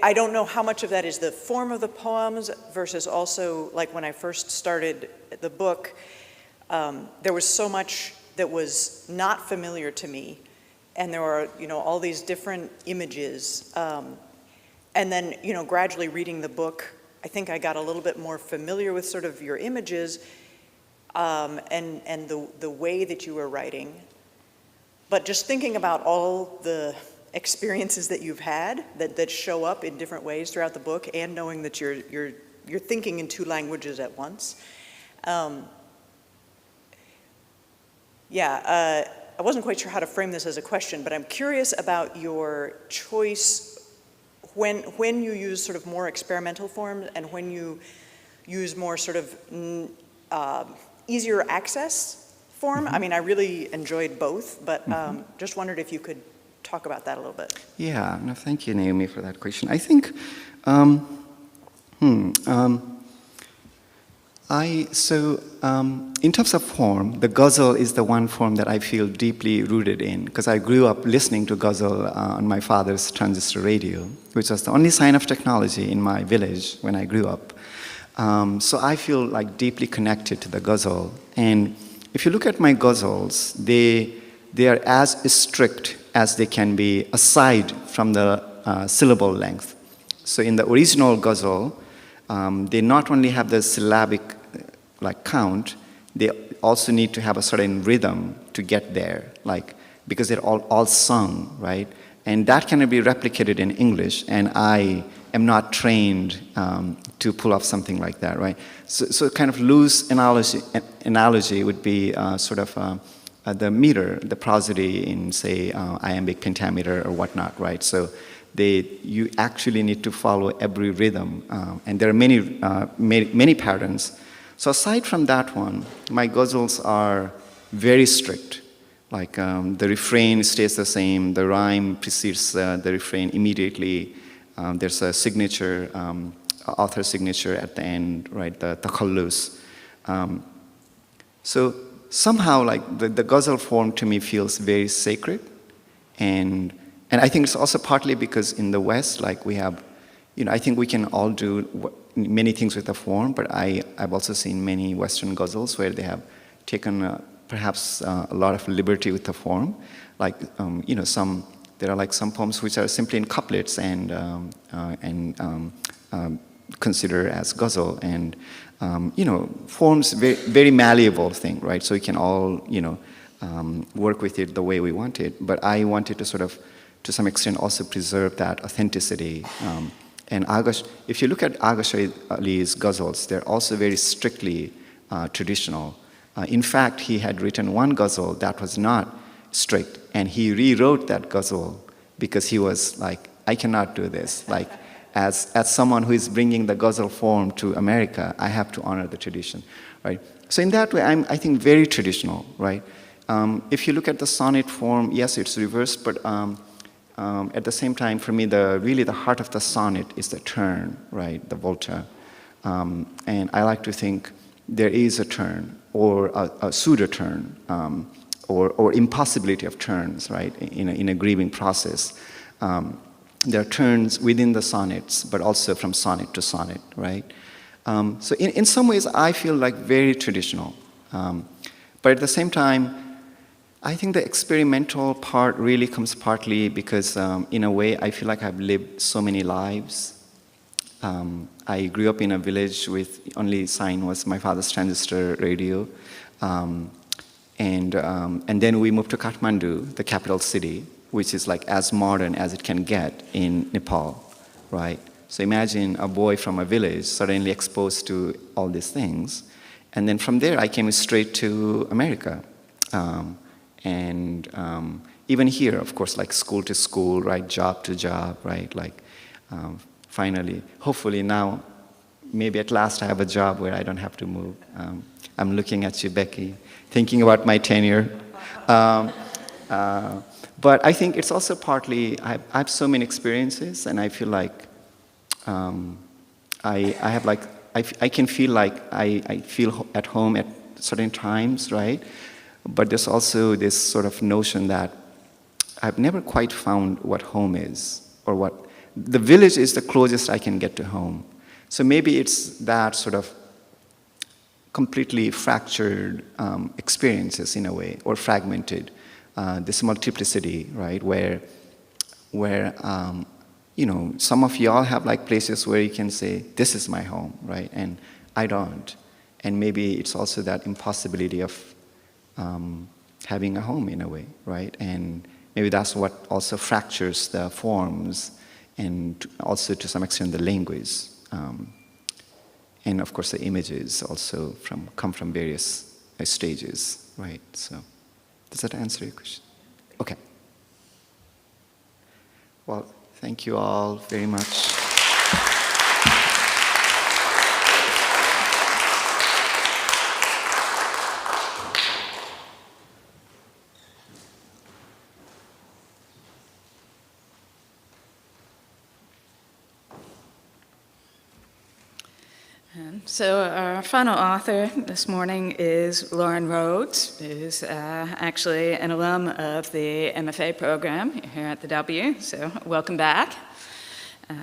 I don't know how much of that is the form of the poems versus also, like when I first started the book, there was so much that was not familiar to me. And there were, all these different images. And then, gradually reading the book, I think I got a little bit more familiar with sort of your images and the way that you were writing. But just thinking about all the experiences that you've had that show up in different ways throughout the book, and knowing that you're thinking in two languages at once. I wasn't quite sure how to frame this as a question, but I'm curious about your choice when you use sort of more experimental forms and when you use more sort of easier access form? I mean, I really enjoyed both, but just wondered if you could talk about that a little bit. Yeah, no, thank you, Naomi, for that question. I think, in terms of form, the ghazal is the one form that I feel deeply rooted in, because I grew up listening to ghazal on my father's transistor radio, which was the only sign of technology in my village when I grew up. So I feel like deeply connected to the ghazal. And if you look at my ghazals, they are as strict as they can be, aside from the syllable length. So in the original ghazal, they not only have the syllabic count, they also need to have a certain rhythm to get there, because they're all sung, right? And that cannot be replicated in English, and I am not trained to pull off something like that, right? So kind of loose analogy would be the meter, the prosody in, say, iambic pentameter or whatnot, right? So you actually need to follow every rhythm, and there are many patterns. So aside from that one, my ghazals are very strict. The refrain stays the same, the rhyme precedes the refrain immediately. There's a signature, author signature at the end, right? The takhallus. So somehow, the ghazal form to me feels very sacred, and I think it's also partly because in the West, we have, I think we can all do many things with the form, but I've also seen many Western ghazals where they have taken perhaps a lot of liberty with the form. There are some poems which are simply in couplets and considered as ghazal, and forms very malleable thing, right? So we can all work with it the way we want it. But I wanted to some extent also preserve that authenticity. And if you look at Agha Ali's ghazals, they're also very strictly traditional. In fact, he had written one ghazal that was not strict, and he rewrote that ghazal because he was like, I cannot do this. As someone who is bringing the ghazal form to America, I have to honor the tradition, right? So in that way, I think, very traditional, right? If you look at the sonnet form, yes, it's reversed, but at the same time, for me, really the heart of the sonnet is the turn, right, the volta. And I like to think there is a turn, or a pseudo-turn, or impossibility of turns, right, in a grieving process. There are turns within the sonnets, but also from sonnet to sonnet, right? So in some ways, I feel very traditional. But at the same time, I think the experimental part really comes partly because, in a way, I feel like I've lived so many lives. I grew up in a village with only sign was my father's transistor radio. And then we moved to Kathmandu, the capital city, which is as modern as it can get in Nepal, right? So imagine a boy from a village suddenly exposed to all these things. And then from there, I came straight to America. Even here, of course, school to school, right, job to job, right, finally, hopefully now, maybe at last I have a job where I don't have to move. I'm looking at you, Becky, thinking about my tenure. But I think it's also partly, I have so many experiences, and I feel like I can feel I feel at home at certain times, right? But there's also this sort of notion that I've never quite found what home is, or what the village is the closest I can get to home. So maybe it's that sort of completely fractured experiences in a way, or fragmented, this multiplicity, right? Where some of y'all have places where you can say, this is my home, right? And I don't. And maybe it's also that impossibility of having a home in a way, right? And maybe that's what also fractures the forms, and also to some extent the language. And of course the images also come from various stages, right? So does that answer your question? Okay. Well, thank you all very much. So our final author this morning is Lauren Rhoades, who's actually an alum of the MFA program here at the W, so welcome back.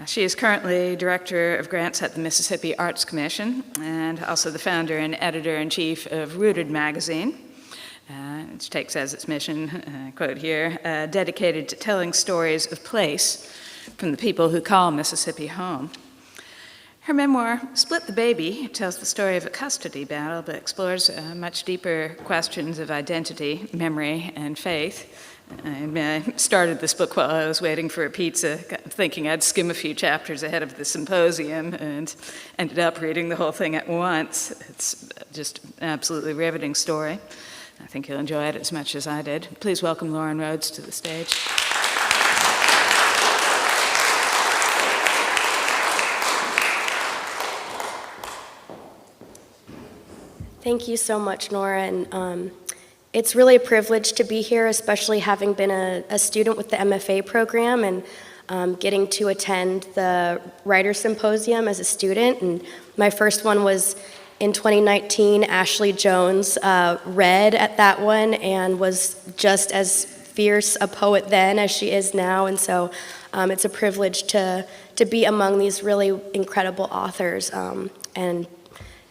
She is currently Director of Grants at the Mississippi Arts Commission and also the founder and editor-in-chief of Rooted magazine, which takes as its mission, quote here, dedicated to telling stories of place from the people who call Mississippi home. Her memoir, Split the Baby, tells the story of a custody battle, but explores much deeper questions of identity, memory, and faith. I started this book while I was waiting for a pizza, thinking I'd skim a few chapters ahead of the symposium, and ended up reading the whole thing at once. It's just an absolutely riveting story. I think you'll enjoy it as much as I did. Please welcome Lauren Rhoades to the stage. Thank you so much, Nora. And it's really a privilege to be here, especially having been a student with the MFA program and getting to attend the Writer Symposium as a student. And my first one was in 2019. Ashley Jones read at that one and was just as fierce a poet then as she is now. And so it's a privilege to be among these really incredible authors and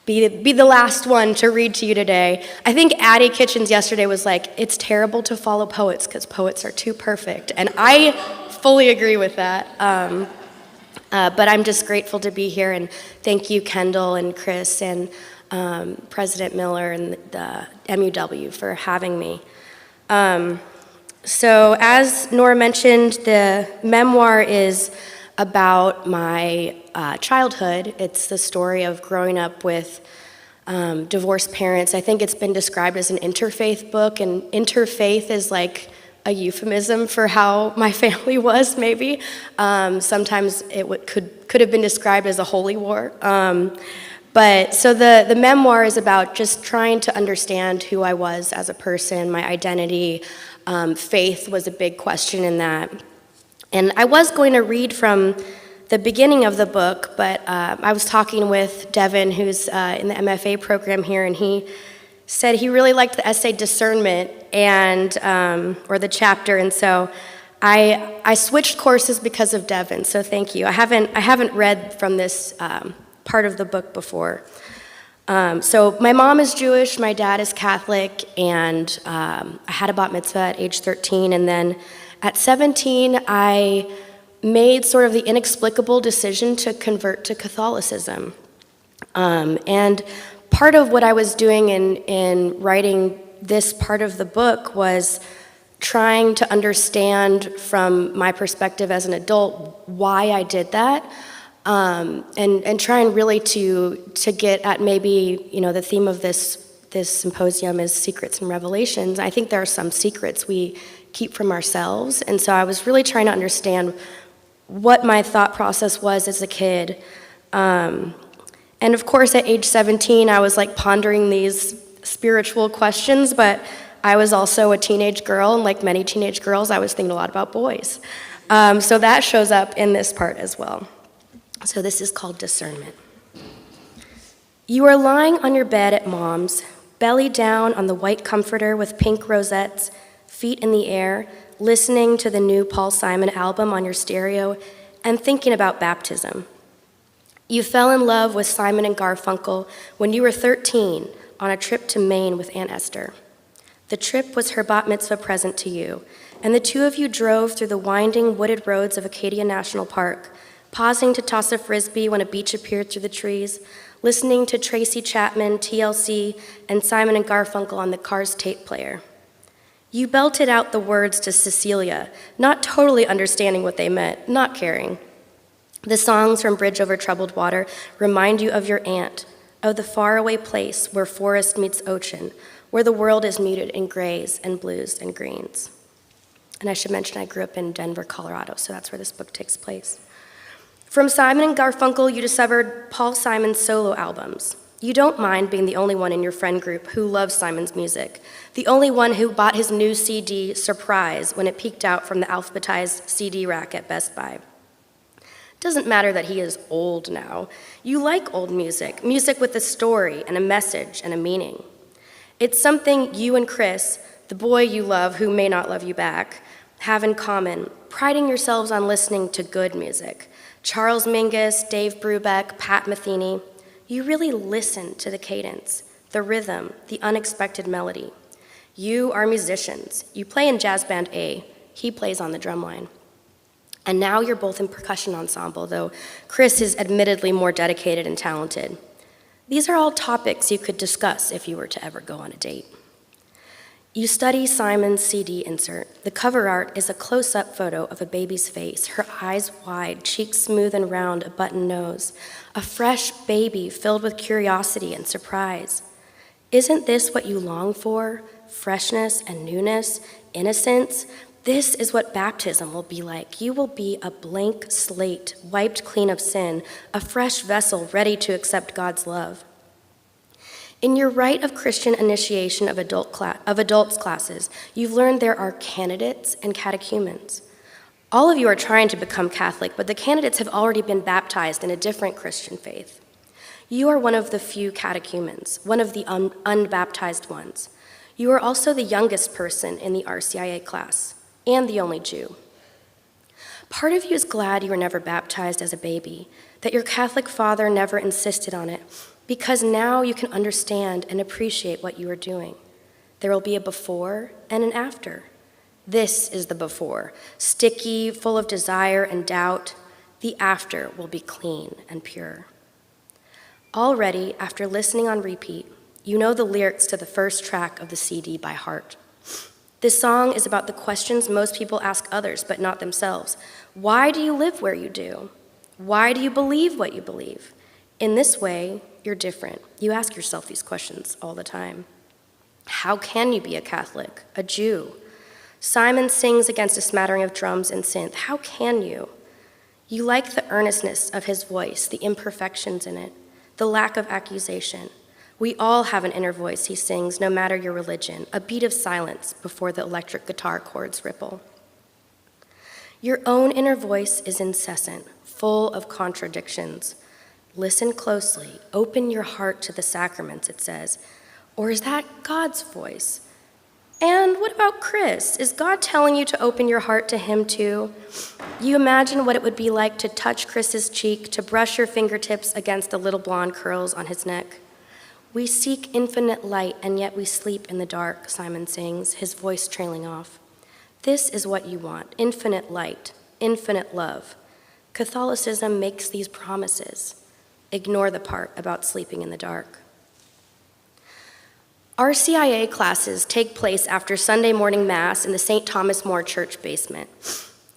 be the last one to read to you today. I think Addie Kitchens yesterday was like, it's terrible to follow poets because poets are too perfect. And I fully agree with that. But I'm just grateful to be here, and thank you, Kendall and Chris and President Miller and the MUW for having me. So as Nora mentioned, the memoir is about my childhood. It's the story of growing up with divorced parents. I think it's been described as an interfaith book, and interfaith is like a euphemism for how my family was, maybe. Sometimes it could have been described as a holy war. But so the memoir is about just trying to understand who I was as a person, my identity. Faith was a big question in that. And I was going to read from the beginning of the book, but I was talking with Devin, who's in the MFA program here, and he said he really liked the essay Discernment and or the chapter, and so I switched courses because of Devin. So thank you. I haven't read from this part of the book before. So my mom is Jewish, my dad is Catholic, and I had a bat mitzvah at age 13, and then at 17, I made sort of the inexplicable decision to convert to Catholicism. And part of what I was doing in writing this part of the book was trying to understand from my perspective as an adult why I did that, and trying really to get at maybe, the theme of this symposium is secrets and revelations. I think there are some secrets we keep from ourselves, and so I was really trying to understand what my thought process was as a kid. And of course, at age 17, I was like pondering these spiritual questions, but I was also a teenage girl, and like many teenage girls, I was thinking a lot about boys. So that shows up in this part as well. So this is called Discernment. You are lying on your bed at Mom's, belly down on the white comforter with pink rosettes, feet in the air, listening to the new Paul Simon album on your stereo, and thinking about baptism. You fell in love with Simon and Garfunkel when you were 13 on a trip to Maine with Aunt Esther. The trip was her bat mitzvah present to you, and the two of you drove through the winding wooded roads of Acadia National Park, pausing to toss a frisbee when a beach appeared through the trees, listening to Tracy Chapman, TLC, and Simon and Garfunkel on the car's tape player. You belted out the words to Cecilia, not totally understanding what they meant, not caring. The songs from Bridge Over Troubled Water remind you of your aunt, of the faraway place where forest meets ocean, where the world is muted in grays and blues and greens. And I should mention I grew up in Denver, Colorado, so that's where this book takes place. From Simon and Garfunkel, you discovered Paul Simon's solo albums. You don't mind being the only one in your friend group who loves Simon's music, the only one who bought his new CD, Surprise, when it peeked out from the alphabetized CD rack at Best Buy. Doesn't matter that he is old now. You like old music, music with a story and a message and a meaning. It's something you and Chris, the boy you love who may not love you back, have in common, priding yourselves on listening to good music. Charles Mingus, Dave Brubeck, Pat Metheny. You really listen to the cadence, the rhythm, the unexpected melody. You are musicians. You play in Jazz Band A. He plays on the drumline. And now you're both in percussion ensemble, though Chris is admittedly more dedicated and talented. These are all topics you could discuss if you were to ever go on a date. You study Simon's CD insert. The cover art is a close-up photo of a baby's face, her eyes wide, cheeks smooth and round, a button nose. A fresh baby filled with curiosity and surprise. Isn't this what you long for? Freshness and newness, innocence? This is what baptism will be like. You will be a blank slate, wiped clean of sin, a fresh vessel ready to accept God's love. In your rite of Christian initiation of adults classes, you've learned there are candidates and catechumens. All of you are trying to become Catholic, but the candidates have already been baptized in a different Christian faith. You are one of the few catechumens, one of the unbaptized ones. You are also the youngest person in the RCIA class, and the only Jew. Part of you is glad you were never baptized as a baby, that your Catholic father never insisted on it, because now you can understand and appreciate what you are doing. There will be a before and an after. This is the before, sticky, full of desire and doubt. The after will be clean and pure. Already, after listening on repeat, you know the lyrics to the first track of the CD by heart. This song is about the questions most people ask others, but not themselves. Why do you live where you do? Why do you believe what you believe? In this way, you're different. You ask yourself these questions all the time. How can you be a Catholic, a Jew? Simon sings against a smattering of drums and synth. How can you? You like the earnestness of his voice, the imperfections in it, the lack of accusation. We all have an inner voice, he sings, no matter your religion, a beat of silence before the electric guitar chords ripple. Your own inner voice is incessant, full of contradictions. Listen closely, open your heart to the sacraments, it says. Or is that God's voice? And what about Chris? Is God telling you to open your heart to him too? You imagine what it would be like to touch Chris's cheek, to brush your fingertips against the little blonde curls on his neck. We seek infinite light, and yet we sleep in the dark, Simon sings, his voice trailing off. This is what you want, infinite light, infinite love. Catholicism makes these promises. Ignore the part about sleeping in the dark. RCIA classes take place after Sunday morning Mass in the St. Thomas More Church basement.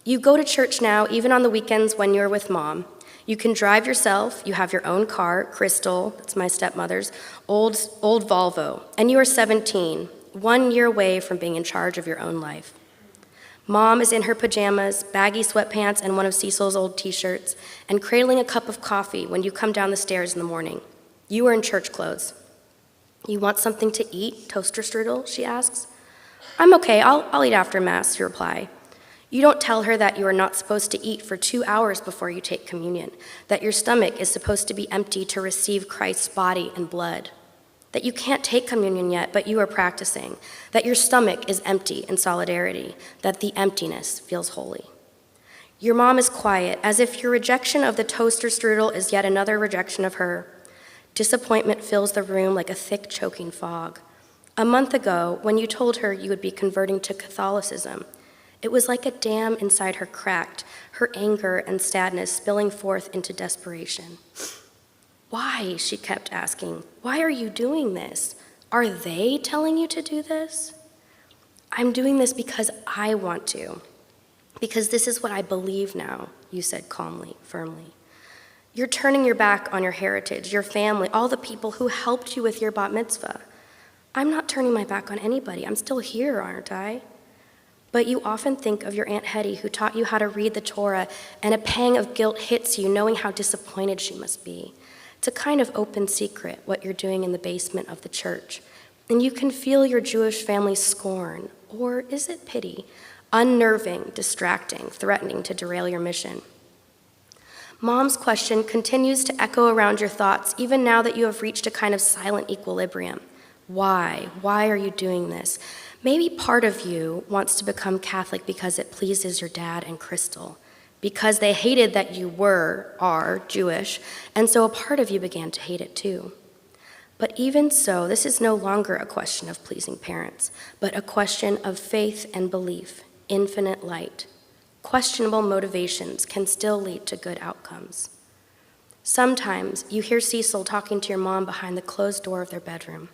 You go to church now, even on the weekends when you're with Mom. You can drive yourself, you have your own car, Crystal, that's my stepmother's, old Volvo, and you are 17, 1 year away from being in charge of your own life. Mom is in her pajamas, baggy sweatpants, and one of Cecil's old t-shirts, and cradling a cup of coffee when you come down the stairs in the morning. You are in church clothes. You want something to eat, toaster strudel, she asks. I'm okay, I'll eat after Mass, you reply. You don't tell her that you are not supposed to eat for 2 hours before you take communion, that your stomach is supposed to be empty to receive Christ's body and blood, that you can't take communion yet, but you are practicing, that your stomach is empty in solidarity, that the emptiness feels holy. Your mom is quiet, as if your rejection of the toaster strudel is yet another rejection of her. Disappointment fills the room like a thick, choking fog. A month ago, when you told her you would be converting to Catholicism, it was like a dam inside her cracked, her anger and sadness spilling forth into desperation. Why, she kept asking, why are you doing this? Are they telling you to do this? I'm doing this because I want to, because this is what I believe now, you said calmly, firmly. You're turning your back on your heritage, your family, all the people who helped you with your bat mitzvah. I'm not turning my back on anybody. I'm still here, aren't I? But you often think of your Aunt Hetty, who taught you how to read the Torah, and a pang of guilt hits you, knowing how disappointed she must be. It's a kind of open secret, what you're doing in the basement of the church. And you can feel your Jewish family's scorn, or is it pity, unnerving, distracting, threatening to derail your mission. Mom's question continues to echo around your thoughts even now that you have reached a kind of silent equilibrium. Why? Why are you doing this? Maybe part of you wants to become Catholic because it pleases your dad and Crystal, because they hated that you are Jewish, and so a part of you began to hate it too. But even so, this is no longer a question of pleasing parents, but a question of faith and belief, infinite light. Questionable motivations can still lead to good outcomes. Sometimes you hear Cecil talking to your mom behind the closed door of their bedroom.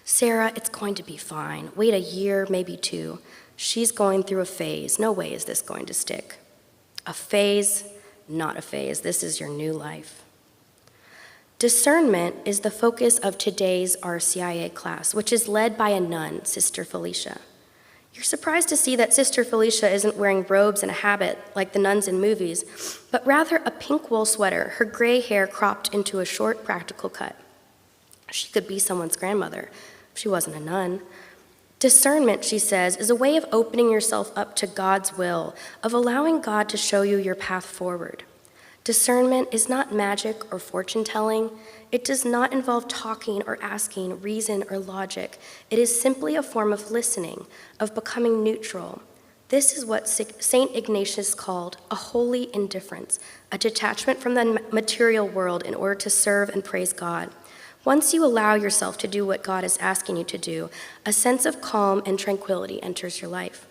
Sarah, it's going to be fine. Wait a year, maybe 2. She's going through a phase. No way is this going to stick. A phase, not a phase. This is your new life. Discernment is the focus of today's RCIA class, which is led by a nun, Sister Felicia. You're surprised to see that Sister Felicia isn't wearing robes and a habit like the nuns in movies, but rather a pink wool sweater, her gray hair cropped into a short, practical cut. She could be someone's grandmother if she wasn't a nun. Discernment, she says, is a way of opening yourself up to God's will, of allowing God to show you your path forward. Discernment is not magic or fortune-telling. It does not involve talking or asking, reason or logic. It is simply a form of listening, of becoming neutral. This is what St. Ignatius called a holy indifference, a detachment from the material world in order to serve and praise God. Once you allow yourself to do what God is asking you to do, a sense of calm and tranquility enters your life.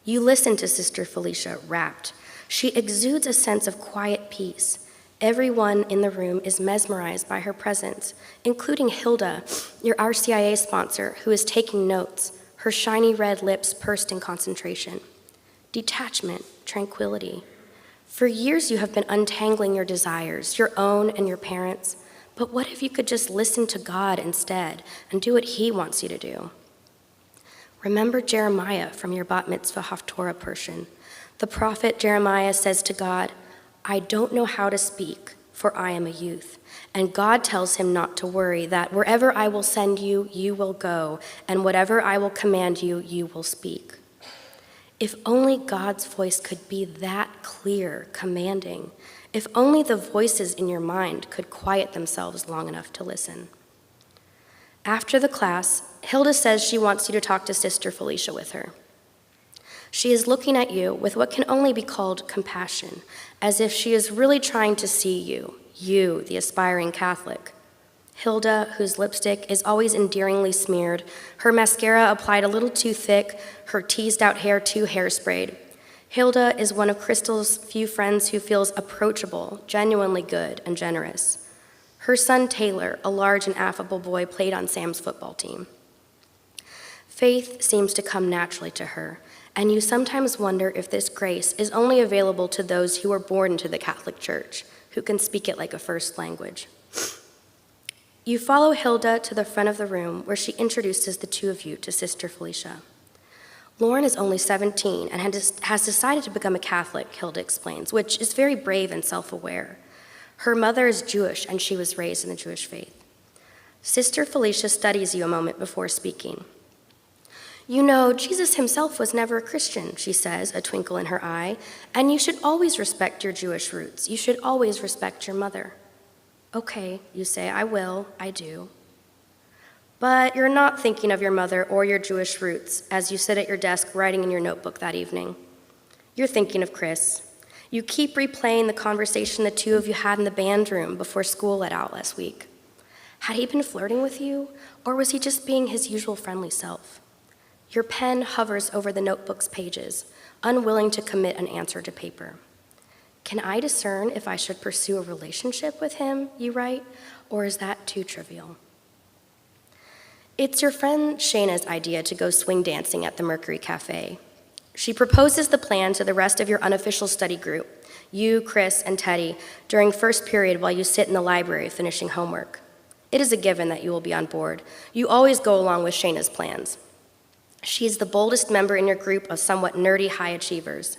You listen to Sister Felicia rapt. She exudes a sense of quiet peace. Everyone in the room is mesmerized by her presence, including Hilda, your RCIA sponsor, who is taking notes, her shiny red lips pursed in concentration. Detachment, tranquility. For years you have been untangling your desires, your own and your parents'. But what if you could just listen to God instead and do what He wants you to do? Remember Jeremiah from your Bat Mitzvah Haftorah portion. The prophet Jeremiah says to God, I don't know how to speak, for I am a youth. And God tells him not to worry, that wherever I will send you, you will go, and whatever I will command you, you will speak. If only God's voice could be that clear, commanding. If only the voices in your mind could quiet themselves long enough to listen. After the class, Hilda says she wants you to talk to Sister Felicia with her. She is looking at you with what can only be called compassion, as if she is really trying to see you, the aspiring Catholic. Hilda, whose lipstick is always endearingly smeared, her mascara applied a little too thick, her teased-out hair too hairsprayed. Hilda is one of Crystal's few friends who feels approachable, genuinely good, and generous. Her son Taylor, a large and affable boy, played on Sam's football team. Faith seems to come naturally to her, and you sometimes wonder if this grace is only available to those who are born into the Catholic Church, who can speak it like a first language. You follow Hilda to the front of the room, where she introduces the two of you to Sister Felicia. Lauren is only 17 and has decided to become a Catholic, Hilda explains, which is very brave and self-aware. Her mother is Jewish, and she was raised in the Jewish faith. Sister Felicia studies you a moment before speaking. You know, Jesus himself was never a Christian, she says, a twinkle in her eye, and you should always respect your Jewish roots. You should always respect your mother. Okay, you say, I will, I do. But you're not thinking of your mother or your Jewish roots as you sit at your desk writing in your notebook that evening. You're thinking of Chris. You keep replaying the conversation the two of you had in the band room before school let out last week. Had he been flirting with you, or was he just being his usual friendly self? Your pen hovers over the notebook's pages, unwilling to commit an answer to paper. Can I discern if I should pursue a relationship with him, you write, or is that too trivial? It's your friend Shayna's idea to go swing dancing at the Mercury Cafe. She proposes the plan to the rest of your unofficial study group, you, Chris, and Teddy, during first period while you sit in the library finishing homework. It is a given that you will be on board. You always go along with Shayna's plans. She is the boldest member in your group of somewhat nerdy high achievers.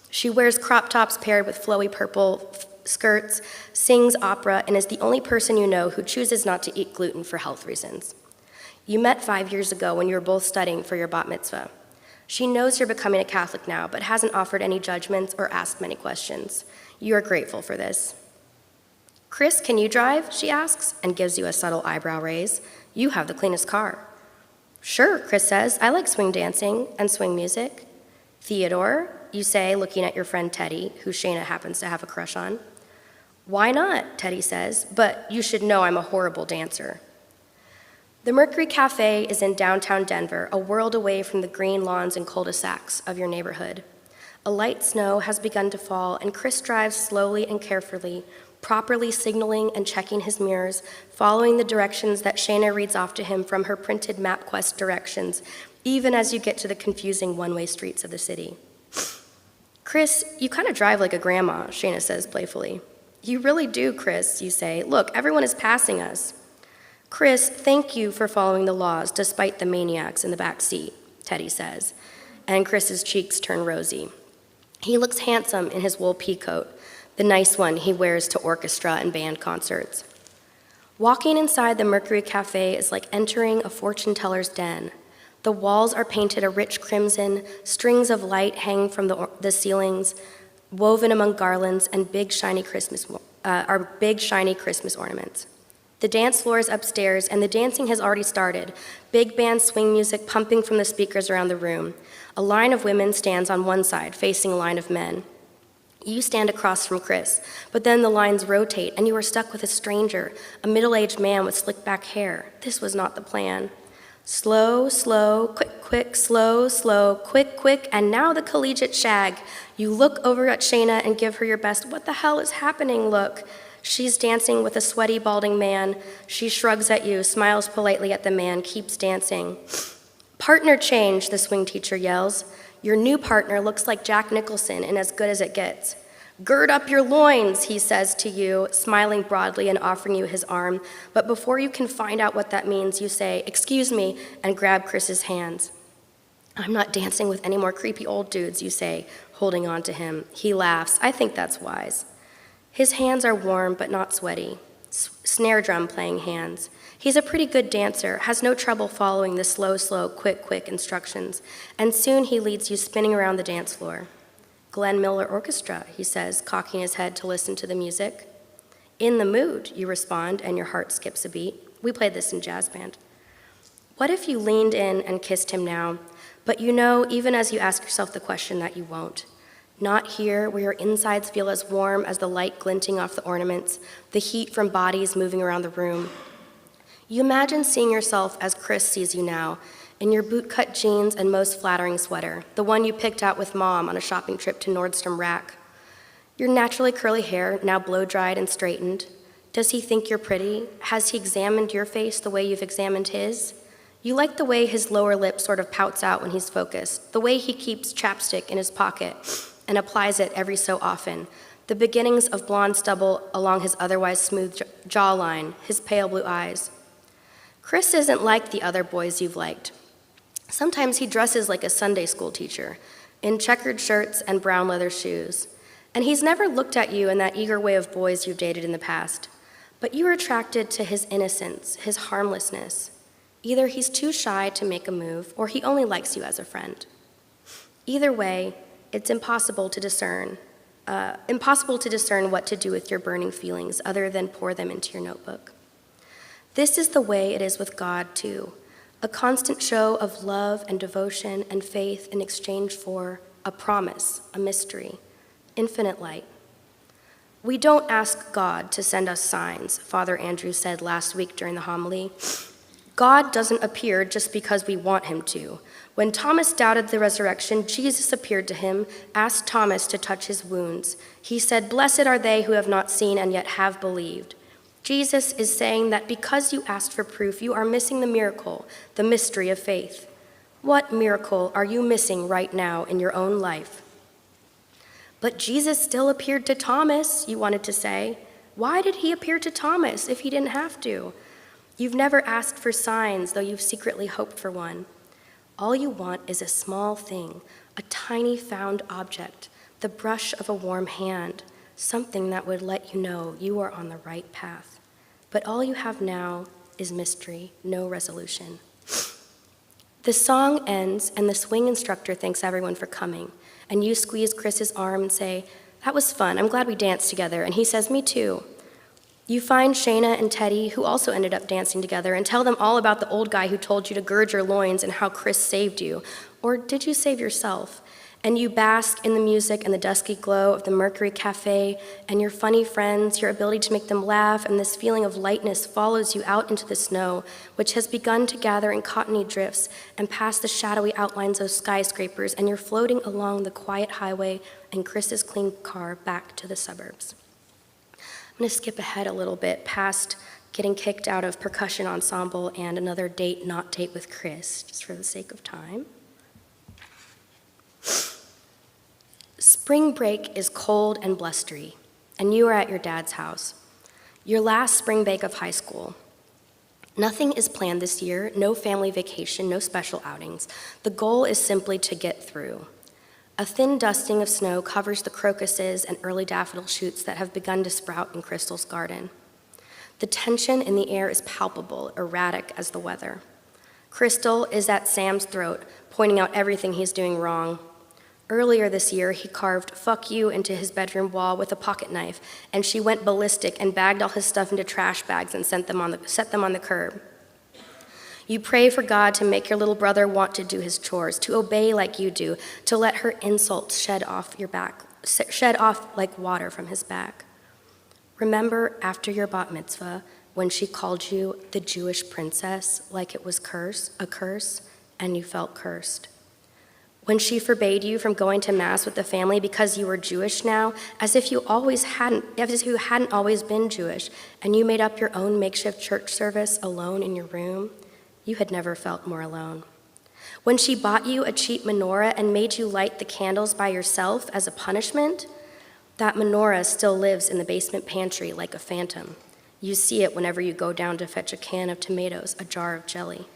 She wears crop tops paired with flowy purple skirts, sings opera, and is the only person you know who chooses not to eat gluten for health reasons. You met 5 years ago when you were both studying for your bat mitzvah. She knows you're becoming a Catholic now, but hasn't offered any judgments or asked many questions. You are grateful for this. Chris, can you drive? She asks, and gives you a subtle eyebrow raise. You have the cleanest car. Sure, Chris says. I like swing dancing and swing music. Theodore, you say, looking at your friend Teddy, who Shayna happens to have a crush on. Why not, Teddy says, but you should know I'm a horrible dancer. The Mercury Cafe is in downtown Denver, a world away from the green lawns and cul-de-sacs of your neighborhood. A light snow has begun to fall, and Chris drives slowly and carefully, properly signaling and checking his mirrors, following the directions that Shayna reads off to him from her printed MapQuest directions, even as you get to the confusing one-way streets of the city. Chris, you kind of drive like a grandma, Shayna says playfully. You really do, Chris, you say. Look, everyone is passing us. Chris, thank you for following the laws despite the maniacs in the back seat, Teddy says, and Chris's cheeks turn rosy. He looks handsome in his wool pea coat, the nice one he wears to orchestra and band concerts. Walking inside the Mercury Cafe is like entering a fortune teller's den. The walls are painted a rich crimson, strings of light hang from the ceilings, woven among garlands and big shiny Christmas ornaments. The dance floor is upstairs, and the dancing has already started, big band swing music pumping from the speakers around the room. A line of women stands on one side, facing a line of men. You stand across from Chris, but then the lines rotate, and you are stuck with a stranger, a middle-aged man with slick-back hair. This was not the plan. Slow, slow, quick, quick, slow, slow, quick, quick, and now the collegiate shag. You look over at Shayna and give her your best, what the hell is happening look. She's dancing with a sweaty, balding man. She shrugs at you, smiles politely at the man, keeps dancing. Partner change, the swing teacher yells. Your new partner looks like Jack Nicholson and as good as it gets. Gird up your loins, he says to you, smiling broadly and offering you his arm. But before you can find out what that means, you say, excuse me, and grab Chris's hands. I'm not dancing with any more creepy old dudes, you say, holding on to him. He laughs. I think that's wise. His hands are warm but not sweaty, snare drum playing hands. He's a pretty good dancer, has no trouble following the slow, slow, quick, quick instructions, and soon he leads you spinning around the dance floor. Glenn Miller Orchestra, he says, cocking his head to listen to the music. In the mood, you respond, and your heart skips a beat. We played this in jazz band. What if you leaned in and kissed him now, but you know, even as you ask yourself the question, that you won't? Not here, where your insides feel as warm as the light glinting off the ornaments, the heat from bodies moving around the room. You imagine seeing yourself as Chris sees you now, in your boot-cut jeans and most flattering sweater, the one you picked out with Mom on a shopping trip to Nordstrom Rack. Your naturally curly hair, now blow-dried and straightened. Does he think you're pretty? Has he examined your face the way you've examined his? You like the way his lower lip sort of pouts out when he's focused, the way he keeps chapstick in his pocket and applies it every so often, the beginnings of blonde stubble along his otherwise smooth jawline, his pale blue eyes. Chris isn't like the other boys you've liked. Sometimes he dresses like a Sunday school teacher, in checkered shirts and brown leather shoes. And he's never looked at you in that eager way of boys you've dated in the past. But you are attracted to his innocence, his harmlessness. Either he's too shy to make a move, or he only likes you as a friend. Either way, it's impossible to discern what to do with your burning feelings other than pour them into your notebook. This is the way it is with God, too, a constant show of love and devotion and faith in exchange for a promise, a mystery, infinite light. We don't ask God to send us signs, Father Andrew said last week during the homily. God doesn't appear just because we want him to. When Thomas doubted the resurrection, Jesus appeared to him, asked Thomas to touch his wounds. He said, "Blessed are they who have not seen and yet have believed." Jesus is saying that because you asked for proof, you are missing the miracle, the mystery of faith. What miracle are you missing right now in your own life? But Jesus still appeared to Thomas, you wanted to say. Why did he appear to Thomas if he didn't have to? You've never asked for signs, though you've secretly hoped for one. All you want is a small thing, a tiny found object, the brush of a warm hand, something that would let you know you are on the right path. But all you have now is mystery, no resolution. The song ends, and the swing instructor thanks everyone for coming, and you squeeze Chris's arm and say, That was fun. I'm glad we danced together. And he says, me too. You find Shayna and Teddy, who also ended up dancing together, and tell them all about the old guy who told you to gird your loins and how Chris saved you. Or did you save yourself? And you bask in the music and the dusky glow of the Mercury Cafe and your funny friends, your ability to make them laugh, and this feeling of lightness follows you out into the snow, which has begun to gather in cottony drifts and past the shadowy outlines of skyscrapers, and you're floating along the quiet highway and Chris's clean car back to the suburbs. I'm going to skip ahead a little bit past getting kicked out of percussion ensemble and another date, not date with Chris, just for the sake of time. Spring break is cold and blustery, and you are at your dad's house, your last spring break of high school. Nothing is planned this year, no family vacation, no special outings. The goal is simply to get through. A thin dusting of snow covers the crocuses and early daffodil shoots that have begun to sprout in Crystal's garden. The tension in the air is palpable, erratic as the weather. Crystal is at Sam's throat, pointing out everything he's doing wrong. Earlier this year, he carved "fuck you" into his bedroom wall with a pocket knife, and she went ballistic and bagged all his stuff into trash bags and set them on the curb. You pray for God to make your little brother want to do his chores, to obey like you do, to let her insults shed off like water from his back. Remember after your bat mitzvah when she called you the Jewish princess like it was a curse, and you felt cursed. When she forbade you from going to Mass with the family because you were Jewish now, as if you hadn't always been Jewish, and you made up your own makeshift church service alone in your room, you had never felt more alone. When she bought you a cheap menorah and made you light the candles by yourself as a punishment, that menorah still lives in the basement pantry like a phantom. You see it whenever you go down to fetch a can of tomatoes, a jar of jelly.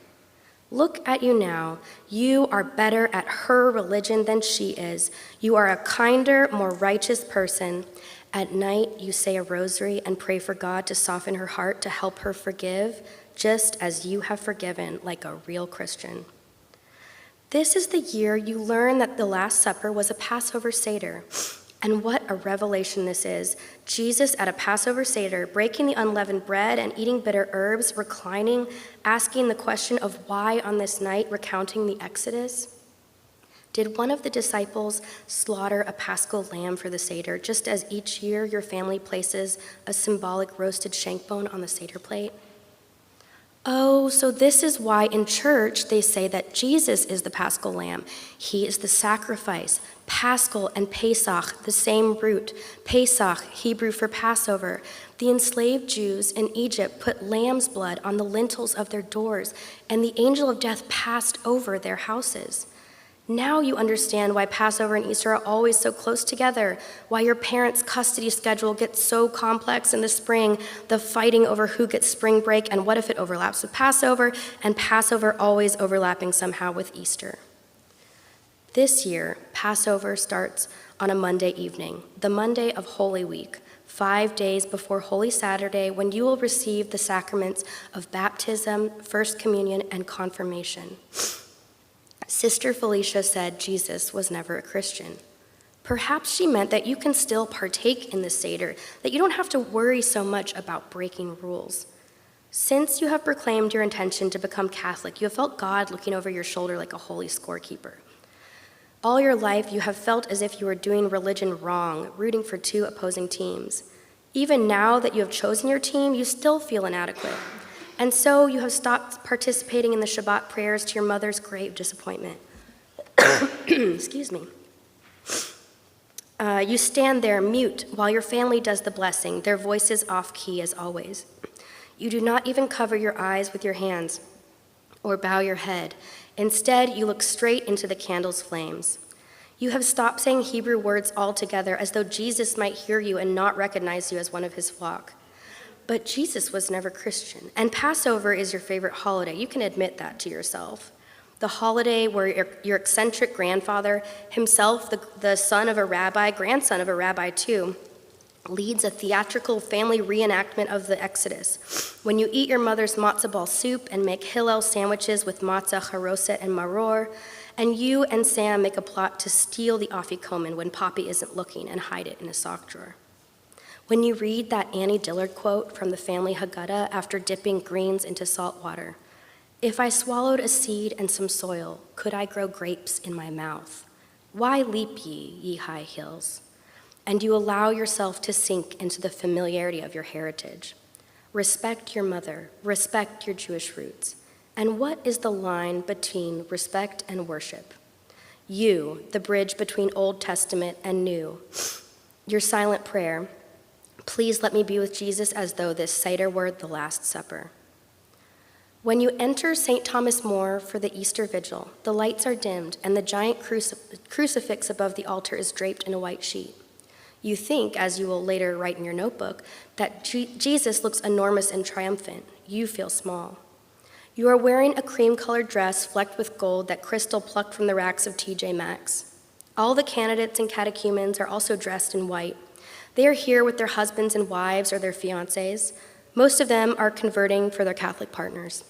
Look at you now. You are better at her religion than she is. You are a kinder, more righteous person. At night, you say a rosary and pray for God to soften her heart to help her forgive, just as you have forgiven like a real Christian. This is the year you learn that the Last Supper was a Passover Seder. And what a revelation this is. Jesus at a Passover Seder, breaking the unleavened bread and eating bitter herbs, reclining, asking the question of why on this night, recounting the Exodus. Did one of the disciples slaughter a paschal lamb for the Seder, just as each year your family places a symbolic roasted shank bone on the Seder plate? Oh, so this is why in church they say that Jesus is the paschal lamb. He is the sacrifice. Paschal and Pesach, the same root. Pesach, Hebrew for Passover. The enslaved Jews in Egypt put lamb's blood on the lintels of their doors, and the angel of death passed over their houses. Now you understand why Passover and Easter are always so close together, why your parents' custody schedule gets so complex in the spring, the fighting over who gets spring break and what if it overlaps with Passover, and Passover always overlapping somehow with Easter. This year, Passover starts on a Monday evening, the Monday of Holy Week, 5 days before Holy Saturday, when you will receive the sacraments of baptism, First Communion, and confirmation. Sister Felicia said Jesus was never a Christian. Perhaps she meant that you can still partake in the Seder, that you don't have to worry so much about breaking rules. Since you have proclaimed your intention to become Catholic, you have felt God looking over your shoulder like a holy scorekeeper. All your life, you have felt as if you were doing religion wrong, rooting for two opposing teams. Even now that you have chosen your team, you still feel inadequate. And so you have stopped participating in the Shabbat prayers to your mother's grave disappointment. Excuse me. You stand there mute while your family does the blessing, their voices off key as always. You do not even cover your eyes with your hands or bow your head. Instead, you look straight into the candle's flames. You have stopped saying Hebrew words altogether as though Jesus might hear you and not recognize you as one of his flock. But Jesus was never Christian, and Passover is your favorite holiday. You can admit that to yourself. The holiday where your eccentric grandfather, himself the son of a rabbi, grandson of a rabbi too, leads a theatrical family reenactment of the Exodus. When you eat your mother's matzah ball soup and make Hillel sandwiches with matzah, charoset, and maror, And you and Sam make a plot to steal the afikoman when Poppy isn't looking and hide it in a sock drawer. When you read that Annie Dillard quote from the family Haggadah after dipping greens into salt water, "If I swallowed a seed and some soil, could I grow grapes in my mouth? Why leap ye high hills?" And you allow yourself to sink into the familiarity of your heritage. Respect your mother, respect your Jewish roots. And what is the line between respect and worship? You, the bridge between Old Testament and New. Your silent prayer, "Please let me be with Jesus as though this Seder were the Last Supper." When you enter St. Thomas More for the Easter Vigil, the lights are dimmed and the giant crucifix above the altar is draped in a white sheet. You think, as you will later write in your notebook, that Jesus looks enormous and triumphant. You feel small. You are wearing a cream-colored dress flecked with gold that Crystal plucked from the racks of TJ Maxx. All the candidates and catechumens are also dressed in white. They are here with their husbands and wives or their fiancés. Most of them are converting for their Catholic partners.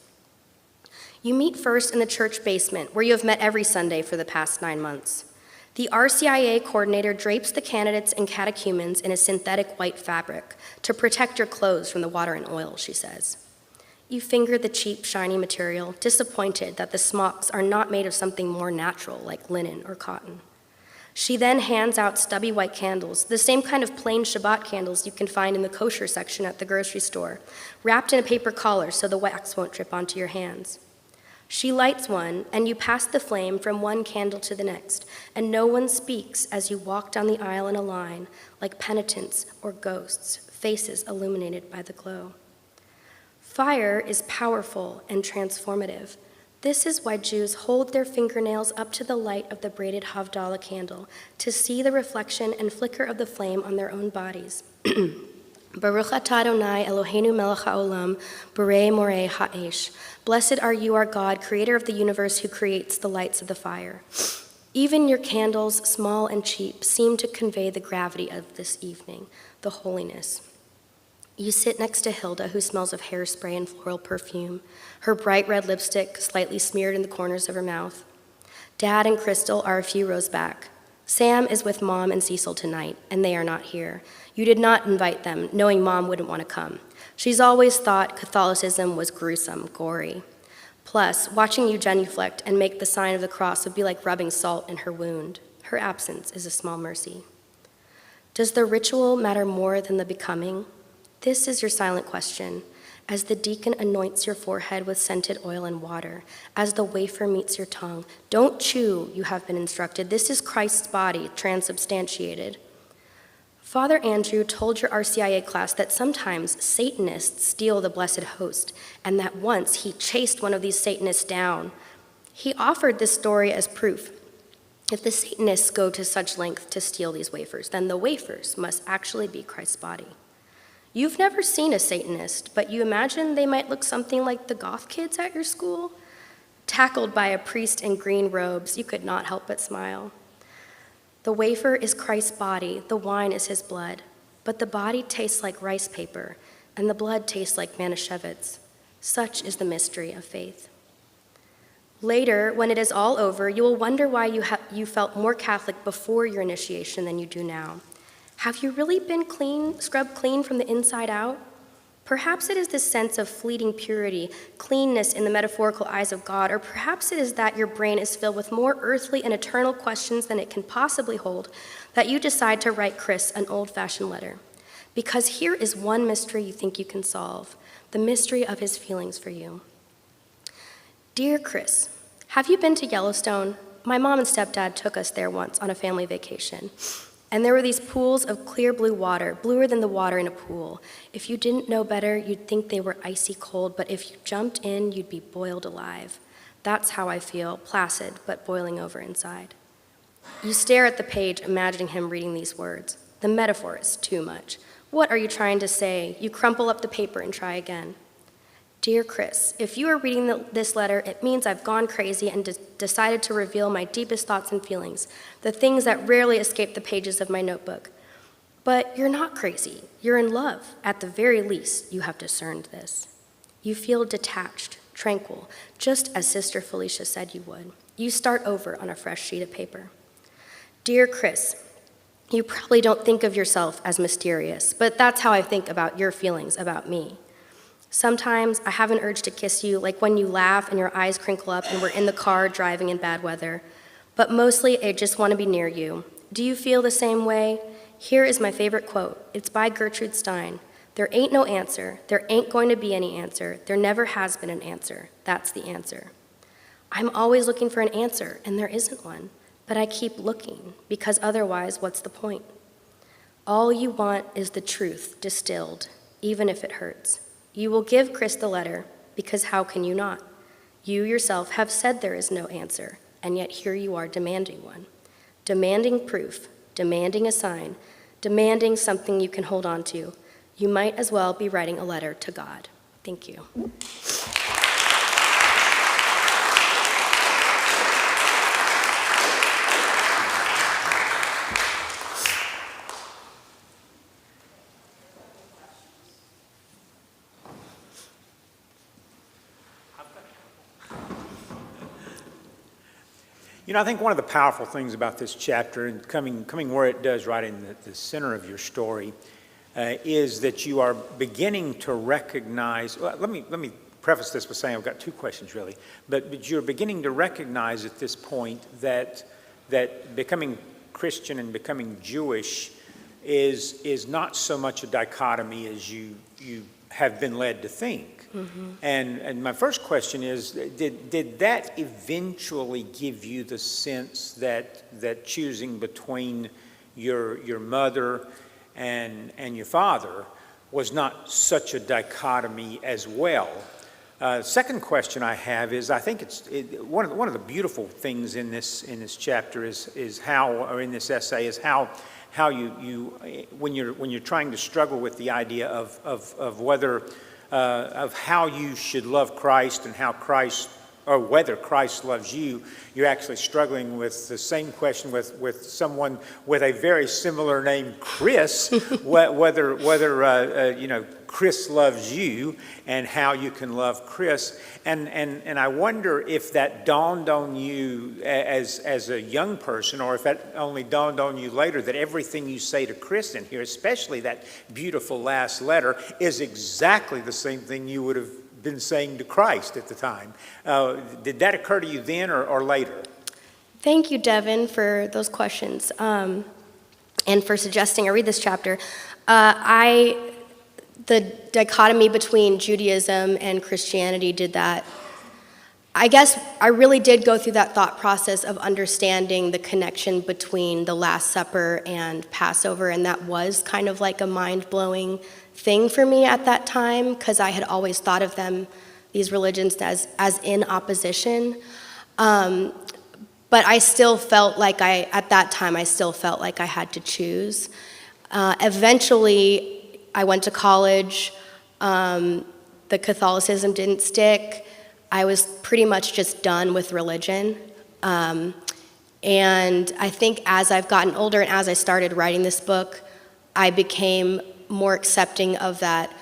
You meet first in the church basement, where you have met every Sunday for the past 9 months. The RCIA coordinator drapes the candidates and catechumens in a synthetic white fabric to protect your clothes from the water and oil, she says. You finger the cheap, shiny material, disappointed that the smocks are not made of something more natural like linen or cotton. She then hands out stubby white candles, the same kind of plain Shabbat candles you can find in the kosher section at the grocery store, wrapped in a paper collar so the wax won't drip onto your hands. She lights one, and you pass the flame from one candle to the next, and no one speaks as you walk down the aisle in a line, like penitents or ghosts, faces illuminated by the glow. Fire is powerful and transformative. This is why Jews hold their fingernails up to the light of the braided Havdalah candle to see the reflection and flicker of the flame on their own bodies. Baruch atah Adonai Eloheinu melech haolam, borei morei ha'esh. Blessed are you, our God, creator of the universe, who creates the lights of the fire. Even your candles, small and cheap, seem to convey the gravity of this evening, the holiness. You sit next to Hilda, who smells of hairspray and floral perfume, her bright red lipstick slightly smeared in the corners of her mouth. Dad and Crystal are a few rows back. Sam is with Mom and Cecil tonight, and they are not here. You did not invite them, knowing Mom wouldn't want to come. She's always thought Catholicism was gruesome, gory. Plus, watching you genuflect and make the sign of the cross would be like rubbing salt in her wound. Her absence is a small mercy. Does the ritual matter more than the becoming? This is your silent question, as the deacon anoints your forehead with scented oil and water, as the wafer meets your tongue. Don't chew, you have been instructed. This is Christ's body, transubstantiated. Father Andrew told your RCIA class that sometimes Satanists steal the blessed host, and that once he chased one of these Satanists down. He offered this story as proof. If the Satanists go to such length to steal these wafers, then the wafers must actually be Christ's body. You've never seen a Satanist, but you imagine they might look something like the goth kids at your school? Tackled by a priest in green robes, you could not help but smile. The wafer is Christ's body, the wine is his blood, but the body tastes like rice paper, and the blood tastes like Manischewitz. Such is the mystery of faith. Later, when it is all over, you will wonder why you felt more Catholic before your initiation than you do now. Have you really been scrubbed clean from the inside out? Perhaps it is this sense of fleeting purity, cleanness in the metaphorical eyes of God, or perhaps it is that your brain is filled with more earthly and eternal questions than it can possibly hold, that you decide to write Chris an old-fashioned letter. Because here is one mystery you think you can solve, the mystery of his feelings for you. Dear Chris, have you been to Yellowstone? My mom and stepdad took us there once on a family vacation. And there were these pools of clear blue water, bluer than the water in a pool. If you didn't know better, you'd think they were icy cold, but if you jumped in, you'd be boiled alive. That's how I feel, placid, but boiling over inside. You stare at the page, imagining him reading these words. The metaphor is too much. What are you trying to say? You crumple up the paper and try again. Dear Chris, if you are reading this letter, it means I've gone crazy and decided to reveal my deepest thoughts and feelings, the things that rarely escape the pages of my notebook. But you're not crazy. You're in love. At the very least, you have discerned this. You feel detached, tranquil, just as Sister Felicia said you would. You start over on a fresh sheet of paper. Dear Chris, you probably don't think of yourself as mysterious, but that's how I think about your feelings about me. Sometimes I have an urge to kiss you, like when you laugh and your eyes crinkle up and we're in the car driving in bad weather. But mostly I just want to be near you. Do you feel the same way? Here is my favorite quote. It's by Gertrude Stein. There ain't no answer. There ain't going to be any answer. There never has been an answer. That's the answer. I'm always looking for an answer, and there isn't one. But I keep looking, because otherwise, what's the point? All you want is the truth distilled, even if it hurts. You will give Chris the letter, because how can you not? You yourself have said there is no answer, and yet here you are demanding one. Demanding proof, demanding a sign, demanding something you can hold on to. You might as well be writing a letter to God. Thank you. You know, I think one of the powerful things about this chapter, and coming where it does right in the center of your story, is that you are beginning to recognize, well, let me preface this by saying I've got two questions really, but you're beginning to recognize at this point that becoming Christian and becoming Jewish is not so much a dichotomy as you have been led to think. Mm-hmm. And my first question is, did that eventually give you the sense that choosing between your mother and your father was not such a dichotomy as well? Second question I have is, I think one of the beautiful things in this chapter is how, or in this essay, is how you when you're trying to struggle with the idea of whether of how you should love Christ and how Christ, or whether Christ loves you, you're actually struggling with the same question with someone with a very similar name, Chris, whether Chris loves you and how you can love Chris. And I wonder if that dawned on you as a young person, or if that only dawned on you later, that everything you say to Chris in here, especially that beautiful last letter, is exactly the same thing you would have been saying to Christ at the time. Did that occur to you then or later? Thank you, Devin, for those questions, and for suggesting I read this chapter. The dichotomy between Judaism and Christianity did that. I guess I really did go through that thought process of understanding the connection between the Last Supper and Passover, and that was kind of like a mind-blowing thing for me at that time, because I had always thought of them, these religions, as in opposition. But I still felt like at that time, I still felt like I had to choose. Eventually, I went to college. The Catholicism didn't stick. I was pretty much just done with religion. And I think as I've gotten older and as I started writing this book, I became more accepting of that,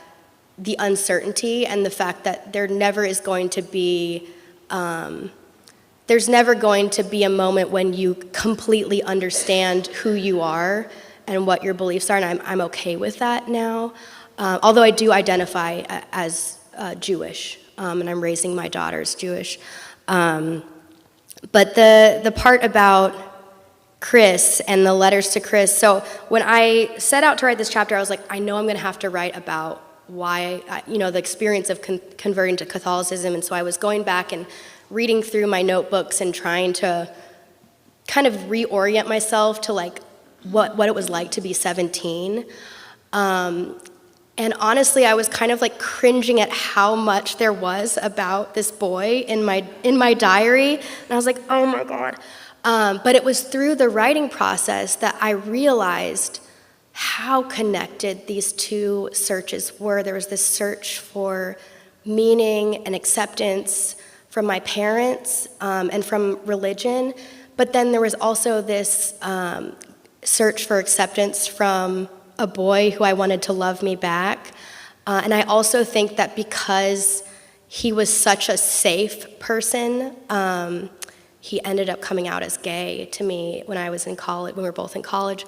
the uncertainty and the fact that there never is going to be, there's never going to be a moment when you completely understand who you are and what your beliefs are, and I'm okay with that now. Although I do identify as Jewish, and I'm raising my daughters Jewish. But the part about Chris and the letters to Chris, so when I set out to write this chapter, I was like, I know I'm gonna have to write about why, the experience of converting to Catholicism, and so I was going back and reading through my notebooks and trying to kind of reorient myself to like what it was like to be 17. And honestly, I was kind of like cringing at how much there was about this boy in my diary. And I was like, oh my God. But it was through the writing process that I realized how connected these two searches were. There was this search for meaning and acceptance from my parents and from religion. But then there was also this search for acceptance from a boy who I wanted to love me back. And I also think that because he was such a safe person, he ended up coming out as gay to me when I was in college, when we were both in college.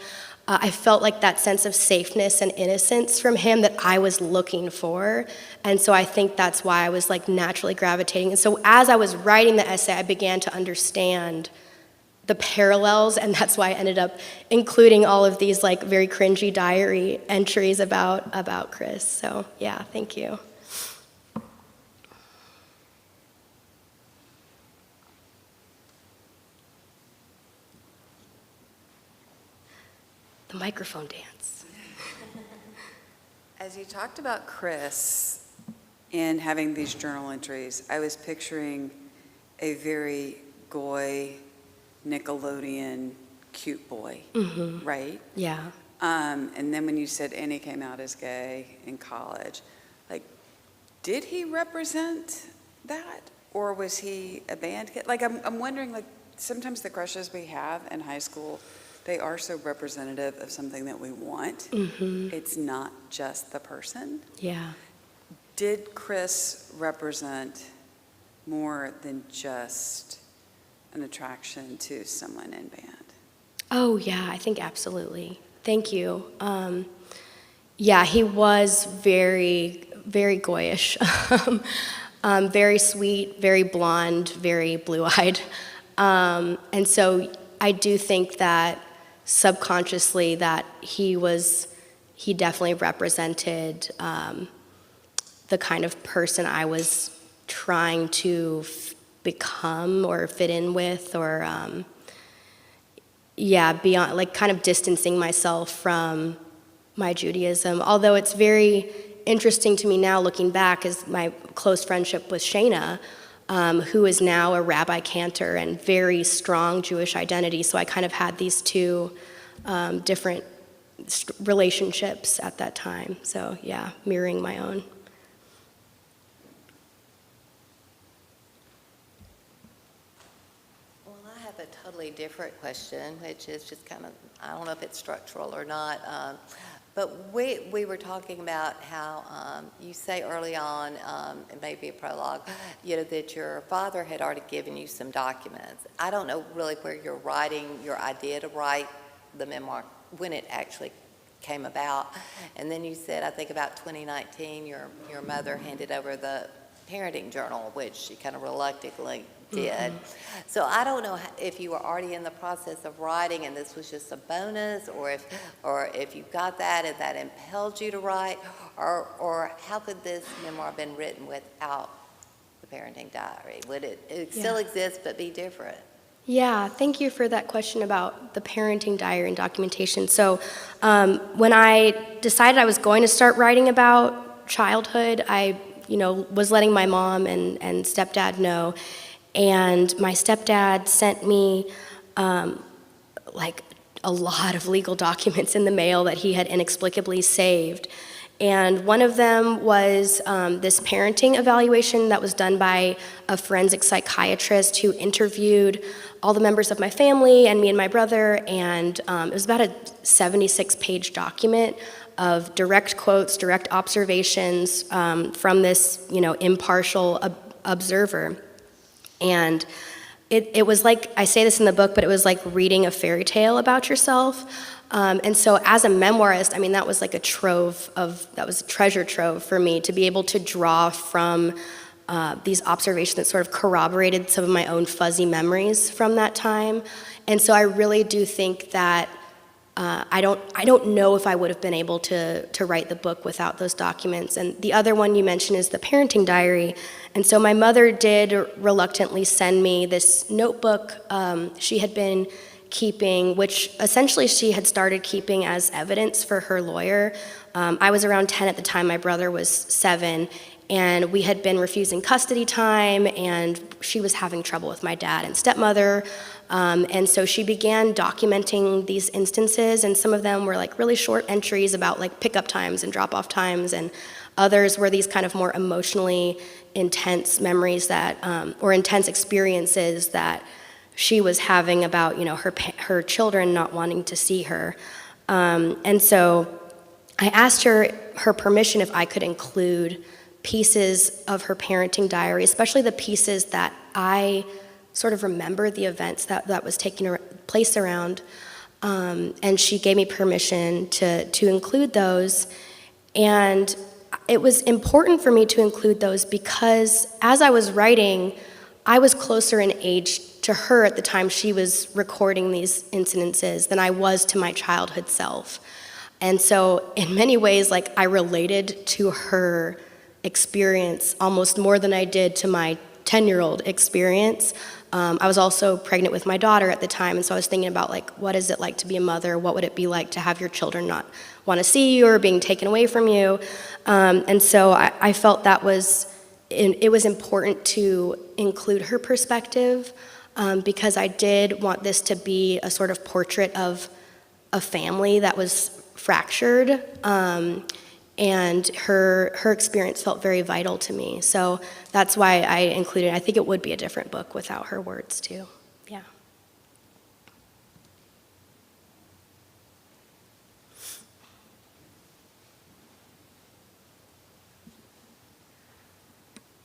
I felt like that sense of safeness and innocence from him that I was looking for. And so I think that's why I was like naturally gravitating. And so as I was writing the essay, I began to understand the parallels, and that's why I ended up including all of these like very cringy diary entries about Chris. So yeah, thank you. The microphone dance. As you talked about Chris and having these journal entries, I was picturing a very goy, Nickelodeon cute boy, right? Yeah. And then when you said Annie came out as gay in college, like, did he represent that? Or was he a band kid? Like, I'm wondering, like, sometimes the crushes we have in high school, they are so representative of something that we want. It's not just the person. Yeah. Did Chris represent more than just an attraction to someone in band? Oh yeah, I think absolutely. Thank you. Yeah, he was very, very goyish. Very sweet, very blonde, very blue-eyed. And so I do think that subconsciously that he definitely represented the kind of person I was trying to become or fit in with, or beyond, like kind of distancing myself from my Judaism. Although it's very interesting to me now looking back is my close friendship with Shayna, who is now a rabbi cantor and very strong Jewish identity. So I kind of had these two different relationships at that time. So yeah, mirroring my own. Well, I have a totally different question, which is just kind of, I don't know if it's structural or not, but we were talking about how you say early on, it may be a prologue, that your father had already given you some documents. I don't know really where you're writing your idea to write the memoir, when it actually came about. And then you said, I think about 2019, your mother handed over the parenting journal, which she kind of reluctantly did. So I don't know if you were already in the process of writing and this was just a bonus, or if you got that and that impelled you to write, or how could this memoir have been written without the parenting diary? Would it still exist but be different? Yeah, thank you for that question about the parenting diary and documentation. So when I decided I was going to start writing about childhood, I was letting my mom and stepdad know. And my stepdad sent me like a lot of legal documents in the mail that he had inexplicably saved. And one of them was this parenting evaluation that was done by a forensic psychiatrist who interviewed all the members of my family and me and my brother. And it was about a 76-page document of direct quotes, direct observations from this, impartial observer. And it was like, I say this in the book, but it was like reading a fairy tale about yourself. And so as a memoirist, that was like that was a treasure trove for me to be able to draw from these observations that sort of corroborated some of my own fuzzy memories from that time. And so I really do think that I don't know if I would have been able to write the book without those documents. And the other one you mentioned is the parenting diary. And so my mother did reluctantly send me this notebook she had been keeping, which essentially she had started keeping as evidence for her lawyer. I was around 10 at the time, my brother was 7, and we had been refusing custody time, and she was having trouble with my dad and stepmother. And so she began documenting these instances, and some of them were like really short entries about like pickup times and drop-off times, and others were these kind of more emotionally intense memories that, or intense experiences that she was having about, her children not wanting to see her. And so I asked her permission if I could include pieces of her parenting diary, especially the pieces that I sort of remember the events that was taking place around. And she gave me permission to include those. And it was important for me to include those because as I was writing, I was closer in age to her at the time she was recording these incidences than I was to my childhood self. And so in many ways, like, I related to her experience almost more than I did to my 10-year-old experience. I was also pregnant with my daughter at the time, and so I was thinking about, like, what is it like to be a mother? What would it be like to have your children not want to see you or being taken away from you? And so I felt that it was important to include her perspective because I did want this to be a sort of portrait of a family that was fractured, and her experience felt very vital to me. So that's why I included. I think it would be a different book without her words too. Yeah.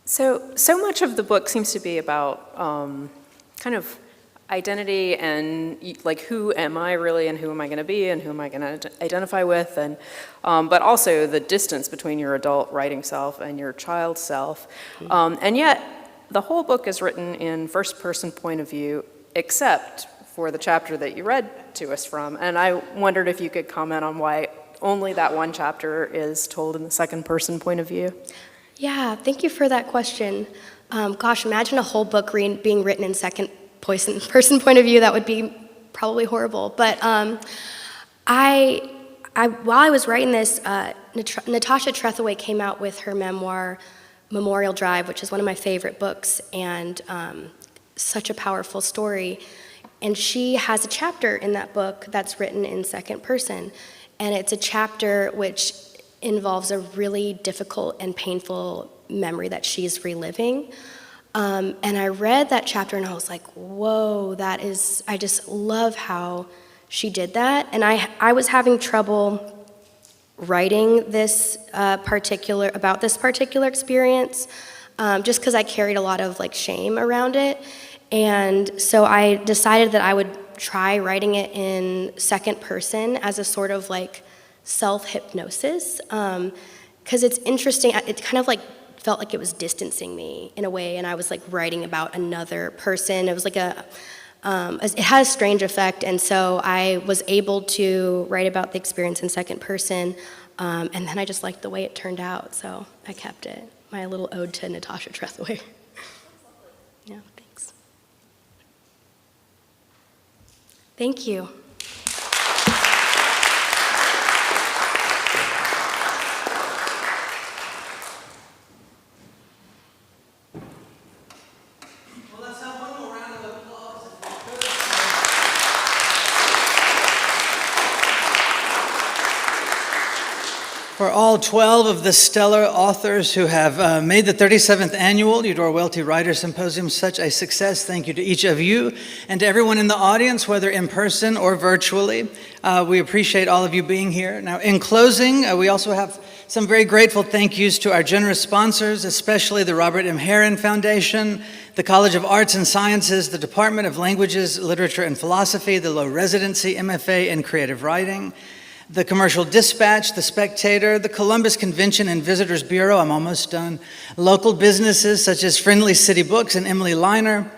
So much of the book seems to be about kind of identity and like, who am I really and who am I going to be and who am I going to identify with, and but also the distance between your adult writing self and your child self. And yet the whole book is written in first person point of view, except for the chapter that you read to us from. And I wondered if you could comment on why only that one chapter is told in the second person point of view. Yeah, thank you for that question. Gosh, imagine a whole book being written in second person point of view. That would be probably horrible. But while I was writing this, Natasha Trethewey came out with her memoir, Memorial Drive, which is one of my favorite books, and such a powerful story. And she has a chapter in that book that's written in second person. And it's a chapter which involves a really difficult and painful memory that she's reliving. And I read that chapter and I was like, whoa, I just love how she did that. And I was having trouble writing about this particular experience, just because I carried a lot of like shame around it. And so I decided that I would try writing it in second person as a sort of like self-hypnosis, because it's interesting. It kind of like felt like it was distancing me in a way, and I was like writing about another person. It was like it had a strange effect, and so I was able to write about the experience in second person, and then I just liked the way it turned out, so I kept it. My little ode to Natasha Trethewey. Yeah, thanks. Thank you. For all 12 of the stellar authors who have made the 37th annual Eudora Welty Writers Symposium such a success, thank you to each of you and to everyone in the audience, whether in person or virtually. We appreciate all of you being here. Now, in closing, we also have some very grateful thank yous to our generous sponsors, especially the Robert M. Herron Foundation, the College of Arts and Sciences, the Department of Languages, Literature, and Philosophy, the Low Residency MFA in Creative Writing, the Commercial Dispatch, the Spectator, the Columbus Convention and Visitors Bureau, I'm almost done, local businesses such as Friendly City Books and Emily Liner,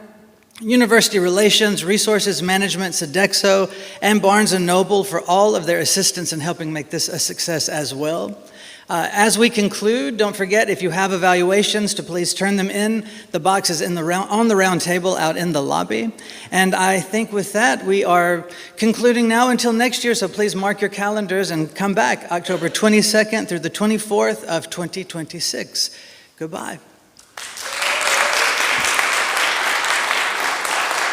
University Relations, Resources Management, Sodexo, and Barnes & Noble for all of their assistance in helping make this a success as well. As we conclude, don't forget, if you have evaluations, to please turn them in. The box is on the round table out in the lobby. And I think with that, we are concluding now until next year, so please mark your calendars and come back October 22nd through the 24th of 2026. Goodbye.